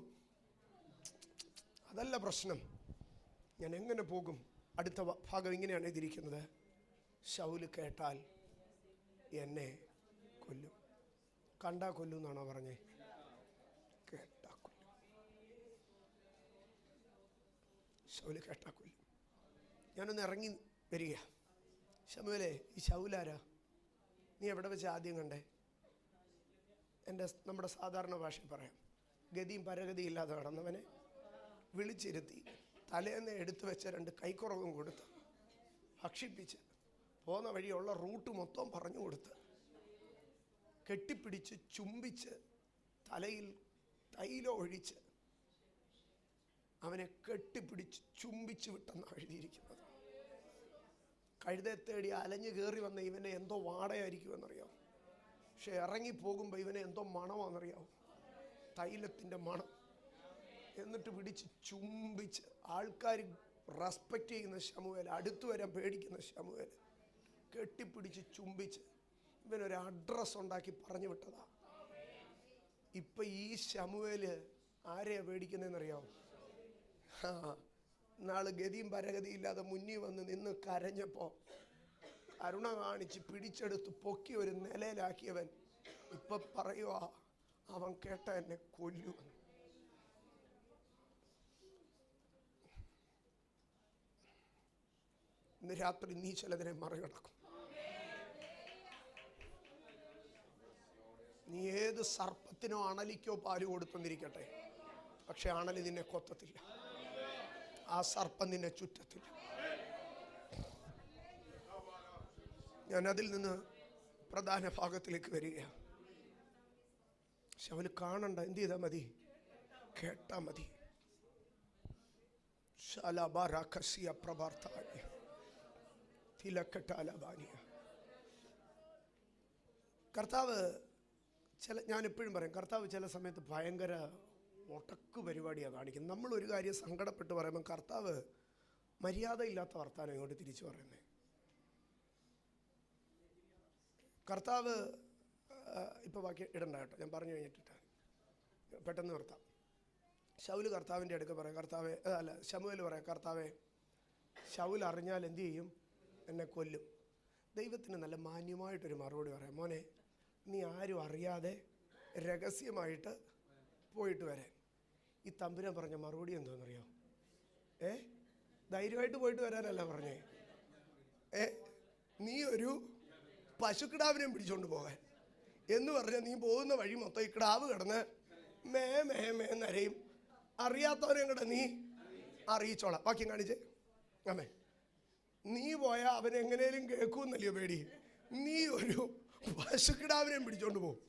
അതല്ല പ്രശ്നം. ഞാൻ എങ്ങനെ പോകും? അടുത്ത ഭാഗം ഇങ്ങനെയാണ് എഴുതിയിരിക്കുന്നത്, ശൗല് കേട്ടാൽ എന്നെ കൊല്ലും. കണ്ടാ കൊല്ലും എന്നാണോ പറഞ്ഞേ? കേട്ടാ കൊല്ലും. ശൗല് കേട്ടാ കൊല്ലും. ഞാനൊന്ന് ഇറങ്ങി വരിക. ശമൂവേലേ, ഈ ശൗലാരാ? നീ എവിടെ വെച്ച് ആദ്യം കണ്ടേ? നമ്മുടെ സാധാരണ ഭാഷയിൽ പറയാം, ഗതിയും പരഗതിയും ഇല്ലാതെ കടന്നവനെ വിളിച്ചിരുത്തി തലേന്ന് എടുത്തു വെച്ച 2 കൈക്കുറവും കൊടുത്ത് ഭക്ഷിപ്പിച്ച് പോകുന്ന വഴിയുള്ള റൂട്ട് മൊത്തം പറഞ്ഞു കൊടുത്ത് കെട്ടിപ്പിടിച്ച് ചുംബിച്ച് തലയിൽ തൈലം ഒഴിച്ച് അവനെ കെട്ടിപ്പിടിച്ച് ചുംബിച്ച് വിട്ടെന്നാണ് എഴുതിയിരിക്കുന്നത്. കഴുതയെ തേടി അലഞ്ഞു കയറി വന്ന ഇവനെ എന്തോ വാടയായിരിക്കുമെന്നറിയാം. പക്ഷെ ഇറങ്ങിപ്പോകുമ്പോൾ ഇവനെ എന്തോ മണമാണെന്നറിയാവും, തൈലത്തിൻ്റെ മണം. എന്നിട്ട് പിടിച്ച് ചുംബിച്ച് ആൾക്കാർ റെസ്പെക്റ്റ് ചെയ്യുന്ന ശമൂവേൽ, അടുത്തു വരാൻ പേടിക്കുന്ന ശമൂവേൽ കെട്ടിപ്പിടിച്ച് ചുംബിച്ച് ഇവനൊരു അഡ്രസ്സ് ഉണ്ടാക്കി പറഞ്ഞു വിട്ടതാ. ഇപ്പം ഈ ശമൂവേൽ ആരെയാ പേടിക്കുന്നതെന്നറിയാവും? നാള് ഗതിയും പരഗതിയും ഇല്ലാതെ മുന്നിൽ വന്ന് നിന്ന് കരഞ്ഞപ്പോൾ കരുണ കാണിച്ച് പിടിച്ചെടുത്ത് പൊക്കി ഒരു നിലയിലാക്കിയവൻ ഇപ്പം പറയുക, അവൻ കേട്ട എന്നെ കൊല്ലുമെന്ന്. ഇന്ന് രാത്രി നീ ചിലതിനെ മറികടക്കും. നീ ഏത് സർപ്പത്തിനോ അണലിക്കോ പാല് കൊടുത്തെന്നിരിക്കട്ടെ, പക്ഷെ അണലി നിന്നെ കൊത്തത്തില്ല, ആ സർപ്പം നിന്നെ ചുറ്റത്തില്ല. ഞാൻ അതിൽ നിന്ന് പ്രധാന ഭാഗത്തിലേക്ക് വരികയാണ്. ശൗല് കാണണ്ട, എന്ത് ചെയ്താൽ മതി? കേട്ടാ മതി. കർത്താവ് ഞാൻ എപ്പോഴും പറയും, കർത്താവ് ചില സമയത്ത് ഭയങ്കര ഒട്ടക്ക് പരിപാടിയാണ് കാണിക്കുന്നത്. നമ്മളൊരു കാര്യം സങ്കടപ്പെട്ട് പറയുമ്പോൾ കർത്താവ് മര്യാദയില്ലാത്ത വർത്താനം ഇങ്ങോട്ട് തിരിച്ചു പറയുന്നത്. കർത്താവ് ഇപ്പോൾ ബാക്കി ഇടണ്ട കേട്ടോ, ഞാൻ പറഞ്ഞു കഴിഞ്ഞിട്ട് പെട്ടെന്ന് നിർത്താം. ശൗല് കർത്താവിൻ്റെ അടുക്ക പറയാം, കർത്താവെ അല്ല ശമൂവേൽ പറയാം, കർത്താവെ ശൗൽ അറിഞ്ഞാൽ എന്തു ചെയ്യും? എന്നെ കൊല്ലും. ദൈവത്തിന് നല്ല മാന്യമായിട്ടൊരു മറുപടി പറയാം, മോനെ നീ ആരും അറിയാതെ രഹസ്യമായിട്ട് പോയിട്ട് വരാൻ. ഈ തമ്പുരാൻ പറഞ്ഞ മറുപടി എന്താണെന്നറിയോ? ധൈര്യമായിട്ട് പോയിട്ട് വരാനല്ല പറഞ്ഞേ, നീ ഒരു പശുക്കിടാവിനെയും പിടിച്ചോണ്ട് പോകാൻ എന്ന് പറഞ്ഞാൽ നീ പോകുന്ന വഴി മൊത്തം ഈ കിടാവ് കിടന്ന് മേ മേ മേ നരയും. അറിയാത്തവനെയും കൂടെ നീ അറിയിച്ചോളാം. വാക്യം കാണിച്ചേ. അമ്മേ, നീ പോയാൽ അവനെങ്ങനെയും കേൾക്കുമെന്നല്ലയോ പേടി? നീ ഒരു പശുക്കിടാവിനെയും പിടിച്ചോണ്ട് പോകും.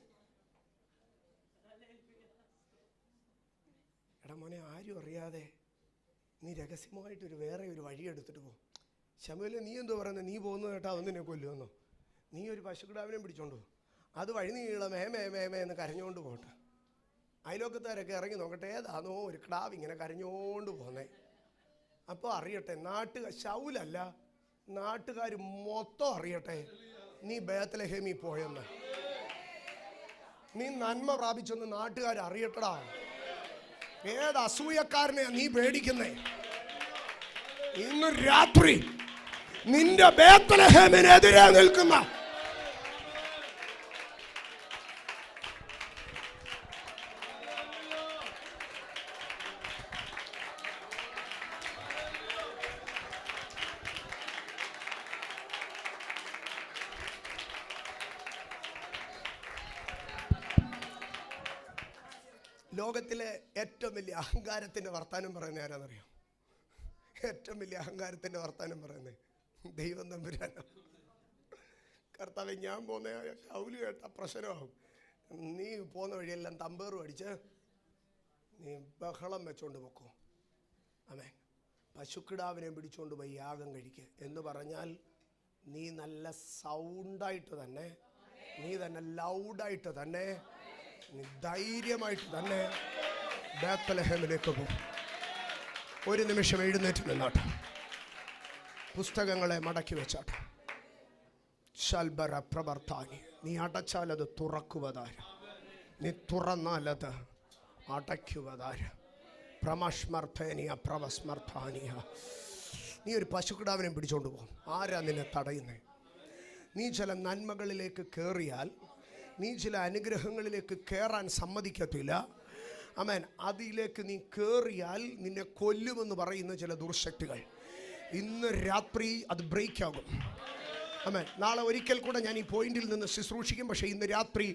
എടാ മോനെ, ആരും അറിയാതെ നീ രഹസ്യമായിട്ടൊരു വേറെ ഒരു വഴി എടുത്തിട്ട് പോകും. ശമൂവേലേ, നീ എന്തോ പറയുന്നത്? നീ പോകുന്നത് കേട്ടാ ഒന്നിനെ കൊല്ലുമെന്നോ? നീ ഒരു പശുക്കിടാവിനെയും പിടിച്ചോണ്ട് പോകും. അത് വഴി നീള മേ മേ മേ മേ എന്ന് കരഞ്ഞുകൊണ്ട് പോട്ടെ. അയലോക്കത്താരൊക്കെ ഇറങ്ങി നോക്കട്ടെ, ഏതാണോ ഒരു കിടാവ് ഇങ്ങനെ കരഞ്ഞുകൊണ്ട് പോന്നേ. അപ്പോൾ അറിയട്ടെ, ശൗലല്ല നാട്ടുകാർ മൊത്തം അറിയട്ടെ നീ ബേത്ലഹേമിൽ പോയെന്ന്. നീ നന്മ പ്രാപിച്ചെന്ന് നാട്ടുകാർ അറിയട്ടടാ. ഏത് അസൂയക്കാരനെയാ നീ പേടിക്കുന്നേ? ഇന്ന് രാത്രി നിന്റെ ബേത്ലഹേമിനെതിരെ നിൽക്കുന്ന ലോകത്തിലെ ഏറ്റവും വലിയ അഹങ്കാരത്തിൻ്റെ വർത്താനം പറയുന്നത് ആരാന്നറിയാം? ഏറ്റവും വലിയ അഹങ്കാരത്തിൻ്റെ വർത്താനം പറയുന്നത് ദൈവം തമ്പുരാനാ. കർത്താവേ, ഞാൻ പോകുന്ന കൗല് കേട്ട പ്രശ്നമാകും. നീ പോകുന്ന വഴിയെല്ലാം തമ്പേറും അടിച്ച് നീ ബഹളം വെച്ചോണ്ട് പൊക്കോ. ആമേൻ. പശുക്കിടാവിനെ പിടിച്ചുകൊണ്ട് പോയി യാഗം കഴിക്കുക എന്ന് പറഞ്ഞാൽ നീ നല്ല സൗണ്ടായിട്ട് തന്നെ, നീ തന്നെ ലൗഡായിട്ട് തന്നെ, നീ ധൈര്യമായിട്ട് തന്നെ ബേത്ലഹേമിലേക്ക് പോകും. ഒരു നിമിഷം എഴുന്നേറ്റ് നിന്നോട്ടെ. പുസ്തകങ്ങളെ മടക്കി വെച്ചാട്ടെ. ശൽബര പ്രവർത്താനി. നീ അടച്ചാലത് തുറക്കുവതാര്? നീ തുറന്നാലത് അടയ്ക്കുവതാര്? പ്രമസ്മർത്ഥേനിയ പ്രവസ്മർത്ഥാനിയ. നീ ഒരു പശുക്കിടാവിനെ പിടിച്ചോണ്ട് പോകും. ആരാ നിന്നെ തടയുന്നേ? നീ ചില നന്മകളിലേക്ക് കയറിയാൽ, നീ ചില അനുഗ്രഹങ്ങളിലേക്ക് കയറാൻ സമ്മതിക്കത്തില്ല. ആമേൻ. അതിലേക്ക് നീ കയറിയാൽ നിന്നെ കൊല്ലുമെന്ന് പറയുന്ന ചില ദുർശക്തികൾ ഇന്ന് രാത്രി അത് ബ്രേക്ക് ആകും. ആമേൻ. നാളെ ഒരിക്കൽ കൂടെ ഞാൻ ഈ പോയിന്റിൽ നിന്ന് ശുശ്രൂഷിക്കും. പക്ഷേ ഇന്ന് രാത്രി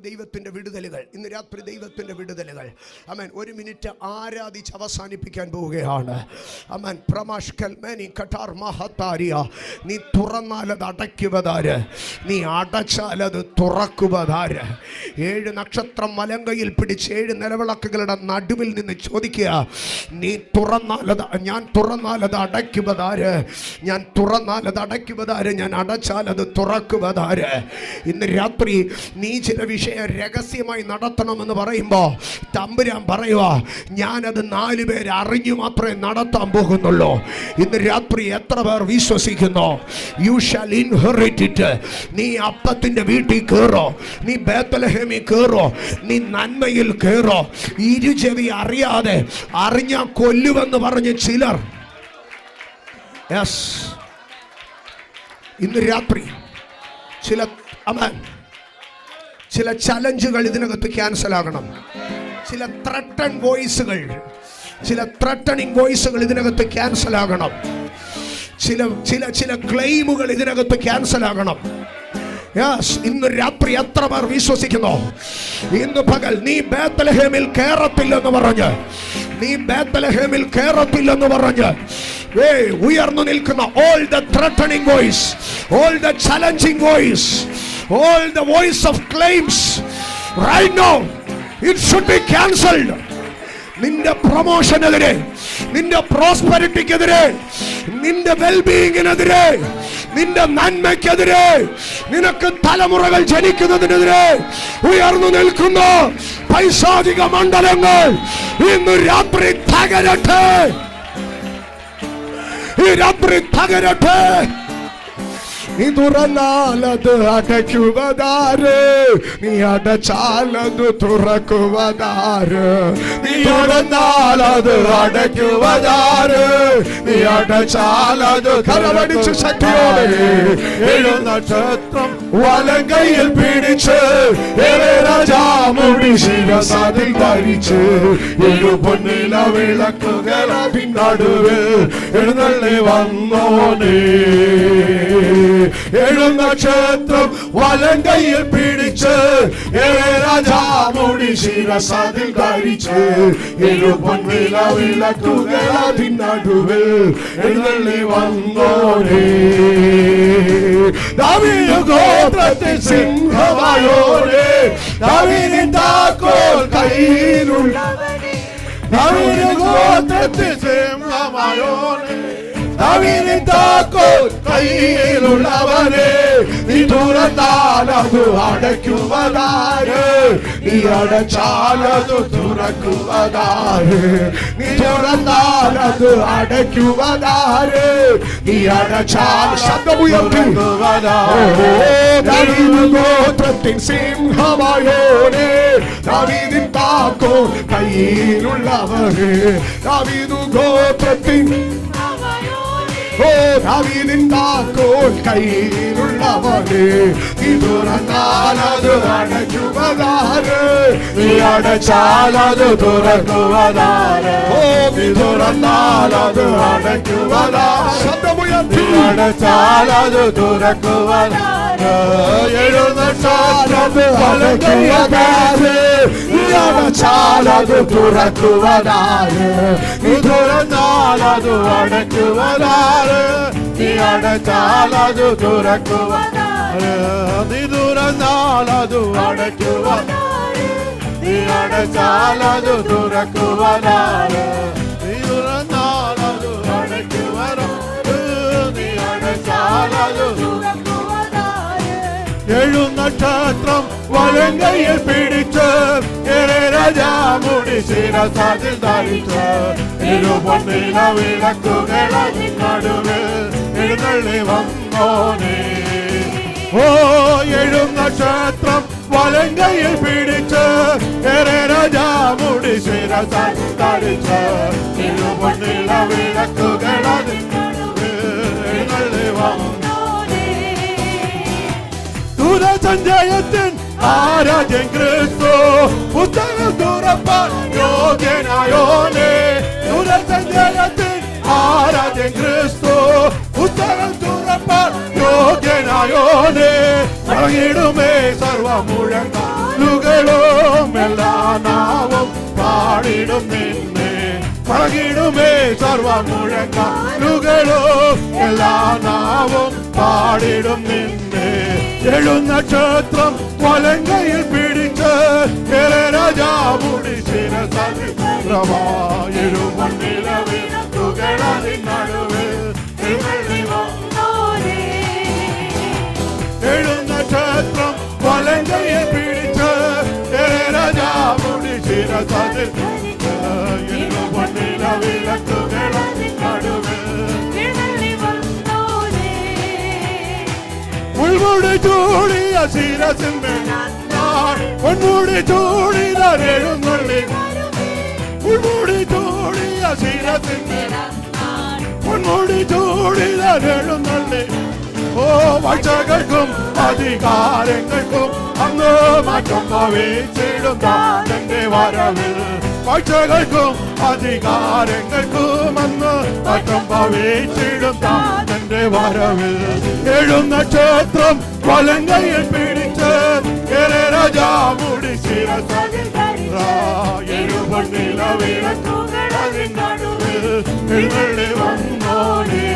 ദൈവത്തിൻ്റെ വിടുതലുകൾ, ഇന്ന് രാത്രി ദൈവത്തിൻ്റെ വിടുതലുകൾ. ആമേൻ. ഒരു മിനിറ്റ് ആരാധിച്ച് അവസാനിപ്പിക്കാൻ പോവുകയാണ്. ആമേൻ. പ്രമാഷ്കൽ മേനി കട്ടാർ മഹത്താരിയ. നീ തുറന്നാലത് അടയ്ക്കുവതാര്? നീ അടച്ചാലത് തുറക്കുവതാര്? 7 നക്ഷത്രം വലങ്കയിൽ പിടിച്ച് 7 നിലവിളക്കുകളുടെ നടുവിൽ നിന്ന് ചോദിക്കുക, നീ തുറന്നാലത്, ഞാൻ തുറന്നാലത് അടയ്ക്കുവതാര്? ഞാൻ തുറന്നാലത് അടയ്ക്കുവതാര്? ഞാൻ അടച്ചാലത് തുറക്കുവതാര്? ഇന്ന് രാത്രി നീ ചില വിഷയം രഹസ്യമായി നടത്തണമെന്ന് പറയുമ്പോൾ തമ്പുരാൻ പറയുക, ഞാനത് 4 പേര് അറിഞ്ഞു മാത്രമേ നടത്താൻ പോകുന്നുള്ളൂ. ഇന്ന് രാത്രി എത്ര പേർ വിശ്വസിക്കുന്നു? You shall inherit it. നീ അപ്പത്തിന്റെ വീട്ടിൽ കയറോ, നീ ബേത്ലഹേമിൽ കയറോ, നീ നന്മയിൽ കയറോ. ഇരുചെവി അറിയാതെ അറിഞ്ഞാ കൊല്ലുമെന്ന് പറഞ്ഞ് ചിലർ. യെസ്, ഇന്ന് രാത്രി ചില ചലഞ്ചുകൾ ഇതിനകത്ത് ക്യാൻസൽ ആകണം. ചില ത്രട്ടൺ വോയിസുകൾ, ചില ത്രട്ടണിങ് വോയിസുകൾ ഇതിനകത്ത് ക്യാൻസൽ ആകണം. ചില ക്ലെയിമുകൾ ഇതിനകത്ത് ക്യാൻസൽ ആകണം. ഇന്ന് രാത്രി എത്ര പേർ വിശ്വസിക്കുന്നു? ഇന്ന് പകൽ നീ ബേത്ലഹേമിൽ കയറത്തില്ലെന്ന് പറഞ്ഞ്, നീ ബേത്ലഹേമിൽ കയറത്തില്ലെന്ന് പറഞ്ഞ് ഉയർന്നു നിൽക്കുന്ന all the threatening voice, all the challenging voice, all the voice of claims right now, it should be cancelled. നിന്റെ പ്രൊമോഷനെതിരെ, നിന്റെ പ്രോസ്പെരിറ്റിക്കെതിരെ, നിന്റെ വെൽബീയിങ്ങിനെതിരെ, നിന്റെ നന്മയ്ക്കെതിരെ, നിനക്ക് തലമുറകൾ ജനിക്കുന്നതിനെതിരെ ഉയർന്നു നിൽക്കുന്ന പൈശാചിക മണ്ഡലങ്ങൾ ഇന്ന് രാത്രി തകരട്ടെ. ഈ രാത്രി തകരട്ടെ. നീ തുറന്നാലത് അടയ്ക്കുവതാര്? നീ അടച്ചാലത് തുറക്കുവതാര്? നീ തുറന്നാലത് അടയ്ക്കുവതാര്? നീ അടച്ചാലത് കരവടിച്ച് ശക്തിയോടെ 7 നക്ഷത്രം വലങ്കയിൽ പിടിച്ച് രാജാമുടി ശിരസാദിൽ ധരിച്ച് 7 പൊന്നില വിളക്കുകൾ നടുവ് എഴുന്നള്ളി വന്നോനേ. 7 നക്ഷത്രം വലങ്കയിൽ പിടിച്ച് രാജാമുടി ശിരസാദിൽ ധരിച്ച് 7 പൊന്നില വിളക്കുകൾ നടുവ് എഴുന്നള്ളി വന്നോനേ. ദാവീദ് ഗോത്രത്തിൽ സിംഹമായോരേ, ദാവീദിൻ താക്കോൽ കയ്യിലുള്ളവനേ. ദാവീദ് ഗോത്രത്തിൽ സിംഹമായോരേ, ദാവീദിൻ താക്കോൽ കയ്യിലുള്ളവനെ നീ തുറന്നാൽ അത് അടയ്ക്കുവതാര്? നീ അടച്ചാൽ അത് തുറക്കുവതാര്? നീ തുറന്നാൽ അത് അടയ്ക്കുവതാര്? നീ അടച്ചാൽ ശബ്ദമുയർത്തുവതാര്? ദാവീദിൻ ഗോത്രത്തിൻ സിംഹമായോനെ ദാവീദിൻ താക്കോൽ കയ്യിലുള്ളവനെ ദാവീദു ഗോത്രത്തിൻ ദാവീദിൻ താക്കോൽ കയ്യിലുള്ളവനെ നീ തുറന്നാൽ അത് അടയ്ക്കുവതാര്? നീ അടച്ചാൽ അത് തുറക്കുവതാര്? നീ തുറന്നാൽ അത് അടയ്ക്കുവതാര്? ശബ്ദമുയർത്തി അടച്ചാൽ അത് തുറക്കുവതാര്? എഴുന്നേറ്റാൽ അത് അടയ്ക്കുവതാര്? നീ അടച്ചാൽ അത് തുറക്കുവതാര്? നീ തുറന്നാൽ അത് അടയ്ക്കുവതാര്? നീ അടച്ചാൽ അത് തുറക്കുവതാര്? നീ തുറന്നാൽ അത് അടയ്ക്കുവതാര്? നീ അടച്ചാൽ അത് തുറക്കുവതാര്? നീ തുറന്നാൽ അത് അടയ്ക്കുവതാര്? നീ അടച്ചാൽ അത് തുറക്കുവതാര്? എഴുന്നക്ഷത്രം വലങ്കയിൽ പിടിച്ച് രാജാമുടി ശിരസാതിൽ ധരിച്ച് ഇരുപൊന്നില വിളക്കുകളതിൻ നടുവിൽ എഴുന്നള്ളി വന്നോനെ. ഓ എഴുന്നക്ഷത്രം വലങ്കയിൽ പിടിച്ച് രാജാമുടി ശിരസാതിൽ ധരിച്ച് ഇരുപൊന്നില വിളക്കുകളതിൻ നടുവിൽ എഴുന്നള്ളി വന്നോനെ. ദൂരസഞ്ചയത്തിൻ ആരാധ്യൻ ക്രിസ്തു പുസ്തകം തുറപ്പാൻ യോഗ്യനായോനെ. ദൂരസഞ്ചയത്തിൻ ആരാധ്യൻ ക്രിസ്തു പുസ്തകം തുറപ്പാൻ യോഗ്യനായോനെ. മുഴങ്ങിടുമേ സർവമുഴങ്ങാലുകളും എല്ലാ നാവും പാടിടും നിന്നെ. മുഴങ്ങിടുമേ സർവമുഴങ്ങാലുകളും എല്ലാ നാവും പാടിടും നിന്നെ. എഴുന്നക്ഷത്രം വലങ്കയിൽ പിടിച്ച് രാജാമുടി ശിരസാതിൽ എഴുമണ്ണില വിളക്കുകളതിൻ നടുവിൽ എഴുന്നള്ളി വന്നോനെ. എഴുന്നക്ഷത്രം വലങ്കയിൽ പിടിച്ച് രാജാമുടി ശിരസാതിൽ എഴുമണ്ണില വിളക്കുകളതിൻ നടുവിൽ മുൾമുടി ചൂടിയ ശിരസിന്മേൽ പൊന്മുടി ചൂടിതാൻ എഴുന്നള്ളി. മുൾമുടി ചൂടിയ ശിരസിന്മേൽ പൊന്മുടി ചൂടിതാൻ എഴുന്നള്ളി. ഓ വാഴ്ചകൾക്കും അധികാരങ്ങൾക്കും അന്ന് മാറ്റം ഭവിച്ചിടും തന്റെ വരവിൽ. വാഴ്ചകൾക്കും അധികാരങ്ങൾക്കും അന്ന് മാറ്റം ഭവിച്ചിടും തന്റെ വരവിൽ. എഴുന്നക്ഷത്രം വലങ്കയിൽ പിടിച്ച് രാജാമുടി ശിരസാതിൽ എഴുപൊന്നില വിളക്കുകളതിൻ നടുവിൽ എഴുന്നള്ളി വന്നോനെ.